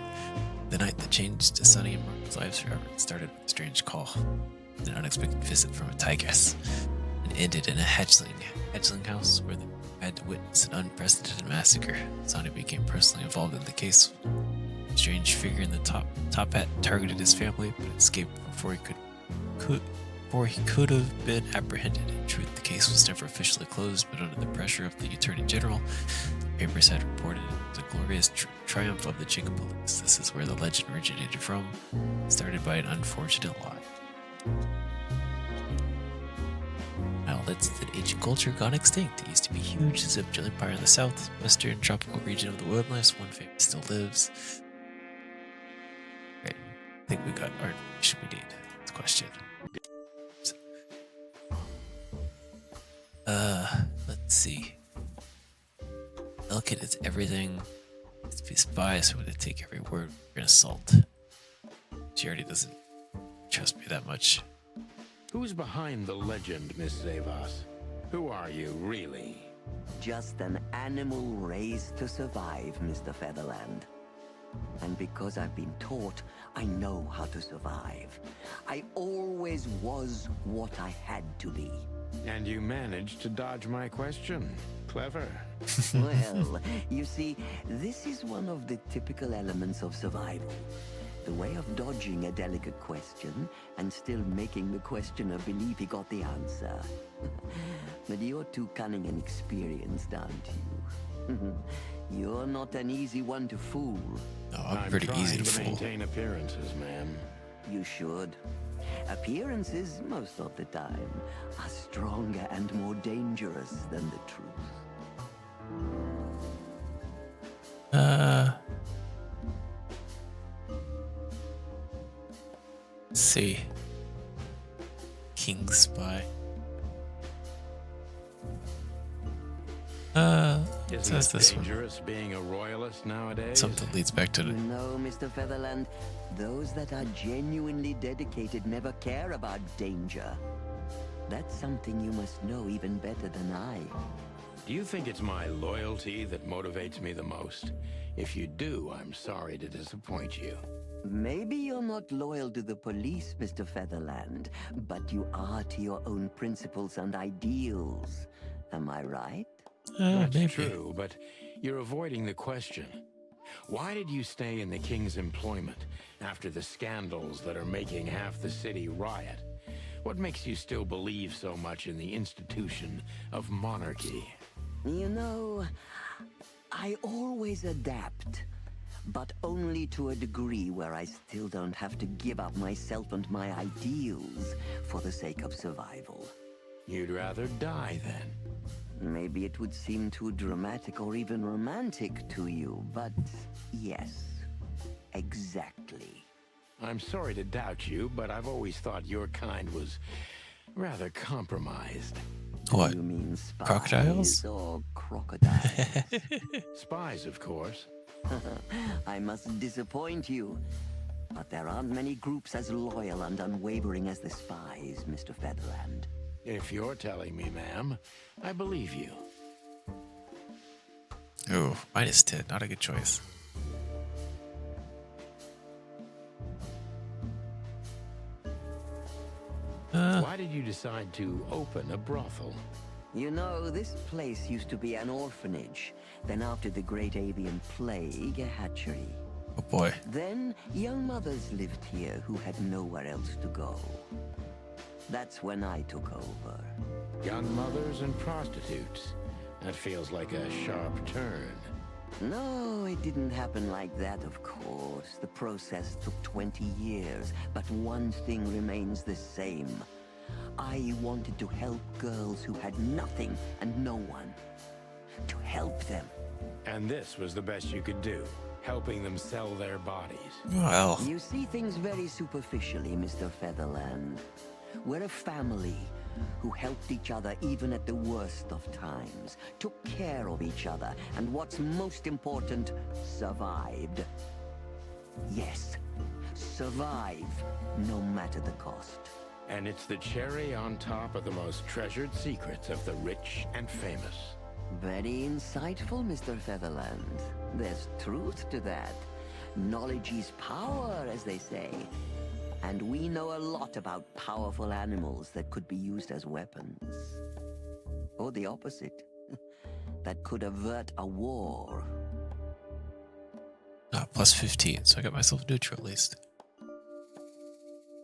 Speaker 1: The night that changed Sunny and Mark's lives forever started with a strange call, an unexpected visit from a tigress, and ended in a hatchling house where they had to witness an unprecedented massacre. Sonny became personally involved in the case. A strange figure in the top hat targeted his family, but escaped before he could have been apprehended. In truth, the case was never officially closed, but under the pressure of the Attorney General, the papers had reported it was a glorious triumph of the Chica police. This is where the legend originated from, started by an unfortunate lie. Now, that's an ancient culture gone extinct. It used to be huge, as if empire in the south, western tropical region of the wilderness. One family still lives. Right. I think we got our information we need. This question. Let's see. Elkit is everything. It's be a spy, so we're gonna take every word. We're gonna assault. She already doesn't trust me that much.
Speaker 2: Who's behind the legend, Miss Zavas? Who are you, really?
Speaker 7: Just an animal raised to survive, Mr. Featherland. And because I've been taught, I know how to survive. I always was what I had to be.
Speaker 2: And you managed to dodge my question. Clever.
Speaker 7: Well, you see, this is one of the typical elements of survival. The way of dodging a delicate question and still making the questioner believe he got the answer. But you're too cunning and experienced, aren't you? You're not an easy one to fool.
Speaker 1: No, I'm pretty easy to fool.
Speaker 2: Maintain appearances, ma'am.
Speaker 7: You should. Appearances, most of the time, are stronger and more dangerous than the truth.
Speaker 1: Let's see. King Spy.
Speaker 2: Isn't
Speaker 1: says
Speaker 2: it
Speaker 1: this
Speaker 2: dangerous being a royalist nowadays?
Speaker 1: Something leads back to
Speaker 7: You
Speaker 1: the.
Speaker 7: know, Mr. Featherland, those that are genuinely dedicated never care about danger. That's something you must know even better than I.
Speaker 2: Do you think it's my loyalty that motivates me the most? If you do, I'm sorry to disappoint you.
Speaker 7: Maybe you're not loyal to the police, Mr. Featherland, but you are to your own principles and ideals. Am I right?
Speaker 2: That's
Speaker 1: Maybe.
Speaker 2: true, but you're avoiding the question. Why did you stay in the king's employment after the scandals that are making half the city riot? What makes you still believe so much in the institution of monarchy?
Speaker 7: You know, I always adapt, but only to a degree where I still don't have to give up myself and my ideals for the sake of survival.
Speaker 2: You'd rather die then?
Speaker 7: Maybe it would seem too dramatic or even romantic to you, but yes, exactly.
Speaker 2: I'm sorry to doubt you, but I've always thought your kind was rather compromised.
Speaker 1: What?
Speaker 7: You mean spies
Speaker 1: Crocodiles?
Speaker 7: or crocodiles?
Speaker 2: Spies, of course.
Speaker 7: I must disappoint you, but there aren't many groups as loyal and unwavering as the spies, Mr. Featherland.
Speaker 2: If you're telling me, ma'am, I believe you.
Speaker 1: Oh, -10. Not a good choice.
Speaker 2: Why did you decide to open a brothel?
Speaker 7: You know, this place used to be an orphanage. Then after the Great Avian Plague, a hatchery.
Speaker 1: Oh boy.
Speaker 7: Then young mothers lived here who had nowhere else to go. That's when I took over.
Speaker 2: Young mothers and prostitutes. That feels like a sharp turn.
Speaker 7: No, it didn't happen like that, of course. The process took 20 years, but one thing remains the same. I wanted to help girls who had nothing and no one. To help them.
Speaker 2: And this was the best you could do. helping them sell their bodies.
Speaker 1: Well,
Speaker 7: You see things very superficially, Mr. Featherland. We're a family who helped each other even at the worst of times, took care of each other, and what's most important, survived. Yes, survive no matter the cost.
Speaker 2: And it's the cherry on top of the most treasured secrets of the rich and famous.
Speaker 7: Very insightful, Mr. Featherland. There's truth to that. Knowledge is power, as they say. And we know a lot about powerful animals that could be used as weapons. Or the opposite. That could avert a war.
Speaker 1: plus 15, so I got myself neutral at least.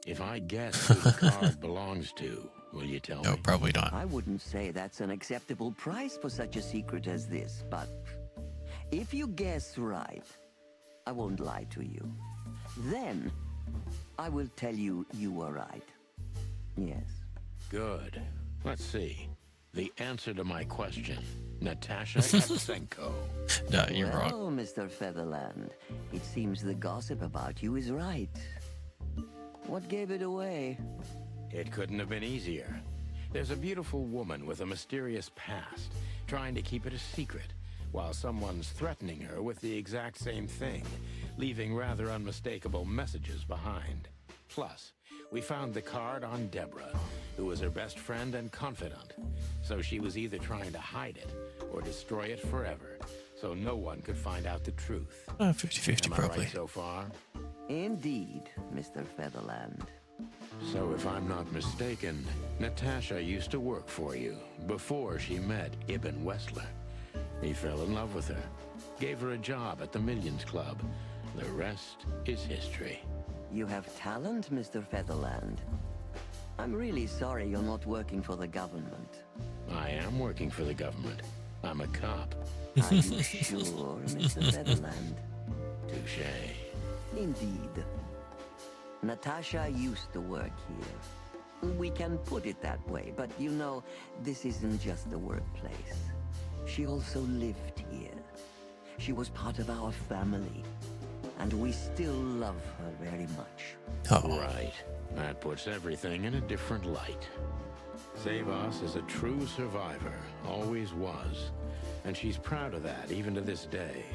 Speaker 2: If I guess who the card belongs to, will you tell me?
Speaker 1: No, probably not.
Speaker 7: I wouldn't say that's an acceptable price for such a secret as this, but if you guess right, I won't lie to you. Then, I will tell you you were right. Yes.
Speaker 2: Good. Let's see. The answer to my question. Natasha Yevchenko.
Speaker 1: No, you're
Speaker 7: well,
Speaker 1: wrong.
Speaker 7: Mr. Featherland, it seems the gossip about you is right. What gave it away?
Speaker 2: It couldn't have been easier. There's a beautiful woman with a mysterious past, trying to keep it a secret, while someone's threatening her with the exact same thing, leaving rather unmistakable messages behind. Plus, we found the card on Deborah, who was her best friend and confidant, so she was either trying to hide it or destroy it forever, so no one could find out the truth.
Speaker 1: 50-50
Speaker 2: Am I
Speaker 1: probably.
Speaker 2: right so far?
Speaker 7: Indeed, Mr. Featherland.
Speaker 2: So if I'm not mistaken, Natasha used to work for you before she met Ibn Wessler. He fell in love with her, gave her a job at the Millions Club. The rest is history.
Speaker 7: You have talent, Mr. Featherland. I'm really sorry you're not working for the government.
Speaker 2: I am working for the government. I'm a cop.
Speaker 7: Are you sure, Mr. Featherland?
Speaker 2: Touché.
Speaker 7: Indeed. Natasha used to work here. We can put it that way, but you know, this isn't just the workplace. She also lived here. She was part of our family, and we still love her very much.
Speaker 1: Oh,
Speaker 2: Right. That puts everything in a different light. Savas is a true survivor, always was. And she's proud of that, even to this day.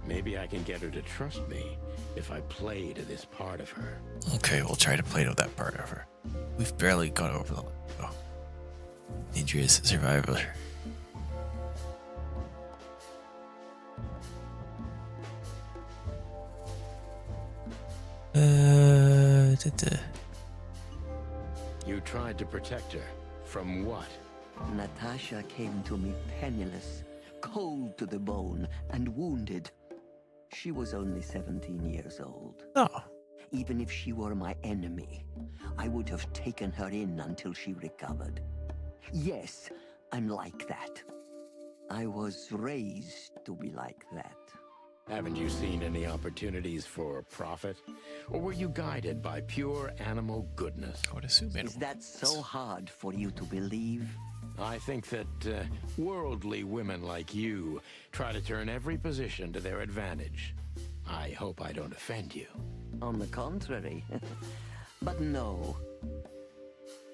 Speaker 2: Maybe I can get her to trust me if I play to this part of her.
Speaker 1: okay, we'll try to play to that part of her. We've barely got over the dangerous survivor.
Speaker 2: You tried to protect her. From what?
Speaker 7: Natasha came to me penniless, cold to the bone, and wounded. She was only 17 years old.
Speaker 1: Oh,
Speaker 7: Even if she were my enemy, I would have taken her in until she recovered. Yes, I'm like that. I was raised to be like that.
Speaker 2: Haven't you seen any opportunities for profit? Or were you guided by pure animal goodness?
Speaker 1: I would assume
Speaker 7: Is
Speaker 1: animal.
Speaker 7: that so hard for you to believe?
Speaker 2: I think that worldly women like you try to turn every position to their advantage. I hope I don't offend you.
Speaker 7: On the contrary. But no.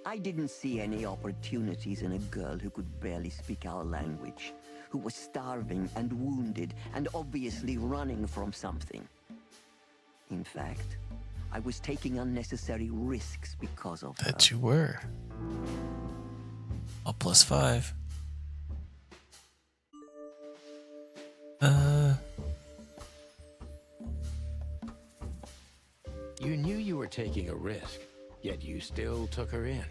Speaker 7: I didn't see any opportunities in a girl who could barely speak our language, who was starving and wounded and obviously running from something. In fact, I was taking unnecessary risks because of her.
Speaker 1: That you were. All plus 5.
Speaker 2: You knew you were taking a risk, yet you still took her in.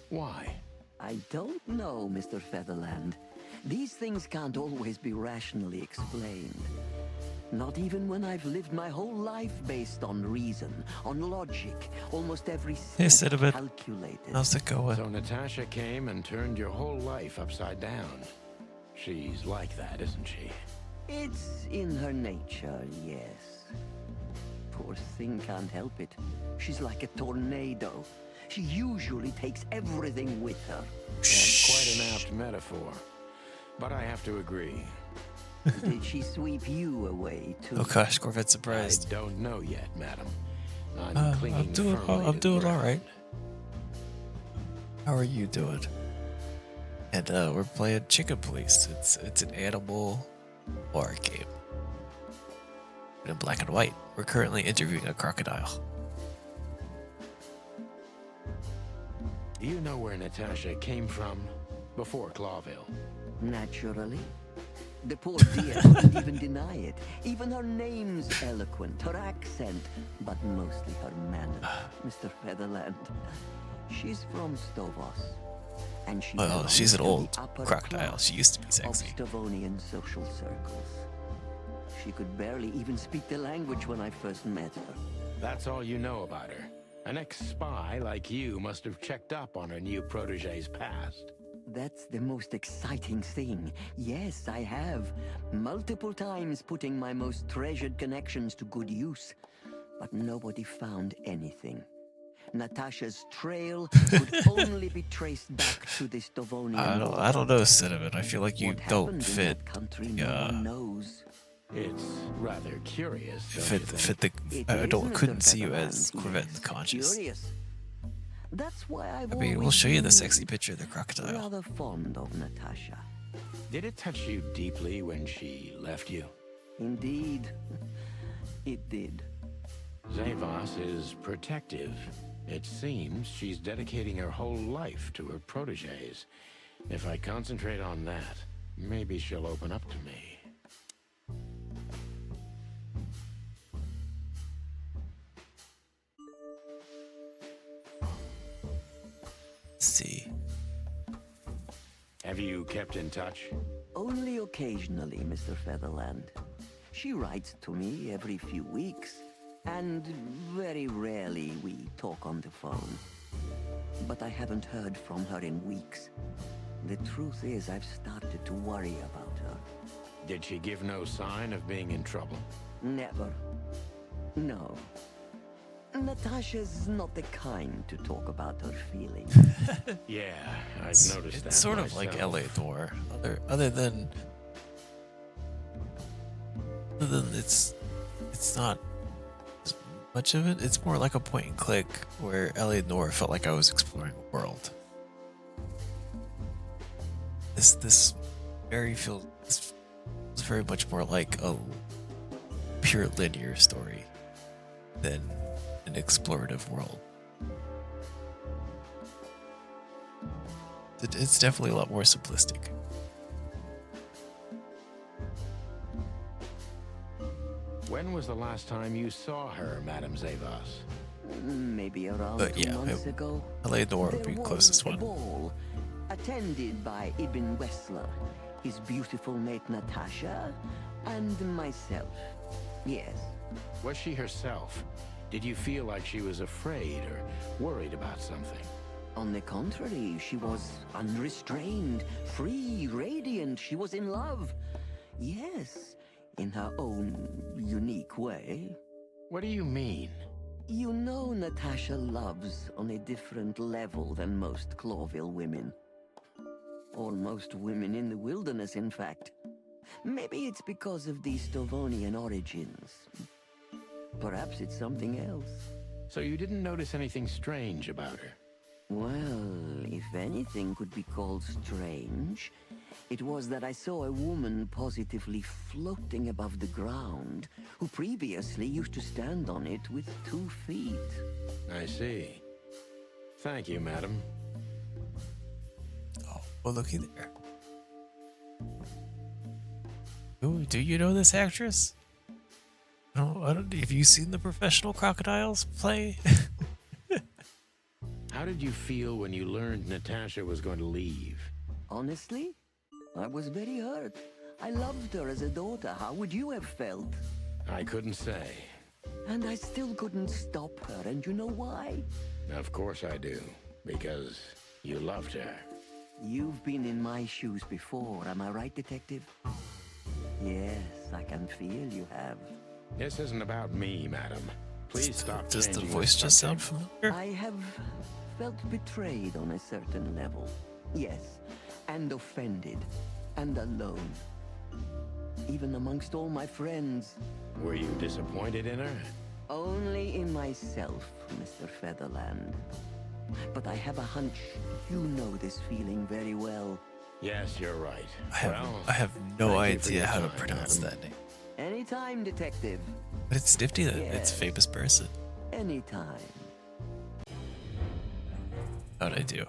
Speaker 2: Why?
Speaker 7: I don't know, Mr. Featherland. These things can't always be rationally explained. Not even when I've lived my whole life based on reason, on logic, almost every
Speaker 1: Hey,
Speaker 7: step
Speaker 1: Cinnamon.
Speaker 7: calculated.
Speaker 1: How's it going?
Speaker 2: So Natasha came and turned your whole life upside down. She's like that, isn't she?
Speaker 7: It's in her nature, yes. Poor thing can't help it. She's like a tornado. She usually takes everything with her.
Speaker 2: That's quite an apt metaphor. But I have to agree.
Speaker 7: Did she sweep you away too?
Speaker 1: Oh gosh, Corvette
Speaker 2: I
Speaker 1: surprised.
Speaker 2: don't know yet, madam. I'm clinging
Speaker 1: I'm doing,
Speaker 2: firmly
Speaker 1: I'm
Speaker 2: to
Speaker 1: doing
Speaker 2: the
Speaker 1: all right.
Speaker 2: ground.
Speaker 1: How are you doing? And we're playing Chicken Police. It's an animal horror game. In black and white. We're currently interviewing a crocodile.
Speaker 2: Do you know where Natasha came from before Clawville?
Speaker 7: Naturally. The poor dear couldn't even deny it. Even her name's eloquent, her accent, but mostly her manners, Mr. Featherland. She's from Stovos, and she
Speaker 1: Well,
Speaker 7: belongs
Speaker 1: she's an
Speaker 7: to the
Speaker 1: old
Speaker 7: upper
Speaker 1: crocodile.
Speaker 7: class
Speaker 1: She used to be
Speaker 7: of
Speaker 1: sexy.
Speaker 7: Stavonian social circles. She could barely even speak the language when I first met her.
Speaker 2: That's all you know about her. An ex-spy like you must have checked up on her new protege's past.
Speaker 7: That's the most exciting thing. Yes, I have. Multiple times putting my most treasured connections to good use. But nobody found anything. Natasha's trail could only be traced back to the Stavonian
Speaker 1: I don't know, Cinnamon. I feel like you
Speaker 7: What
Speaker 1: don't
Speaker 7: happened in
Speaker 1: fit.
Speaker 7: that country, no one knows.
Speaker 2: It's rather curious, don't
Speaker 1: Fit,
Speaker 2: you think?
Speaker 1: fit the.
Speaker 7: It
Speaker 1: I
Speaker 7: is,
Speaker 1: don't
Speaker 7: Mr.
Speaker 1: couldn't see you
Speaker 7: Featherland,
Speaker 1: as Corvette
Speaker 7: yes,
Speaker 1: conscious.
Speaker 7: Curious. That's why I've
Speaker 1: I mean, we'll
Speaker 7: always
Speaker 1: show you the
Speaker 7: been
Speaker 1: sexy picture of the crocodile.
Speaker 7: rather fond of Natasha.
Speaker 2: Did it touch you deeply when she left you?
Speaker 7: Indeed, it did.
Speaker 2: Zavos is protective. It seems she's dedicating her whole life to her proteges. If I concentrate on that, maybe she'll open up to me.
Speaker 1: Let's see.
Speaker 2: Have you kept in touch?
Speaker 7: Only occasionally, Mr. Featherland. She writes to me every few weeks, and very rarely we talk on the phone. But I haven't heard from her in weeks. The truth is, I've started to worry about her.
Speaker 2: Did she give no sign of being in trouble?
Speaker 7: Never. No. Natasha's not the kind to talk about her feelings.
Speaker 2: Yeah, I've
Speaker 1: It's,
Speaker 2: noticed that.
Speaker 1: it's sort of like
Speaker 2: myself.
Speaker 1: LA Noir. Other than it's not as much of it. It's more like a point and click where LA Noir felt like I was exploring a world. This feels very much more like a pure linear story than an explorative world. It's definitely a lot more simplistic.
Speaker 2: When was the last time you saw her, Madame Zavos?
Speaker 7: Maybe around
Speaker 1: But
Speaker 7: 2
Speaker 1: yeah,
Speaker 7: months ago.
Speaker 1: LA Noir would be
Speaker 7: There
Speaker 1: the closest
Speaker 7: was a
Speaker 1: one.
Speaker 7: ball attended by Ibn Wessler, his beautiful mate Natasha, and myself. Yes.
Speaker 2: Was she herself? Did you feel like she was afraid or worried about something?
Speaker 7: On the contrary, she was unrestrained, free, radiant. She was in love. Yes, in her own unique way.
Speaker 2: What do you mean?
Speaker 7: You know Natasha loves on a different level than most Clawville women. Or most women in the wilderness, in fact. Maybe it's because of the Stavonian origins. Perhaps it's something else.
Speaker 2: So you didn't notice anything strange about her?
Speaker 7: Well, if anything could be called strange, it was that I saw a woman positively floating above the ground, who previously used to stand on it with 2 feet.
Speaker 2: I see. Thank you, madam.
Speaker 1: Oh, well, looky there. Ooh, do you know this actress? I don't. Have you seen the professional crocodiles play?
Speaker 2: How did you feel when you learned Natasha was going to leave?
Speaker 7: Honestly, I was very hurt. I loved her as a daughter. How would you have felt?
Speaker 2: I couldn't say.
Speaker 7: And I still couldn't stop her, and you know why?
Speaker 2: Of course I do. Because you loved her.
Speaker 7: You've been in my shoes before, am I right, Detective? Yes, I can feel you have.
Speaker 2: This isn't about me, madam. Please stop
Speaker 1: Does the
Speaker 2: changing
Speaker 1: voice just sound
Speaker 2: subject.
Speaker 1: familiar?
Speaker 7: I have felt betrayed on a certain level. Yes, and offended, and alone. even amongst all my friends.
Speaker 2: Were you disappointed in her?
Speaker 7: Only in myself, Mr. Featherland. But I have a hunch you know this feeling very well.
Speaker 2: Yes, you're right.
Speaker 1: I have no
Speaker 2: thank you for
Speaker 1: idea
Speaker 2: your
Speaker 1: how to
Speaker 2: time,
Speaker 1: pronounce
Speaker 2: Adam.
Speaker 1: that name.
Speaker 7: Anytime, Detective.
Speaker 1: But it's nifty that it's a
Speaker 7: Yes.
Speaker 1: famous person.
Speaker 7: Anytime.
Speaker 1: How'd I do?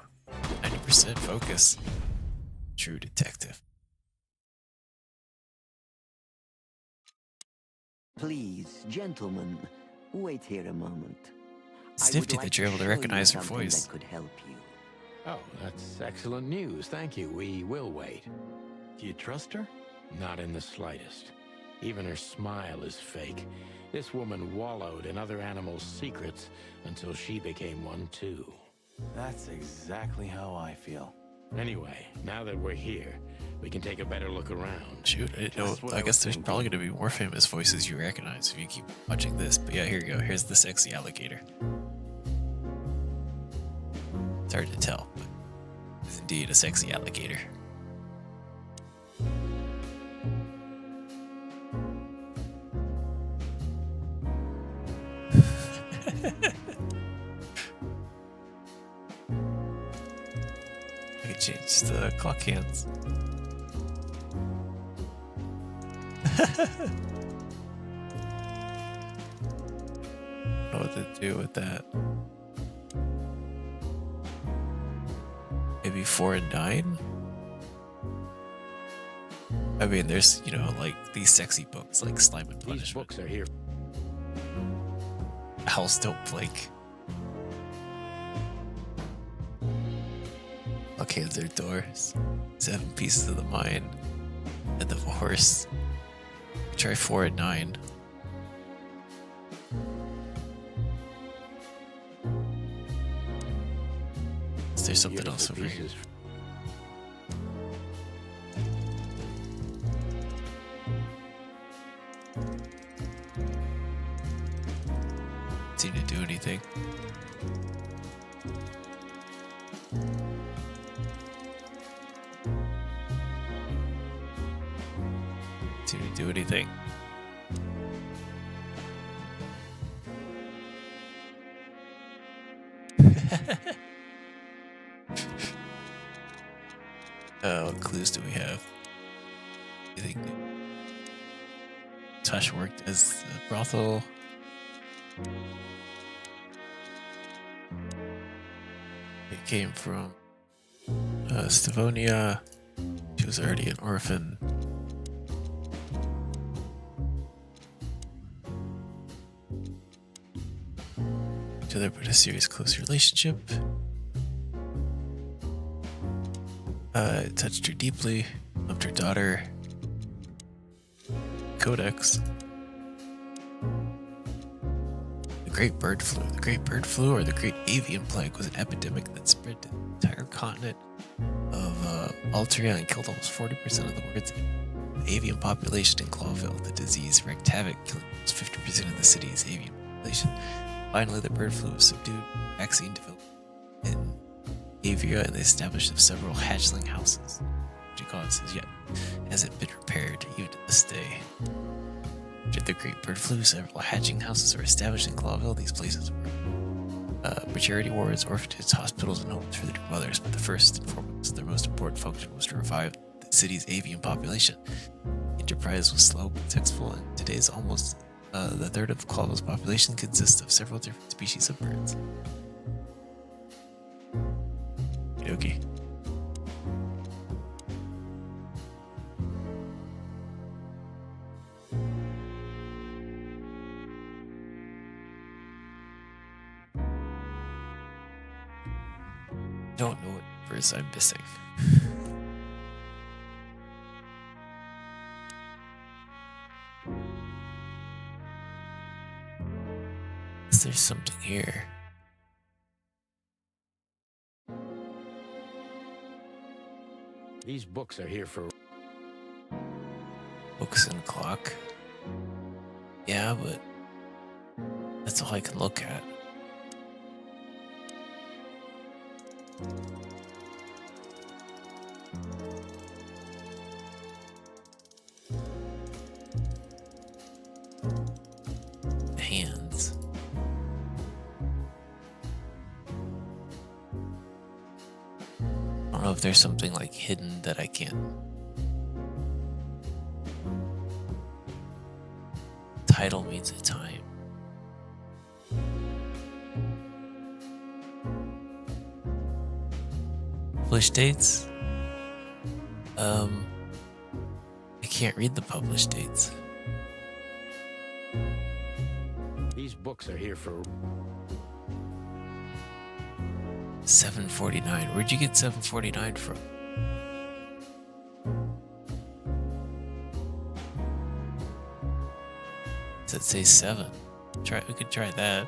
Speaker 1: 90% focus. True detective.
Speaker 7: Please, gentlemen, wait here a moment.
Speaker 1: It's
Speaker 7: I would
Speaker 1: nifty
Speaker 7: like
Speaker 1: that you're able to
Speaker 7: show you
Speaker 1: recognize her
Speaker 7: something
Speaker 1: voice.
Speaker 7: that could help you.
Speaker 2: Oh, that's excellent news. Thank you. We will wait.
Speaker 4: Do you trust her?
Speaker 2: Not in the slightest. Even her smile is fake. This woman wallowed in other animals' secrets until she became one too.
Speaker 4: That's exactly how I feel.
Speaker 2: Anyway, now that we're here, we can take a better look around.
Speaker 1: Shoot, I didn't know.
Speaker 4: Just what
Speaker 1: I
Speaker 4: I
Speaker 1: guess
Speaker 4: was
Speaker 1: there's
Speaker 4: thinking.
Speaker 1: probably going to be more famous voices you recognize if you keep watching this. But yeah, here you go. Here's the sexy alligator. It's hard to tell, but it's indeed a sexy alligator. I can change the clock hands. Don't know what to do with that. Maybe 4 and 9? I mean, there's, you know, like these sexy books like Slime and
Speaker 2: These
Speaker 1: Punishment.
Speaker 2: books are here.
Speaker 1: Owls Don't Blink. Clock hands are doors. 7 pieces of the mind. And the horse. Try 4 and 9. Is there something else
Speaker 2: Beautiful
Speaker 1: over here?
Speaker 2: pieces.
Speaker 1: Seem to do anything. Seem to do anything. What clues do we have? Anything new? Tosh worked as a brothel. It came from Stavonia. She was already an orphan. Each other put a serious, close relationship. It touched her deeply. Loved her daughter. Codex. The Great Bird Flu. The Great Bird Flu, or the Great Avian Plague, was an epidemic that spread to the entire continent of Altria and killed almost 40% of the world's avian population in Clawville. The disease wreaked havoc, killing almost 50% of the city's avian population. Finally, the bird flu was subdued. A vaccine developed in Avia and the establishment of several hatchling houses. Which causes yet hasn't been repaired even to this day. After the Great Bird Flu, several hatching houses were established in Clawville. These places were maternity wards, orphanages, hospitals, and homes for the new mothers. But the first and foremost, their most important function was to revive the city's avian population. The enterprise was slow but successful, and today's almost the third of Clawville's population consists of several different species of birds. Okay. Don't know what verse I'm missing. Is there something here?
Speaker 2: These books are here for...
Speaker 1: Books and clock. Yeah, but that's all I can look at. don't know if there's something like hidden that I can't. Title means a time. Published dates? I can't read the published dates.
Speaker 2: These books are here for
Speaker 1: 749. Where'd you get 749 from? Does it say 7? We could try that.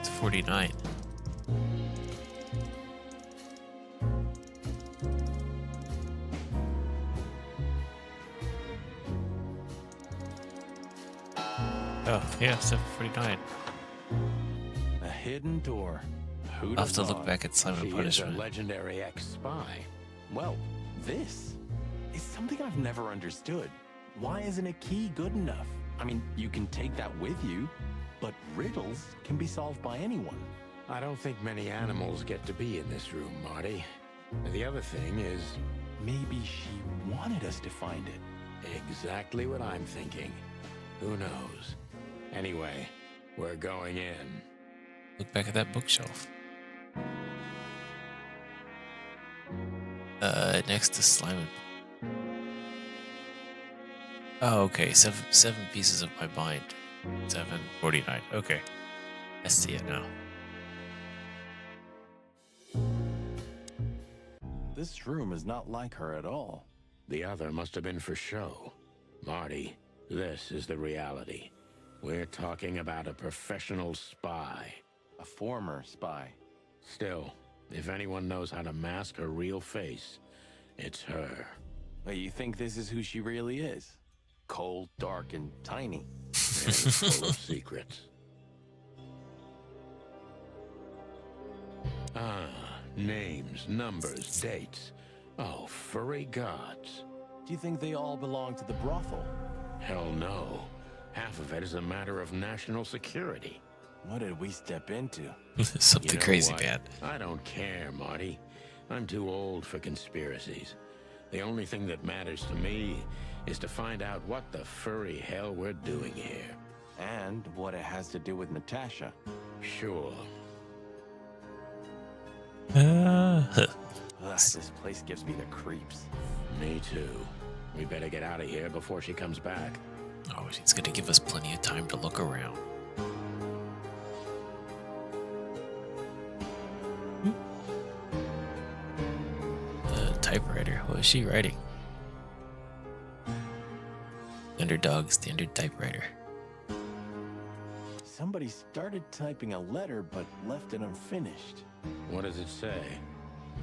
Speaker 1: It's 49. Oh, yeah, 749.
Speaker 4: A hidden door. Who'd
Speaker 1: I'll have to
Speaker 4: have
Speaker 1: look
Speaker 4: thought?
Speaker 1: back at Simon
Speaker 2: she is a
Speaker 1: Punishment.
Speaker 2: legendary ex-spy.
Speaker 4: Well, this is something I've never understood. Why isn't a key good enough? I mean, you can take that with you, but riddles can be solved by anyone.
Speaker 2: I don't think many animals get to be in this room, Marty. The other thing is
Speaker 4: Maybe she wanted us to find it.
Speaker 2: exactly what I'm thinking. Who knows? Anyway, we're going in.
Speaker 1: Look back at that bookshelf. Next to Simon. Oh, okay. Seven pieces of my mind. 749. Okay. I see it now.
Speaker 4: This room is not like her at all.
Speaker 2: The other must have been for show. Marty, this is the reality. We're talking about a professional spy.
Speaker 4: A former spy.
Speaker 2: Still, if anyone knows how to mask her real face, it's her.
Speaker 4: Wait, you think this is who she really is? Cold, dark, and tiny.
Speaker 2: And full of secrets. Ah, names, numbers, dates. Oh, furry gods.
Speaker 4: Do you think they all belong to the brothel?
Speaker 2: Hell no. Half of it is a matter of national security.
Speaker 4: What did we step into?
Speaker 1: Something
Speaker 2: You know
Speaker 1: crazy
Speaker 2: what?
Speaker 1: bad.
Speaker 2: I don't care, Marty. I'm too old for conspiracies. The only thing that matters to me is to find out what the furry hell we're doing here.
Speaker 4: And what it has to do with Natasha.
Speaker 2: Sure.
Speaker 4: Ugh, this place gives me the creeps.
Speaker 2: Me too. We better get out of here before she comes back.
Speaker 1: Oh, she's gonna give us plenty of time to look around. The typewriter. What is she writing? Underdog standard typewriter.
Speaker 4: Somebody started typing a letter but left it unfinished.
Speaker 2: What does it say?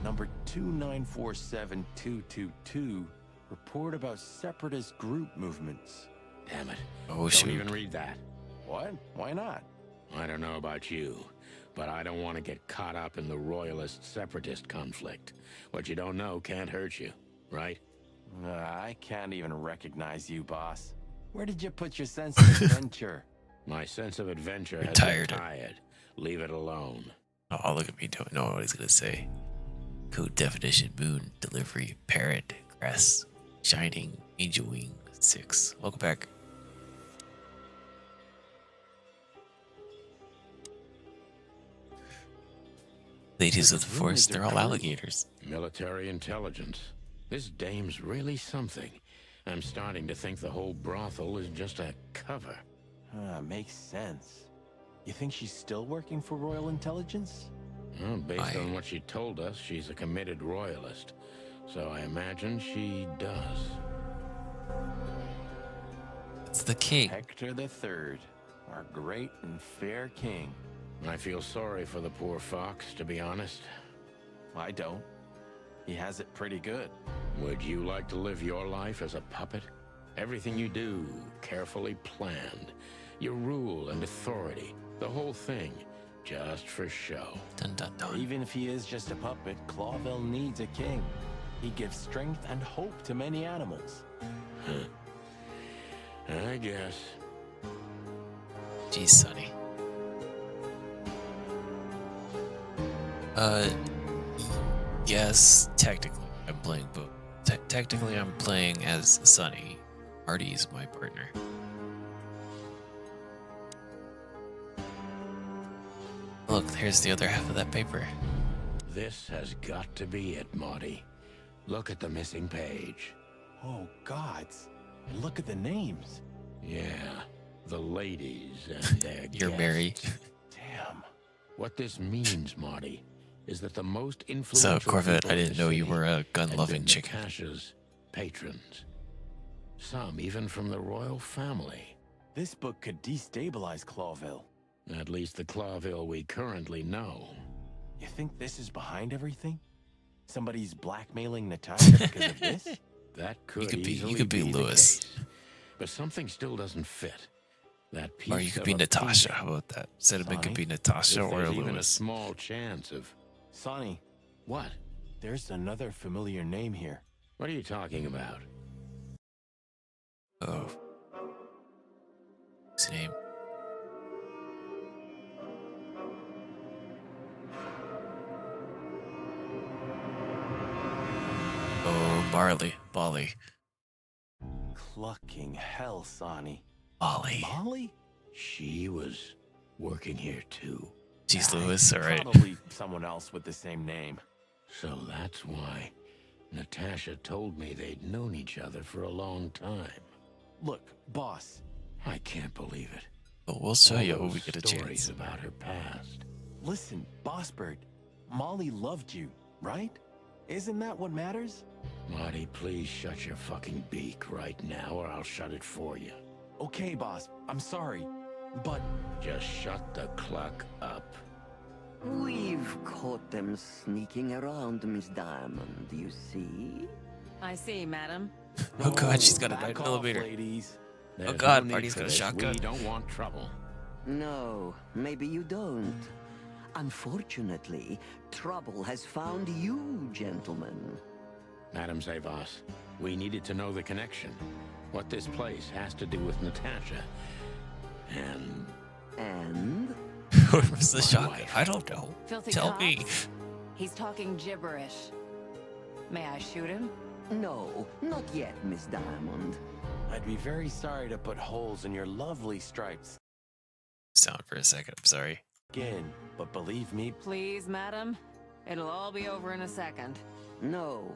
Speaker 4: Number 2947222. Report about separatist group movements.
Speaker 2: Damn it.
Speaker 1: Oh,
Speaker 2: Don't
Speaker 1: shoot.
Speaker 2: even read that.
Speaker 4: What? Why not?
Speaker 2: I don't know about you, but I don't want to get caught up in the royalist-separatist conflict. What you don't know can't hurt you, right?
Speaker 4: I can't even recognize you, boss. Where did you put your sense of adventure?
Speaker 2: My sense of adventure has
Speaker 1: Retired it.
Speaker 2: retired. Leave it alone.
Speaker 1: Oh, look at me. Don't know what he's gonna say. Code definition: moon, delivery, parrot, grass, shining, angel wing, 6. Welcome back. Ladies of the forest, they're all alligators.
Speaker 2: Military intelligence. This dame's really something. I'm starting to think the whole brothel is just a cover.
Speaker 4: Makes sense. You think she's still working for Royal Intelligence?
Speaker 2: Well, based on what she told us, she's a committed royalist. So I imagine she does.
Speaker 1: It's the king.
Speaker 4: Hector III, our great and fair king.
Speaker 2: I feel sorry for the poor fox, to be honest.
Speaker 4: I don't. He has it pretty good.
Speaker 2: Would you like to live your life as a puppet? Everything you do, carefully planned. Your rule and authority, the whole thing, just for show.
Speaker 1: Dun dun dun.
Speaker 4: Even if he is just a puppet, Clawville needs a king. He gives strength and hope to many animals.
Speaker 2: I guess.
Speaker 1: Geez, Sonny. Yes, technically I'm playing both. Technically I'm playing as Sonny. Marty is my partner. Look, here's the other half of that paper.
Speaker 2: This has got to be it, Marty. Look at the missing page.
Speaker 4: Oh, gods. And look at the names.
Speaker 2: Yeah, the ladies and their
Speaker 1: You're married.
Speaker 4: Damn.
Speaker 2: What this means, Marty, is that the most
Speaker 1: So,
Speaker 2: influential
Speaker 1: Corvette,
Speaker 2: people
Speaker 1: I
Speaker 2: in
Speaker 1: didn't
Speaker 2: the
Speaker 1: know you
Speaker 2: city
Speaker 1: were a
Speaker 2: had
Speaker 1: gun-loving
Speaker 2: been
Speaker 1: chicken.
Speaker 2: Natasha's patrons. Some even from the royal family.
Speaker 4: This book could destabilize Clawville.
Speaker 2: At least the Clawville we currently know.
Speaker 4: You think this is behind everything? Somebody's blackmailing Natasha because of this?
Speaker 2: That could
Speaker 1: you could be
Speaker 2: the
Speaker 1: Lewis.
Speaker 2: case. But something still doesn't fit. That piece
Speaker 1: Or you could
Speaker 2: of
Speaker 1: be
Speaker 2: a
Speaker 1: Natasha.
Speaker 2: painting.
Speaker 1: How about that? Cinnamon could
Speaker 4: Sonny?
Speaker 1: be Natasha
Speaker 2: If
Speaker 1: or
Speaker 2: there's even a
Speaker 1: Lewis.
Speaker 2: small chance of
Speaker 4: Sonny,
Speaker 2: what?
Speaker 4: there's another familiar name here.
Speaker 2: What are you talking about?
Speaker 1: Oh. What's his name? Oh, Molly.
Speaker 4: Clucking hell, Sonny.
Speaker 1: Molly.
Speaker 4: Molly?
Speaker 2: She was working here too.
Speaker 1: Jeez, Lewis, alright.
Speaker 4: Probably someone else with the same name.
Speaker 2: So that's why Natasha told me they'd known each other for a long time.
Speaker 4: Look, boss.
Speaker 2: I can't believe it.
Speaker 1: But we'll show
Speaker 2: All
Speaker 1: you when
Speaker 2: those
Speaker 1: we get a
Speaker 2: stories
Speaker 1: chance.
Speaker 2: about her past.
Speaker 4: Listen, Boss Bird. Molly loved you, right? Isn't that what matters?
Speaker 2: Marty, please shut your fucking beak right now or I'll shut it for you.
Speaker 4: Okay, boss. I'm sorry. But
Speaker 2: Just shut the cluck up.
Speaker 7: We've caught them sneaking around, Miss Diamond, you see?
Speaker 13: I see, madam.
Speaker 1: Oh god, she's got a
Speaker 4: back
Speaker 1: 9mm.
Speaker 4: off, ladies.
Speaker 2: There's
Speaker 1: god,
Speaker 2: no need
Speaker 1: Marty's
Speaker 2: for
Speaker 1: got a
Speaker 2: this.
Speaker 1: shotgun.
Speaker 2: We don't want trouble.
Speaker 7: No, maybe you don't. Unfortunately, trouble has found you, gentlemen.
Speaker 2: Madam Zavas, we needed to know the connection. What this place has to do with Natasha.
Speaker 7: And?
Speaker 1: Where was the
Speaker 2: My
Speaker 1: shotgun?
Speaker 2: wife.
Speaker 1: I don't know.
Speaker 13: Filthy
Speaker 1: Tell
Speaker 13: cops?
Speaker 1: me.
Speaker 13: He's talking gibberish. May I shoot him?
Speaker 7: No, not yet, Miss Diamond.
Speaker 4: I'd be very sorry to put holes in your lovely stripes
Speaker 1: Sound for a second, I'm sorry.
Speaker 4: again, but believe me,
Speaker 13: Please, madam. It'll all be over in a second.
Speaker 7: No.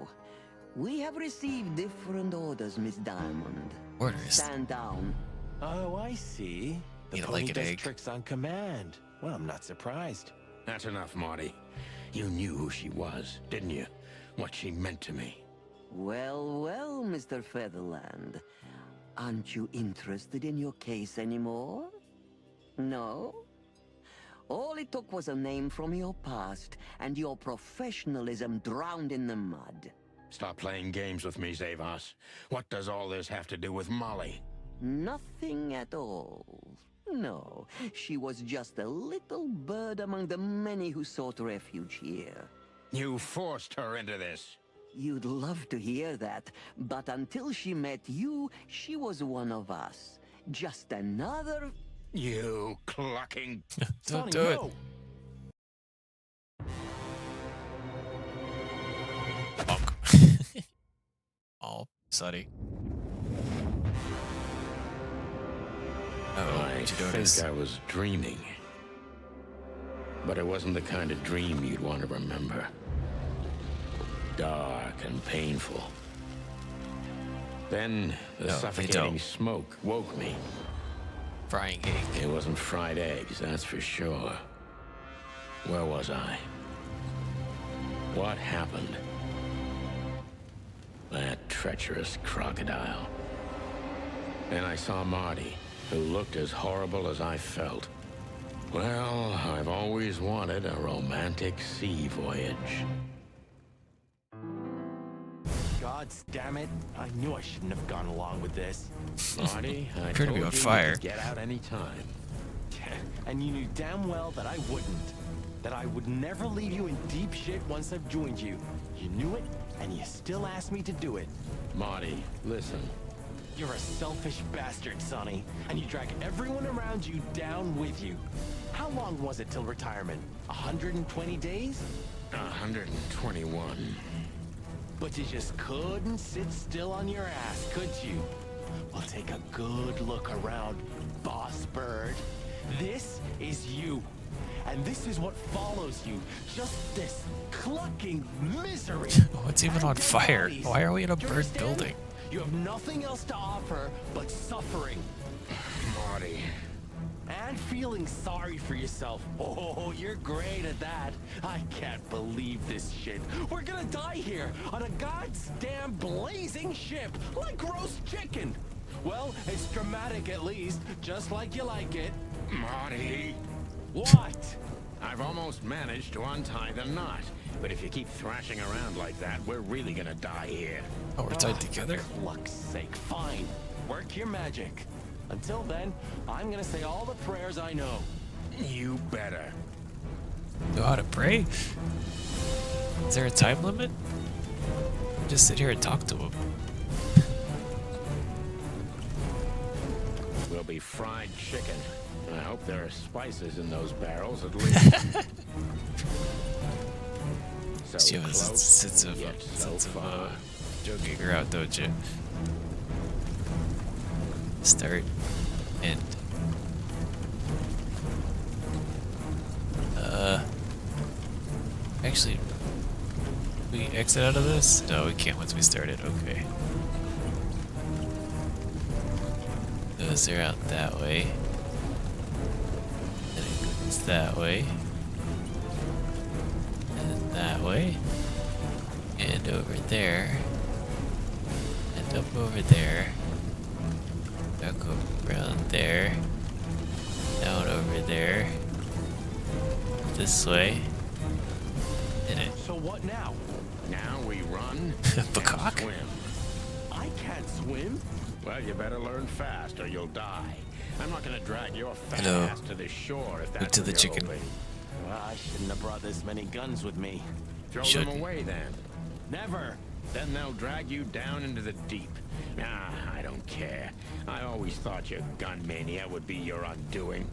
Speaker 7: We have received different orders, Miss Diamond.
Speaker 1: Orders.
Speaker 7: Stand down.
Speaker 4: oh, I see. The
Speaker 1: You know,
Speaker 4: pony
Speaker 1: like an
Speaker 4: does
Speaker 1: egg.
Speaker 4: tricks on command. Well, I'm not surprised.
Speaker 2: that's enough, Marty. You knew who she was, didn't you? What she meant to me.
Speaker 7: Well, well, Mr. Featherland. Aren't you interested in your case anymore? No? All it took was a name from your past, and your professionalism drowned in the mud.
Speaker 2: Stop playing games with me, Zavas. What does all this have to do with Molly?
Speaker 7: Nothing at all. No, she was just a little bird among the many who sought refuge here.
Speaker 2: You forced her into this.
Speaker 7: You'd love to hear that, but until she met you, she was one of us. Just another...
Speaker 2: You clucking...
Speaker 1: Don't
Speaker 4: Sonny,
Speaker 1: do it.
Speaker 4: no.
Speaker 1: Bonk. Oh, sorry. Oh,
Speaker 2: I
Speaker 1: did you
Speaker 2: think
Speaker 1: notice?
Speaker 2: I was dreaming. But it wasn't the kind of dream you'd want to remember. Dark and painful. Then the
Speaker 1: No, they
Speaker 2: suffocating
Speaker 1: don't.
Speaker 2: smoke woke me.
Speaker 1: Frying egg.
Speaker 2: It wasn't fried eggs, that's for sure. Where was I? What happened? That treacherous crocodile. Then I saw Marty, who looked as horrible as I felt. Well, I've always wanted a romantic sea voyage.
Speaker 4: Gods damn it. I knew I shouldn't have gone along with this.
Speaker 2: Marty, I
Speaker 1: Appear to
Speaker 2: told
Speaker 1: be
Speaker 2: you
Speaker 1: on
Speaker 2: you
Speaker 1: fire.
Speaker 2: could get out any time.
Speaker 4: And you knew damn well that I wouldn't. That I would never leave you in deep shit once I've joined you. You knew it, and you still asked me to do it.
Speaker 2: Marty, listen.
Speaker 4: You're a selfish bastard, Sonny, and you drag everyone around you down with you. How long was it till retirement? 120 days?
Speaker 2: 121.
Speaker 4: But you just couldn't sit still on your ass, could you? Well, take a good look around, Boss Bird. This is you. And this is what follows you. Just this clucking misery.
Speaker 1: What's even on fire? Why are we in a bird building?
Speaker 4: You have nothing else to offer but suffering.
Speaker 2: Marty.
Speaker 4: And feeling sorry for yourself. Oh, you're great at that. I can't believe this shit. We're gonna die here on a goddamn blazing ship like roast chicken. Well, it's dramatic at least, just like you like it.
Speaker 2: Marty.
Speaker 4: What?
Speaker 2: I've almost managed to untie the knot. But if you keep thrashing around like that, we're really gonna die here.
Speaker 1: Oh, we're tied together?
Speaker 4: For luck's sake, fine. Work your magic. Until then, I'm gonna say all the prayers I know.
Speaker 2: You better.
Speaker 1: Know how to pray? Is there a time limit? Just sit here and talk to him.
Speaker 2: Will be fried chicken. I hope there are spices in those barrels at least. So
Speaker 1: You have a
Speaker 2: close,
Speaker 1: sense of,
Speaker 2: yet so far.
Speaker 1: joking her out, don't you? Start. End. Actually, we exit out of this? No, we can't once we started. Okay. Those are out that way. And it goes that way. And then that way. And over there. And up over there. Back around there. Down over there. This way. Hit it.
Speaker 4: So what now?
Speaker 2: Now we run
Speaker 1: Peacock?
Speaker 2: and swim.
Speaker 4: I can't swim.
Speaker 2: Well, you better learn fast or you'll die. I'm not gonna drag your fat
Speaker 1: Hello.
Speaker 2: ass to the shore if
Speaker 1: Look
Speaker 2: that's
Speaker 1: to
Speaker 2: what
Speaker 1: the
Speaker 2: you're
Speaker 1: chicken.
Speaker 2: hoping.
Speaker 4: Well, I shouldn't have brought this many guns with me.
Speaker 2: Throw
Speaker 1: Shouldn't.
Speaker 2: them away then.
Speaker 4: Never.
Speaker 2: Then they'll drag you down into the deep. Nah, I don't care. I always thought your gun mania would be your undoing.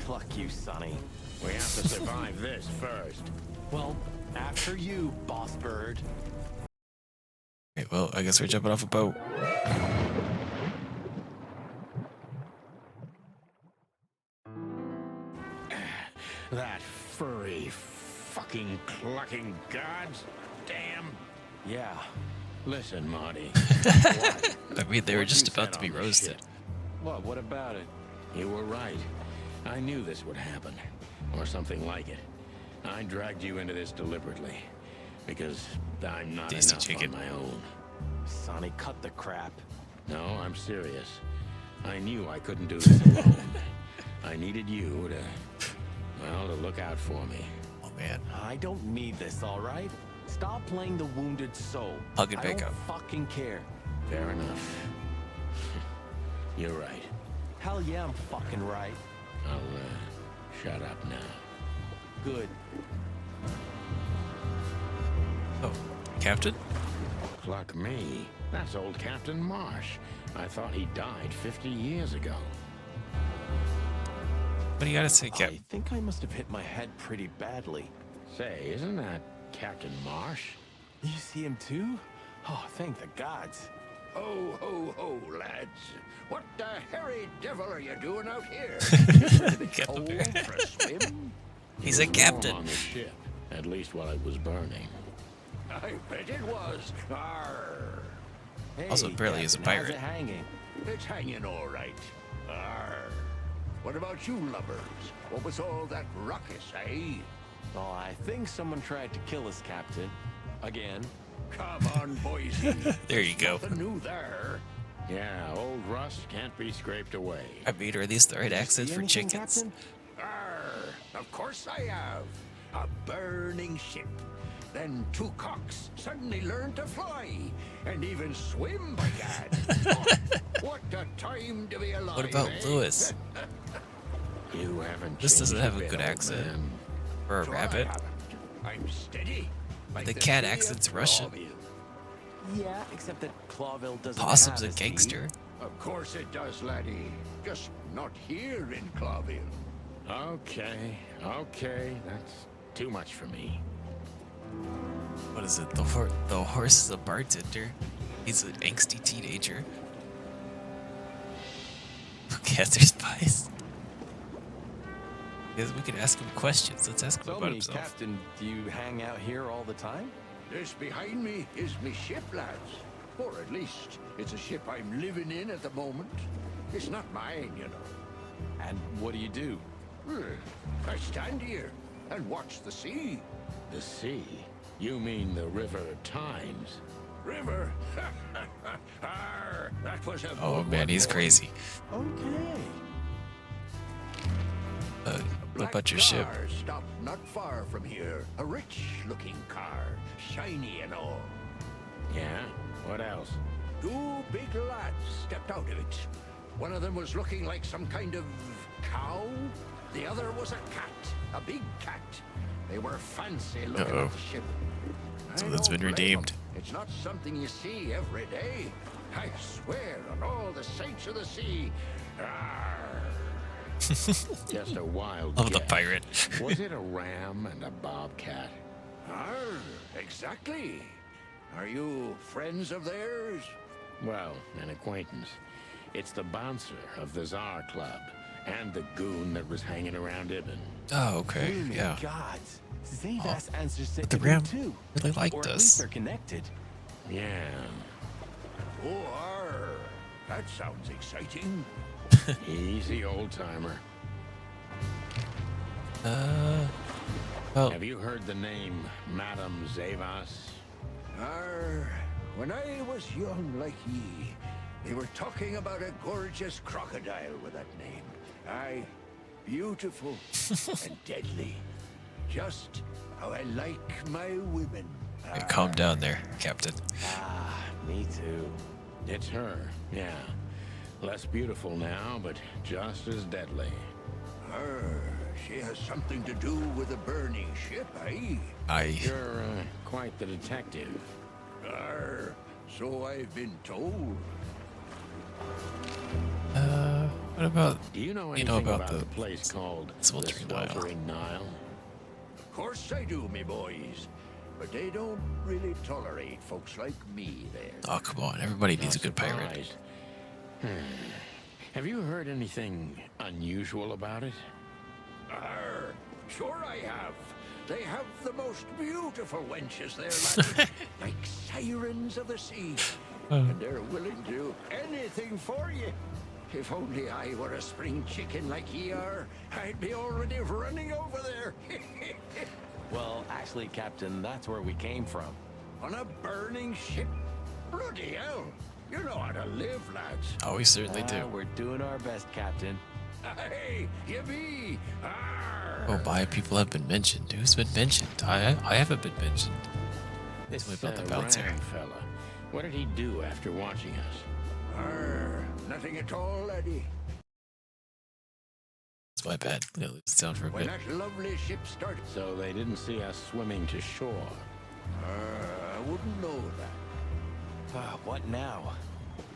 Speaker 4: Cluck you, Sonny.
Speaker 2: We have to survive this first.
Speaker 4: Well, after you, Boss Bird.
Speaker 1: Okay, well, I guess we're jumping off a boat.
Speaker 2: That furry, fucking clucking gods. Damn.
Speaker 4: Yeah.
Speaker 2: Listen, Marty.
Speaker 1: I mean, they were
Speaker 2: What
Speaker 1: just
Speaker 2: you
Speaker 1: about
Speaker 2: said
Speaker 1: to be
Speaker 2: on the
Speaker 1: roasted.
Speaker 2: ship.
Speaker 4: What about it?
Speaker 2: You were right. I knew this would happen. Or something like it. I dragged you into this deliberately. Because I'm not
Speaker 1: Tasty
Speaker 2: enough
Speaker 1: chicken.
Speaker 2: on my own.
Speaker 4: Sonny, cut the crap.
Speaker 2: No, I'm serious. I knew I couldn't do this alone. I needed you to, well, to look out for me.
Speaker 1: Oh, man.
Speaker 4: I don't need this, all right? Stop playing the wounded soul.
Speaker 1: Hug it
Speaker 4: I
Speaker 1: back
Speaker 4: don't
Speaker 1: up.
Speaker 4: fucking care.
Speaker 2: Fair enough. You're right.
Speaker 4: Hell yeah, I'm fucking right.
Speaker 2: I'll, shut up now.
Speaker 4: Good.
Speaker 1: Oh, Captain?
Speaker 2: Pluck me. That's old Captain Marsh. I thought he died 50 years ago.
Speaker 1: What do you gotta say,
Speaker 4: I
Speaker 1: Captain?
Speaker 4: think I must have hit my head pretty badly.
Speaker 2: Say, isn't that Captain Marsh?
Speaker 4: You see him too? Oh, thank the gods.
Speaker 12: Ho, ho, ho, lads. What the hairy devil are you doing out here?
Speaker 1: Get the
Speaker 12: Cold
Speaker 1: bear.
Speaker 12: for a swim?
Speaker 1: He's
Speaker 2: It
Speaker 1: a
Speaker 2: was
Speaker 1: captain.
Speaker 2: warm on the ship, at least while it was burning.
Speaker 12: I bet it was. Arr.
Speaker 4: Hey,
Speaker 1: Also, barely is a
Speaker 4: Captain, how's
Speaker 1: pirate.
Speaker 4: it hanging?
Speaker 12: It's hanging all right. Arr. What about you, lubbers? What was all that ruckus, eh?
Speaker 4: Oh, I think someone tried to kill us, Captain. Again.
Speaker 12: Come on, boys.
Speaker 1: There you go.
Speaker 12: Nothing new there.
Speaker 2: Yeah, old rust can't be scraped away.
Speaker 1: I mean, are these the right accents
Speaker 4: See
Speaker 1: for
Speaker 4: anything,
Speaker 1: chickens?
Speaker 4: Captain?
Speaker 12: Arr. Of course I have. A burning ship. Then two cocks suddenly learned to fly. And even swim, by gad. What a time to be alive,
Speaker 1: What about
Speaker 12: eh?
Speaker 1: Lewis?
Speaker 2: You haven't
Speaker 1: This doesn't
Speaker 2: changed
Speaker 1: have a
Speaker 2: bit,
Speaker 1: good
Speaker 2: old
Speaker 1: accent.
Speaker 2: man.
Speaker 1: Or a
Speaker 12: So I
Speaker 1: rabbit?
Speaker 12: haven't. I'm steady. Like
Speaker 1: The
Speaker 12: the
Speaker 1: cat
Speaker 12: sea of
Speaker 1: accent's Russian.
Speaker 12: Clawville.
Speaker 4: Yeah, except that Clawville doesn't
Speaker 1: Possum's
Speaker 4: have
Speaker 1: a
Speaker 4: sea.
Speaker 1: gangster.
Speaker 12: Of course it does, laddie. Just not here in Clawville.
Speaker 2: Okay, okay, that's too much for me.
Speaker 1: What is it? The horse is a bartender. He's an angsty teenager. Cancer spice. Because we could ask him questions. Let's ask him
Speaker 11: Tell
Speaker 1: about
Speaker 11: me,
Speaker 1: himself.
Speaker 11: Captain, do you hang out here all the time?
Speaker 12: This behind me is me ship, lads. Or at least, it's a ship I'm living in at the moment. It's not mine, you know.
Speaker 11: And what do you do?
Speaker 12: Well, I stand here and watch the sea.
Speaker 2: The sea? You mean the River Times?
Speaker 12: River? Arr, that was a
Speaker 1: Oh
Speaker 12: good
Speaker 1: man,
Speaker 12: one,
Speaker 1: he's
Speaker 12: boy.
Speaker 1: crazy.
Speaker 11: Okay.
Speaker 1: What about your ship?
Speaker 12: Car stopped not far from here. A rich-looking car, shiny and all.
Speaker 2: Yeah? What else?
Speaker 12: Two big lads stepped out of it. One of them was looking like some kind of cow. The other was a cat, a big cat. They were fancy looking
Speaker 1: Uh-oh.
Speaker 12: at the ship.
Speaker 1: So
Speaker 12: I
Speaker 1: that's
Speaker 12: don't
Speaker 1: been
Speaker 12: blame 'em.
Speaker 1: redeemed.
Speaker 12: It's not something you see every day. I swear on all the saints of the sea. Arr.
Speaker 2: Just a wild
Speaker 1: Oh, the
Speaker 2: guess.
Speaker 1: pirate.
Speaker 2: Was it a ram and a bobcat?
Speaker 12: Arr, exactly. Are you friends of theirs?
Speaker 2: Well, an acquaintance. It's the bouncer of the Tsar Club and the goon that was hanging around Ibn.
Speaker 1: Oh, okay.
Speaker 11: Oh my
Speaker 1: Yeah.
Speaker 11: God. Zavas answers to
Speaker 1: But the
Speaker 11: Ibn
Speaker 1: ram
Speaker 11: too.
Speaker 1: really liked
Speaker 11: or at
Speaker 1: us.
Speaker 11: least they're connected.
Speaker 2: Yeah.
Speaker 12: Oh, arr. That sounds exciting.
Speaker 2: Easy, old-timer.
Speaker 1: Well,
Speaker 2: Have you heard the name Madame Zavas?
Speaker 12: Arr, when I was young like ye, they were talking about a gorgeous crocodile with that name. Aye, beautiful and deadly. Just how I like my women.
Speaker 1: yeah, calm down there, Captain.
Speaker 11: Ah, me too.
Speaker 2: It's her, yeah. Less beautiful now, but just as deadly.
Speaker 12: Arr, she has something to do with the burning ship, eh?
Speaker 2: You're quite the detective.
Speaker 12: Arr, so I've been told.
Speaker 1: What about
Speaker 2: Do you know
Speaker 1: you
Speaker 2: anything
Speaker 1: know about
Speaker 2: about
Speaker 1: the
Speaker 2: the place called the
Speaker 1: Sweltering Nile?
Speaker 2: Sweltering Nile?
Speaker 12: Of course I do, me boys. But they don't really tolerate folks like me there.
Speaker 1: Oh, come on. Everybody needs a good pirate.
Speaker 2: Surprised. Have you heard anything unusual about it?
Speaker 12: Arr, sure I have. They have the most beautiful wenches there, laddie. Like sirens of the sea. And they're willing to do anything for you. If only I were a spring chicken like ye are, I'd be already running over there.
Speaker 11: Well, actually, Captain, that's where we came from.
Speaker 12: On a burning ship? Bloody hell. You know how to live, lads.
Speaker 1: Oh, we certainly do.
Speaker 11: We're doing our best, Captain.
Speaker 12: Hey, you be. Arr.
Speaker 1: Oh my, people have been mentioned. Who's been mentioned? I haven't been mentioned. Tell me about the bouncer.
Speaker 2: Ram fella. What did he do after watching us?
Speaker 12: Arr, nothing at all, laddie.
Speaker 1: It's my bad. I'm gonna lose the sound for a
Speaker 12: When
Speaker 1: bit.
Speaker 12: that lovely ship started,
Speaker 2: So they didn't see us swimming to shore.
Speaker 12: I wouldn't know that.
Speaker 11: What now?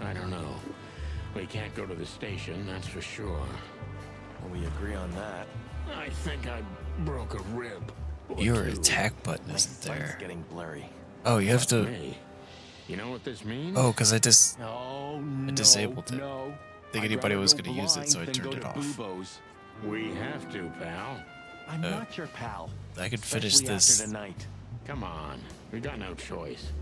Speaker 2: I don't know. We can't go to the station, that's for sure.
Speaker 11: Well, we agree on that.
Speaker 2: I think I broke a rib. or
Speaker 1: Your
Speaker 2: two.
Speaker 1: attack button
Speaker 11: My
Speaker 1: isn't
Speaker 11: sight's
Speaker 1: there.
Speaker 11: getting blurry.
Speaker 1: Oh, you have to.
Speaker 2: Hey, you know what this means?
Speaker 1: Oh, because I just.
Speaker 11: Oh, no.
Speaker 1: disabled it.
Speaker 11: No.
Speaker 1: Think
Speaker 11: I'd
Speaker 1: anybody
Speaker 11: rather
Speaker 1: was
Speaker 11: go
Speaker 1: gonna use it, so I
Speaker 11: blind than
Speaker 1: turned
Speaker 11: go
Speaker 1: it
Speaker 11: to
Speaker 1: off.
Speaker 11: Bubo's.
Speaker 2: We have to, pal.
Speaker 11: I'm not your pal.
Speaker 1: I could finish
Speaker 11: Especially
Speaker 1: this.
Speaker 11: after tonight.
Speaker 2: Come on. We got no choice.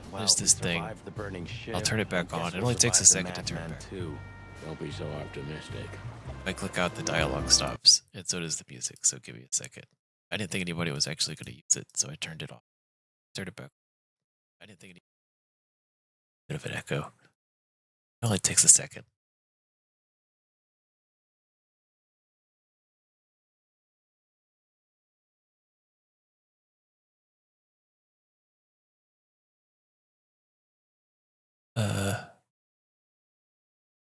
Speaker 11: Well,
Speaker 1: There's this
Speaker 11: we
Speaker 1: thing.
Speaker 11: survived the burning ship.
Speaker 1: I'll turn it back
Speaker 11: I guess
Speaker 1: on. It
Speaker 11: we'll
Speaker 1: only takes a
Speaker 11: survive
Speaker 1: second
Speaker 11: the
Speaker 1: to turn
Speaker 11: Madman
Speaker 1: back.
Speaker 11: too.
Speaker 2: Don't be so optimistic.
Speaker 1: If I click out, the dialogue stops, and so does the music. So give me a second. I didn't think anybody was actually going to use it, so I turned it off. Turned it back. I didn't think any bit of an echo. It only takes a second.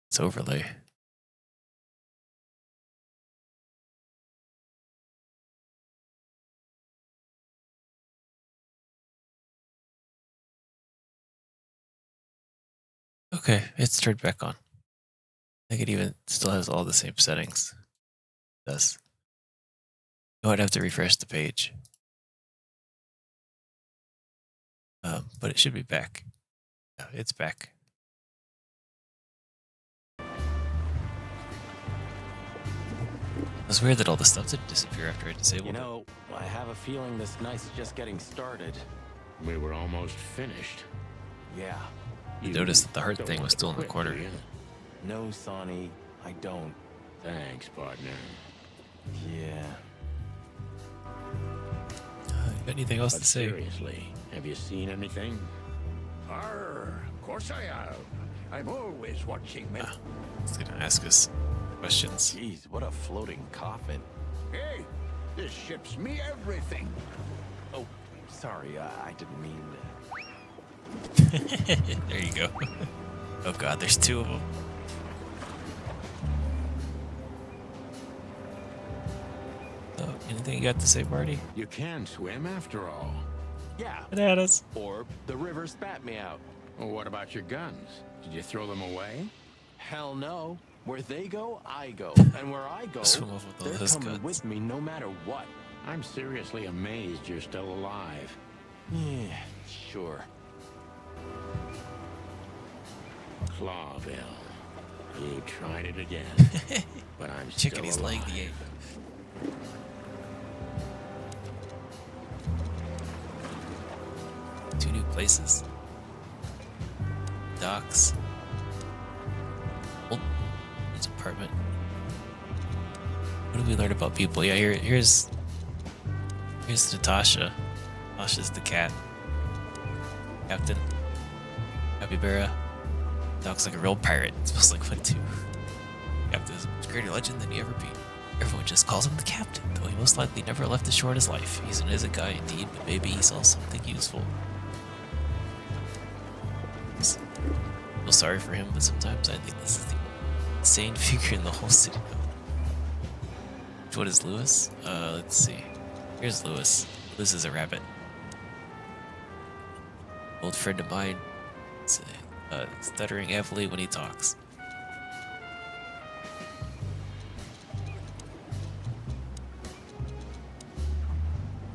Speaker 1: It's overlay. Okay, it's turned back on. I think it even still has all the same settings. It does. You might have to refresh the page. But it should be back. Yeah, it's back. It's weird that all the stuff didn't disappear after I disabled
Speaker 2: You know, I have a feeling this night's just getting started. We were almost finished.
Speaker 4: Yeah.
Speaker 1: it. I noticed that the heart
Speaker 2: don't
Speaker 1: thing
Speaker 2: want
Speaker 1: was
Speaker 2: to
Speaker 1: still in the
Speaker 2: quit,
Speaker 1: corner.
Speaker 2: do you?
Speaker 4: No, Sonny, I don't.
Speaker 2: Thanks, partner.
Speaker 4: Yeah.
Speaker 1: You got anything else
Speaker 2: But
Speaker 1: to say?
Speaker 2: seriously, have you seen anything?
Speaker 12: Of course I have. I'm always watching them.
Speaker 1: He's gonna ask us questions.
Speaker 4: Jeez, what a floating coffin.
Speaker 12: Hey, this ship's me everything.
Speaker 4: Oh, sorry, I didn't mean...
Speaker 1: There you go. Oh god, there's two of them. Oh, anything you got to say, Marty?
Speaker 2: You can swim after all.
Speaker 4: Yeah.
Speaker 1: Bananas.
Speaker 4: Or the river spat me out.
Speaker 2: Well, what about your guns? Did you throw them away?
Speaker 4: Hell no. Where they go, I go. And where I go,
Speaker 1: Swim off with all
Speaker 4: they're
Speaker 1: those
Speaker 4: coming
Speaker 1: guns.
Speaker 4: with me no matter what.
Speaker 2: I'm seriously amazed you're still alive.
Speaker 4: Yeah, sure.
Speaker 2: Clawville. You tried it again. But I'm
Speaker 1: Chicken,
Speaker 2: still
Speaker 1: he's
Speaker 2: alive.
Speaker 1: laying the egg. Two new places. Docks. Old his apartment. What did we learn about people? Yeah, here's Natasha. Natasha's the cat. Captain. Capybara. Dog's like a real pirate. It smells like one too. Captain's a greater legend than he ever be. Everyone just calls him the captain, though he most likely never left the shore in his life. He's an innocent guy indeed, but maybe he saw something useful. I feel sorry for him, but sometimes I think this is the insane figure in the whole city. Which one is Lewis? Let's see. Here's Lewis. Lewis is a rabbit. Old friend of mine. Stuttering heavily when he talks.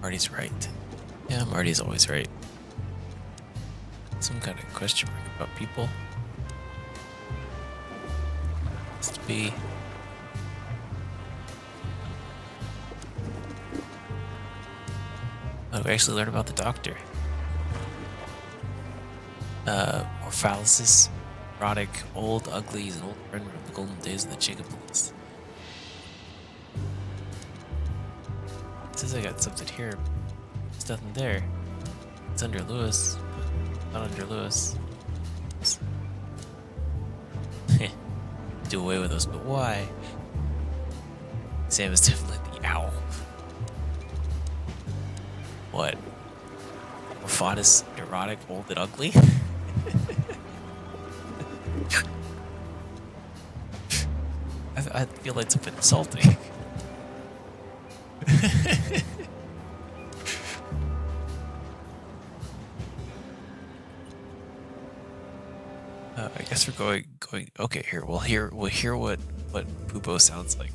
Speaker 1: Marty's right. Yeah, Marty's always right. Some kind of question mark about people. Must be. Oh, we actually learned about the doctor. Morphalysis, erotic, old, ugly, he's an old friend from the golden days of the chicken police. Says I got something here. There's nothing there. It's under Lewis, but not under Lewis. Do away with us, but why? Sam is definitely the owl. What? Morphatus, neurotic, old, and ugly? I feel like it's a bit insulting. I guess we're going. Okay, here we'll hear what Poopo sounds like.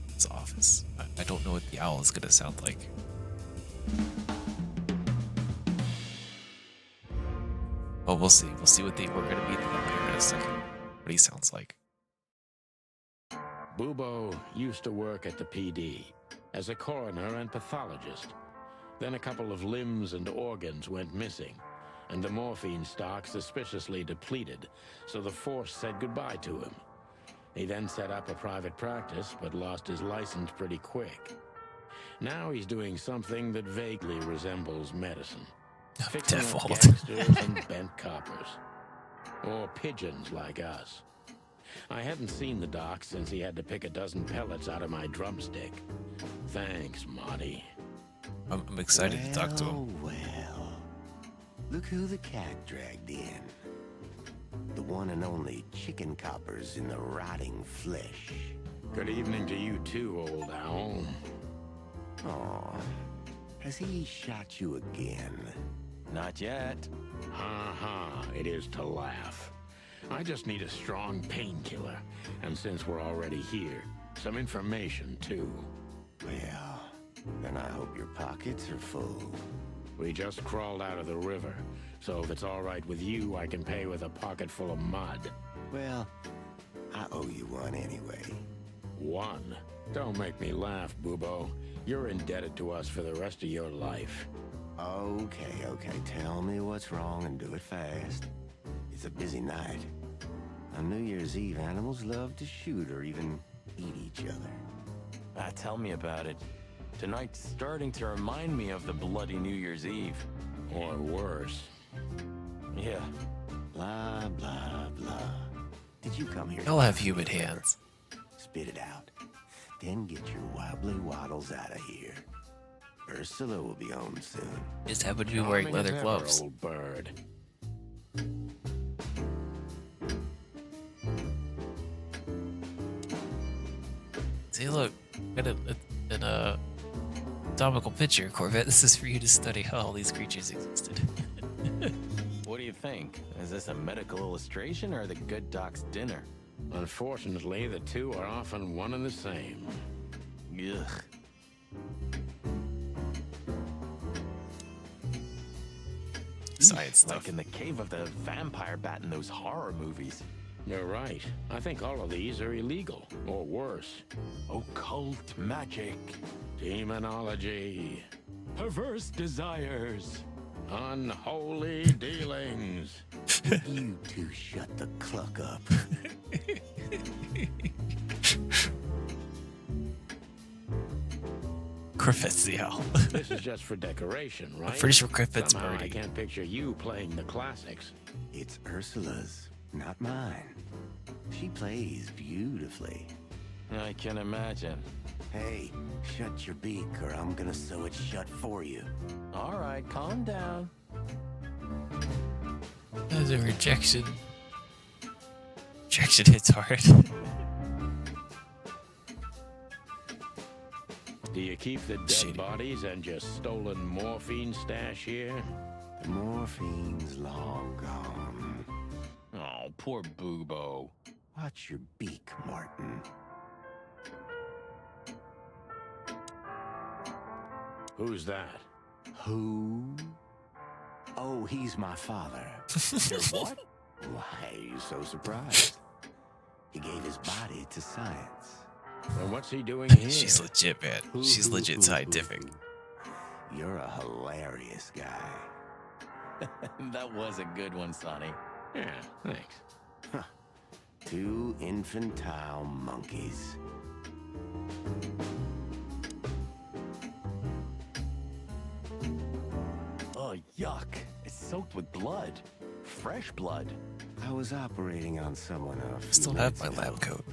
Speaker 1: In his office. I don't know what the owl is gonna sound like. Well, we'll see. We'll see what we're gonna meet them here in a second. What he sounds like.
Speaker 2: Bubo used to work at the PD as a coroner and pathologist. Then a couple of limbs and organs went missing, and the morphine stock suspiciously depleted, so the force said goodbye to him. He then set up a private practice, but lost his license pretty quick. Now he's doing something that vaguely resembles medicine. Fixing up
Speaker 1: Default.
Speaker 2: gangsters and bent coppers. Or pigeons like us. I hadn't seen the doc since he had to pick a dozen pellets out of my drumstick. Thanks, Marty.
Speaker 1: I'm excited to talk to him.
Speaker 7: Well, look who the cat dragged in. The one and only chicken coppers in the rotting flesh.
Speaker 2: Good evening to you too, old owl.
Speaker 7: Aw, has he shot you again?
Speaker 4: Not yet.
Speaker 2: Ha ha, it is to laugh. I just need a strong painkiller. And since we're already here, some information, too.
Speaker 14: Well, then I hope your pockets are full.
Speaker 2: We just crawled out of the river, so if it's all right with you, I can pay with a pocket full of mud.
Speaker 14: Well, I owe you one anyway.
Speaker 2: One? Don't make me laugh, Bubo. You're indebted to us for the rest of your life.
Speaker 14: Okay, tell me what's wrong and do it fast. It's a busy night. On New Year's Eve, animals love to shoot or even eat each other.
Speaker 4: Tell me about it. Tonight's starting to remind me of the bloody New Year's Eve.
Speaker 2: Or worse.
Speaker 4: Yeah.
Speaker 14: Blah, blah, blah. Did you come here?
Speaker 1: I'll have human hands.
Speaker 14: Spit it out. Then get your wobbly waddles out of here. Ursula will be home soon.
Speaker 1: Just happen to be wearing
Speaker 2: Charming
Speaker 1: leather
Speaker 2: as ever,
Speaker 1: gloves.
Speaker 2: old bird.
Speaker 1: See, look, got an anatomical picture, Corvette. This is for you to study how all these creatures existed.
Speaker 4: What do you think? Is this a medical illustration or the good doc's dinner?
Speaker 2: Unfortunately, the two are often one and the same.
Speaker 4: Ugh.
Speaker 1: Science stuff.
Speaker 4: Like in the cave of the vampire bat in those horror movies.
Speaker 2: You're right. I think all of these are illegal, or worse.
Speaker 4: Occult magic.
Speaker 2: Demonology.
Speaker 4: Perverse desires.
Speaker 2: Unholy dealings.
Speaker 14: You two shut the cluck up.
Speaker 1: Corvette's the owl.
Speaker 2: This is just for decoration, right?
Speaker 1: I'm pretty sure Corvette's
Speaker 2: Somehow I
Speaker 1: Birdie.
Speaker 2: can't picture you playing the classics.
Speaker 14: It's Ursula's, not mine. She plays beautifully.
Speaker 4: I can imagine.
Speaker 14: Hey, shut your beak or I'm gonna sew it shut for you.
Speaker 4: All right, calm down.
Speaker 1: That's a rejection. Rejection hits hard.
Speaker 2: Do you keep the dead
Speaker 1: Shady.
Speaker 2: bodies and your stolen morphine stash here?
Speaker 14: The morphine's long gone.
Speaker 4: Oh, poor Boobo.
Speaker 14: Watch your beak, Martin.
Speaker 2: Who's that?
Speaker 14: Who? Oh, he's my father.
Speaker 2: Your what?
Speaker 14: Why are you so surprised? He gave his body to science.
Speaker 2: And what's he doing here?
Speaker 1: She's legit, man. She's legit scientific.
Speaker 14: You're a hilarious guy.
Speaker 4: That was a good one, Sonny.
Speaker 2: Yeah, thanks.
Speaker 14: Two infantile monkeys.
Speaker 4: Oh, yuck. It's soaked with blood. Fresh blood.
Speaker 14: I was operating on someone a few
Speaker 1: Still have
Speaker 14: minutes
Speaker 1: my
Speaker 14: ago.
Speaker 1: lab coat.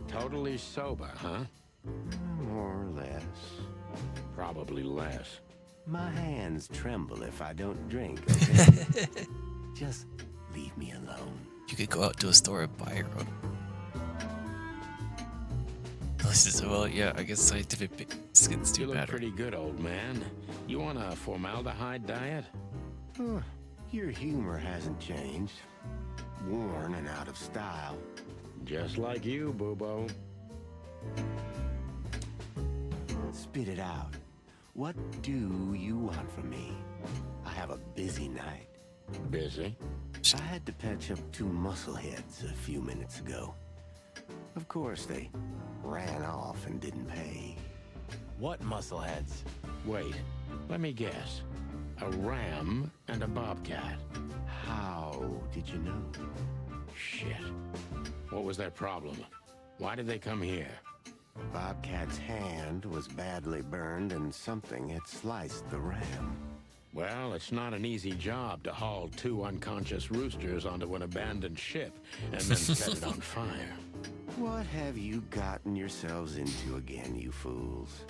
Speaker 2: Totally sober, huh?
Speaker 14: More or less.
Speaker 2: Probably less.
Speaker 14: My hands tremble if I don't drink, okay? Just leave me alone.
Speaker 1: You could go out to a store and buy your own. Well, yeah, I guess scientific skins do
Speaker 2: You look
Speaker 1: matter.
Speaker 2: pretty good, old man. You want a formaldehyde diet?
Speaker 14: Huh, your humor hasn't changed. Worn and out of style.
Speaker 2: Just like you, Boobo.
Speaker 14: Spit it out. What do you want from me? I have a busy night.
Speaker 2: Busy?
Speaker 14: I had to patch up two muscleheads a few minutes ago. Of course, they ran off and didn't pay.
Speaker 4: What muscleheads?
Speaker 2: Wait, let me guess. A ram and a bobcat.
Speaker 14: How did you know?
Speaker 2: Shit. What was their problem? Why did they come here?
Speaker 14: Bobcat's hand was badly burned and something had sliced the ram.
Speaker 2: Well, it's not an easy job to haul two unconscious roosters onto an abandoned ship and then set it on fire.
Speaker 14: What have you gotten yourselves into again, you fools?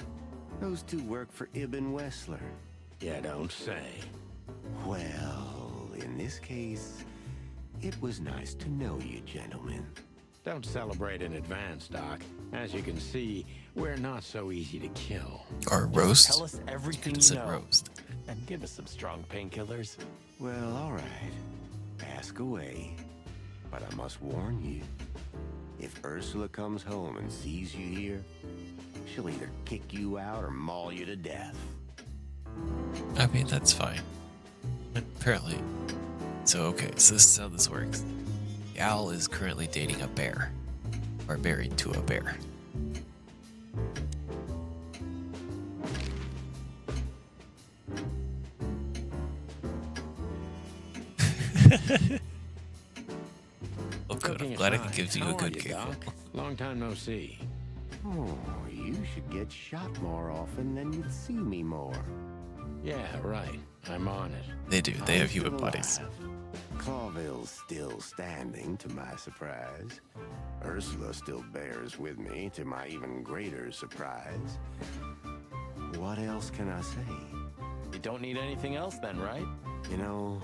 Speaker 14: Those two work for Ibn Wessler.
Speaker 2: You don't say.
Speaker 14: Well, in this case, it was nice to know you, gentlemen.
Speaker 2: Don't celebrate in advance, Doc. As you can see, we're not so easy to kill.
Speaker 1: Or roast.
Speaker 4: Tell us everything
Speaker 1: Could've
Speaker 4: you
Speaker 1: said
Speaker 4: know.
Speaker 1: roast.
Speaker 4: And give us some strong painkillers.
Speaker 14: Well, all right. Ask away. But I must warn you, if Ursula comes home and sees you here, she'll either kick you out or maul you to death.
Speaker 1: I mean, that's fine. Apparently. So, okay, so this is how this works. The owl is currently dating a bear. Or married to a bear. Oh, good. I'm glad I can give you a good giggle.
Speaker 2: Long time no see.
Speaker 14: Oh, you should get shot more often, then you'd see me more.
Speaker 2: Yeah, right. I'm on it.
Speaker 1: They do. They have
Speaker 14: I'm
Speaker 1: human
Speaker 14: still
Speaker 1: bodies.
Speaker 14: alive. Clawville's still standing, to my surprise. Ursula still bears with me, to my even greater surprise. What else can I say?
Speaker 4: You don't need anything else then, right?
Speaker 14: You know,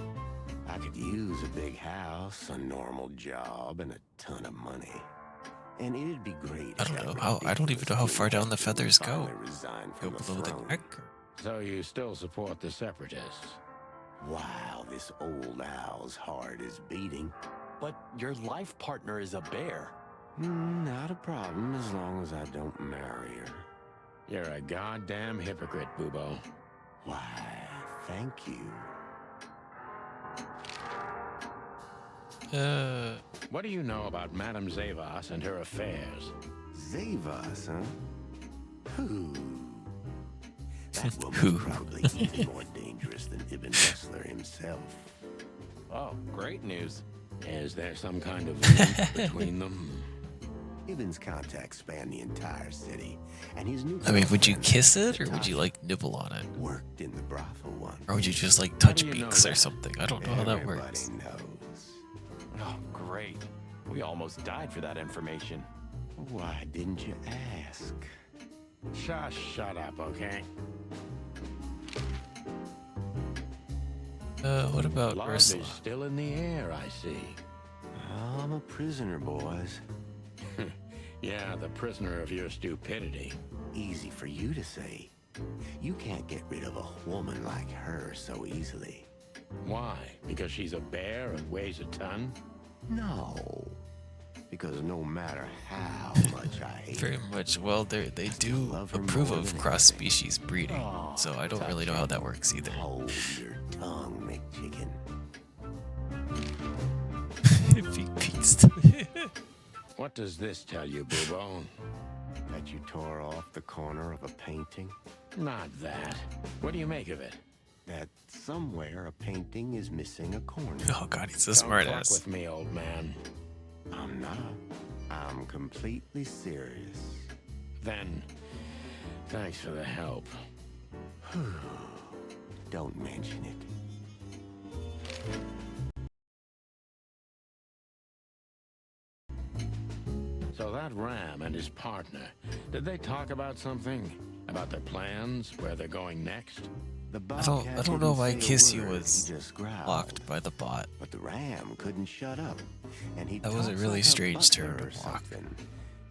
Speaker 14: I could use a big house, a normal job, and a ton of money. And it'd be great.
Speaker 1: I don't know how. I don't even know how far down the feathers go. Go below the neck.
Speaker 2: So you still support the Separatists?
Speaker 14: Wow, this old owl's heart is beating.
Speaker 4: But your life partner is a bear.
Speaker 14: Not a problem as long as I don't marry her.
Speaker 2: You're a goddamn hypocrite, Bubo.
Speaker 14: Why, thank you.
Speaker 2: What do you know about Madame Zavas and her affairs?
Speaker 14: Zavas, huh? Who? That woman's
Speaker 1: Who?
Speaker 14: probably even more dangerous than Ibn Wessler himself.
Speaker 4: Oh, great news.
Speaker 2: Is there some kind of link between them?
Speaker 14: Ibn's contacts span the entire city, and his new
Speaker 1: I mean, would you
Speaker 14: girlfriend,
Speaker 1: kiss it or would
Speaker 14: Natasha,
Speaker 1: you like nibble on it?
Speaker 14: worked in the brothel once.
Speaker 1: Or would you just like touch
Speaker 2: do you know
Speaker 1: beaks or
Speaker 2: that?
Speaker 1: something? I don't know how that
Speaker 14: Everybody
Speaker 1: works.
Speaker 14: knows.
Speaker 4: Oh, great. We almost died for that information.
Speaker 14: Why didn't you ask?
Speaker 2: Just shut up, okay?
Speaker 1: What about
Speaker 2: Love
Speaker 1: Ursula?
Speaker 2: is still in the air, I see.
Speaker 14: I'm a prisoner, boys.
Speaker 2: Yeah, the prisoner of your stupidity.
Speaker 14: Easy for you to say. You can't get rid of a woman like her so easily.
Speaker 2: Why? Because she's a bear and weighs a ton?
Speaker 14: No. Because no matter how much I hate
Speaker 1: Very
Speaker 14: her,
Speaker 1: much. Well, they do
Speaker 14: love her
Speaker 1: approve
Speaker 14: more
Speaker 1: of
Speaker 14: than
Speaker 1: cross-species breeding, so I don't really know how that works either.
Speaker 14: hold your tongue, McChicken.
Speaker 1: Big beast.
Speaker 2: What does this tell you, Bubo?
Speaker 14: That you tore off the corner of a painting?
Speaker 2: Not that. What do you make of it?
Speaker 14: That somewhere a painting is missing a corner.
Speaker 1: Oh god, he's a
Speaker 2: Don't
Speaker 1: smart
Speaker 2: fuck
Speaker 1: ass.
Speaker 2: with me, old man.
Speaker 14: I'm not. I'm completely serious.
Speaker 2: Then, thanks for the help.
Speaker 14: Don't mention it.
Speaker 2: So that Ram and his partner, did they talk about something? About their plans, where they're going next?
Speaker 14: The
Speaker 1: I don't know why
Speaker 14: didn't say a
Speaker 1: Kiss You
Speaker 14: word,
Speaker 1: was
Speaker 14: he just growled.
Speaker 1: blocked by the bot.
Speaker 14: But the ram couldn't shut up. And he
Speaker 1: That was a
Speaker 14: talks
Speaker 1: really
Speaker 14: like
Speaker 1: strange
Speaker 14: butler
Speaker 1: term to
Speaker 14: or
Speaker 1: block.
Speaker 14: something.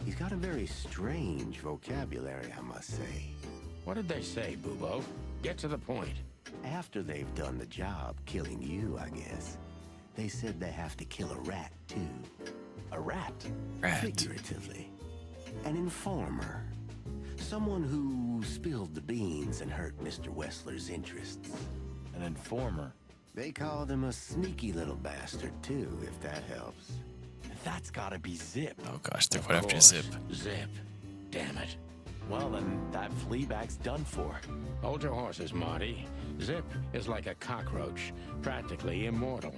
Speaker 14: He's got a very strange vocabulary, I must say.
Speaker 2: What did they say, Bubo? Get to the point.
Speaker 14: After they've done the job killing you, I guess, they said they have to kill a rat, too.
Speaker 4: A rat?
Speaker 1: Rat.
Speaker 14: Figuratively. An informer. Someone who spilled the beans and hurt Mr. Wessler's interests.
Speaker 4: An informer?
Speaker 14: They called him a sneaky little bastard, too, if that helps.
Speaker 4: That's gotta be Zip.
Speaker 1: Oh gosh, they're
Speaker 2: Of
Speaker 1: going after
Speaker 2: course.
Speaker 1: Zip.
Speaker 2: Zip. Damn it.
Speaker 4: Well, then that flea bag's done for.
Speaker 2: Hold your horses, Marty. Zip is like a cockroach, practically immortal.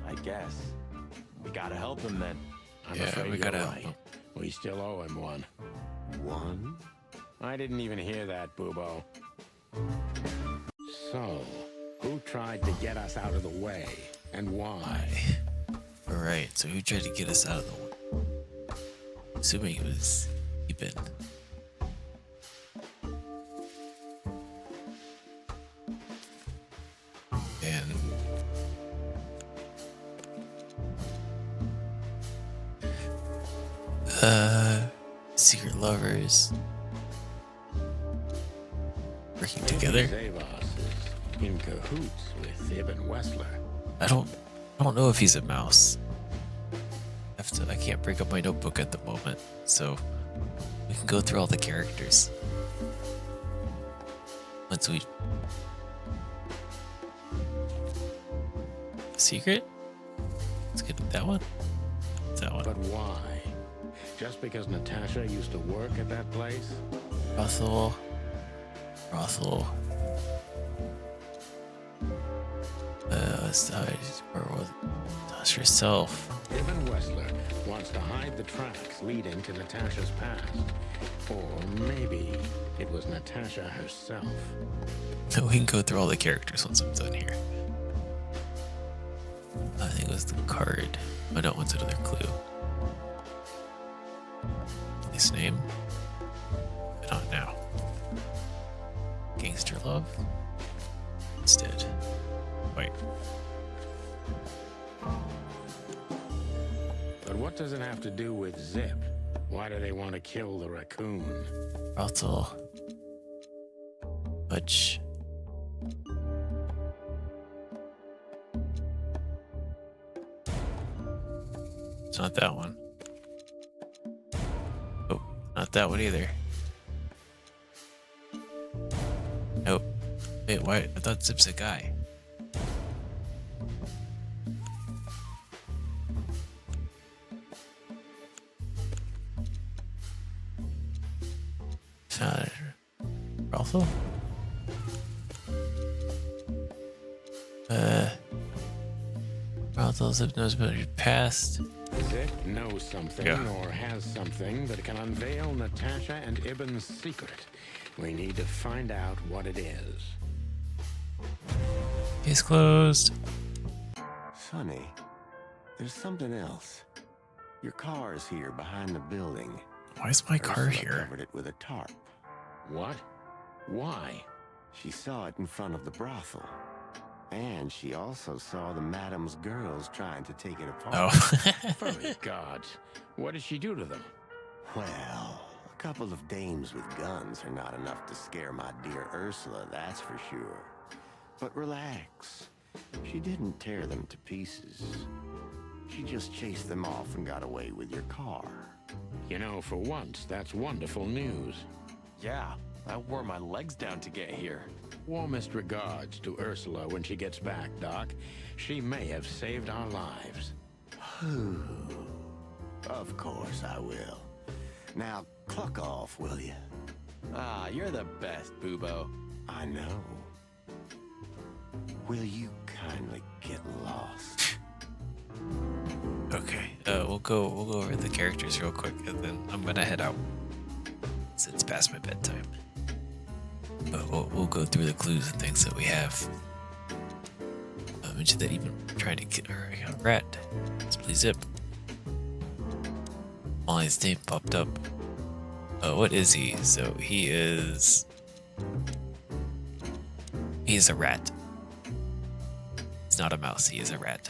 Speaker 4: I guess. We gotta help him then.
Speaker 2: I'm
Speaker 1: Yeah,
Speaker 2: afraid
Speaker 1: we
Speaker 2: you're
Speaker 1: gotta help
Speaker 2: right.
Speaker 1: him.
Speaker 2: We still owe him one.
Speaker 14: One?
Speaker 2: I didn't even hear that, Bubo. So, who tried to get us out of the way, and why?
Speaker 1: Alright, so who tried to get us out of the way? Assuming it was Ibn. And secret lovers working together.
Speaker 2: Zavas is in cahoots with Ibn Wessler.
Speaker 1: I don't know if he's a mouse. I can't break up my notebook at the moment, so we can go through all the characters. Once we... Secret? Let's get that one. That one.
Speaker 2: But why? Just because Natasha used to work at that place?
Speaker 1: Brothel. Where was Natasha herself?
Speaker 2: Ibn Wessler wants to hide the tracks leading to Natasha's past. Or maybe it was Natasha herself.
Speaker 1: We can go through all the characters once I'm done here. I think it was the card. Oh no, what's another clue? His name? Not now. Gangster Love? Instead. Wait.
Speaker 2: But what does it have to do with Zip? Why do they want to kill the raccoon?
Speaker 1: Brothel. Butch. It's not that one. Oh, not that one either. Nope. Wait, why? I thought Zip's a guy. Brothel? Brothel, Zip knows about your past.
Speaker 2: Zip knows something or has something that can unveil Natasha and Ibn's secret. We need to find out what it is.
Speaker 1: Case closed.
Speaker 14: Sonny, there's something else. Your car is here behind the building.
Speaker 1: Why is my car
Speaker 14: Ursula
Speaker 1: here?
Speaker 14: Covered it with a tarp.
Speaker 2: What? Why?
Speaker 14: She saw it in front of the brothel. And she also saw the madam's girls trying to take it apart.
Speaker 1: Oh.
Speaker 2: For the gods, what did she do to them?
Speaker 14: Well, a couple of dames with guns are not enough to scare my dear Ursula, that's for sure. But relax. She didn't tear them to pieces. She just chased them off and got away with your car.
Speaker 2: You know, for once, that's wonderful news.
Speaker 11: Yeah, I wore my legs down to get here.
Speaker 2: Warmest regards to Ursula when she gets back, Doc. She may have saved our lives.
Speaker 14: Of course I will. Now, cluck off, will you?
Speaker 11: Ah, you're the best, Boobo.
Speaker 14: I know. Will you kindly get lost?
Speaker 1: Okay, we'll go over the characters real quick, and then I'm gonna head out. Since it's past my bedtime. But we'll go through the clues and things that we have. I mentioned that even trying to get her a rat. Let's please Zip. Molly's name popped up. What is he? So he's a rat. He's not a mouse, he is a rat.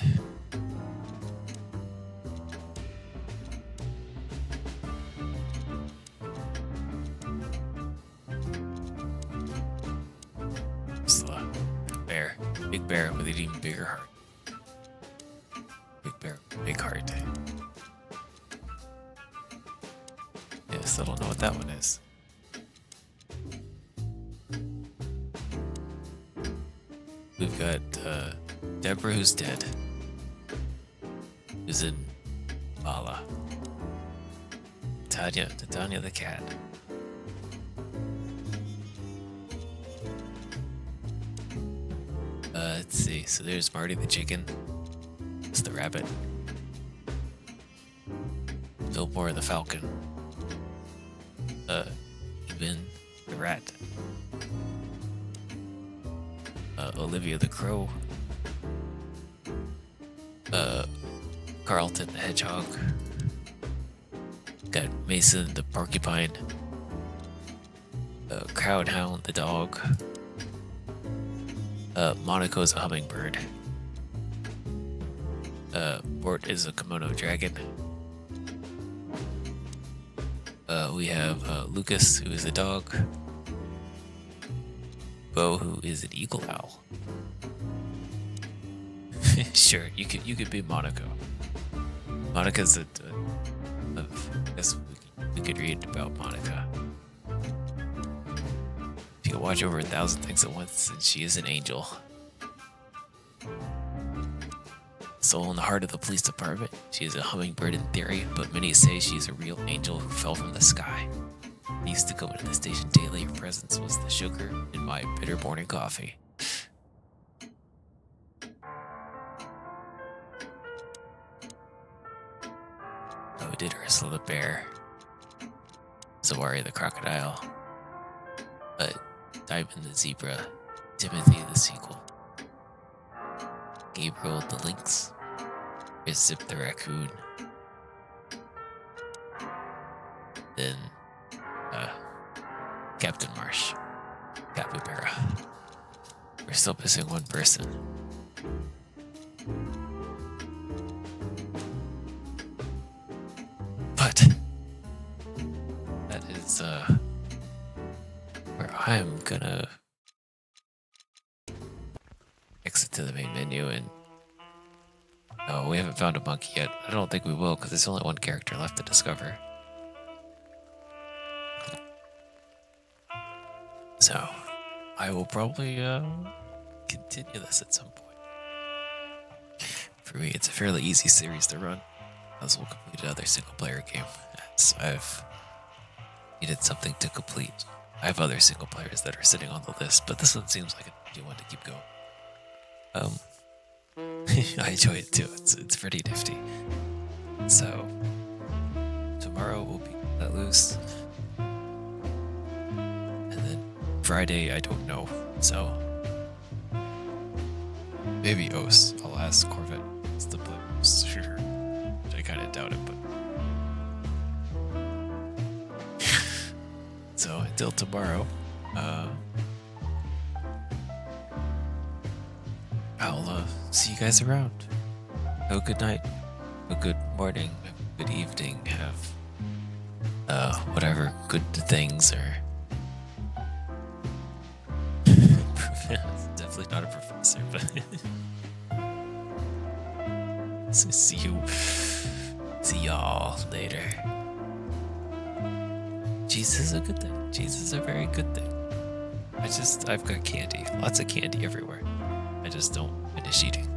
Speaker 1: Big bear with an even bigger heart. Big bear, big heart. Yeah, still don't know what that one is. We've got Deborah, who's dead. Who's in Bala. Tanya the cat. Let's see. So there's Marty the chicken. It's the rabbit. Fillmore the falcon. Even the rat. Olivia the crow. Carlton the hedgehog. Got Mason the porcupine. Crowdhound the dog. Monaco's a hummingbird. Bort is a kimono dragon. We have Lucas, who is a dog. Bo, who is an eagle owl. Sure, you could be Monaco. Monica's I guess we could read about Monica. She can watch over 1,000 things at once, and she is an angel. Soul in the heart of the police department. She is a hummingbird in theory, but many say she is a real angel who fell from the sky. I used to go into the station daily. Her presence was the sugar in my bitter morning coffee. Oh, we did Ursula the bear, Zawari the crocodile, but Diamond the zebra, Timothy the seagull, Gabriel the lynx, Zip the raccoon, then Captain Marsh, Capybara. We're still missing one person. But that is where I'm gonna exit to the main menu. And no, we haven't found a monkey yet. I don't think we will, because there's only one character left to discover. So I will probably continue this at some point. For me, it's a fairly easy series to run, as we'll complete another single player game, as I've needed something to complete. I have other single players that are sitting on the list, but this one seems like an easy one to keep going. I enjoy it too. It's pretty nifty. So tomorrow we'll be let loose, and then Friday I don't know. So maybe Os. I'll ask Corvette to play Os. Sure. Which I kind of doubt it, but so until tomorrow, I'll see you guys around. Have a good night, a good morning, a good evening, have whatever good things are. Definitely not a professor, but so see y'all later. Jesus is a good thing. Jesus is a very good thing. I've got candy, lots of candy everywhere. I just don't finish eating.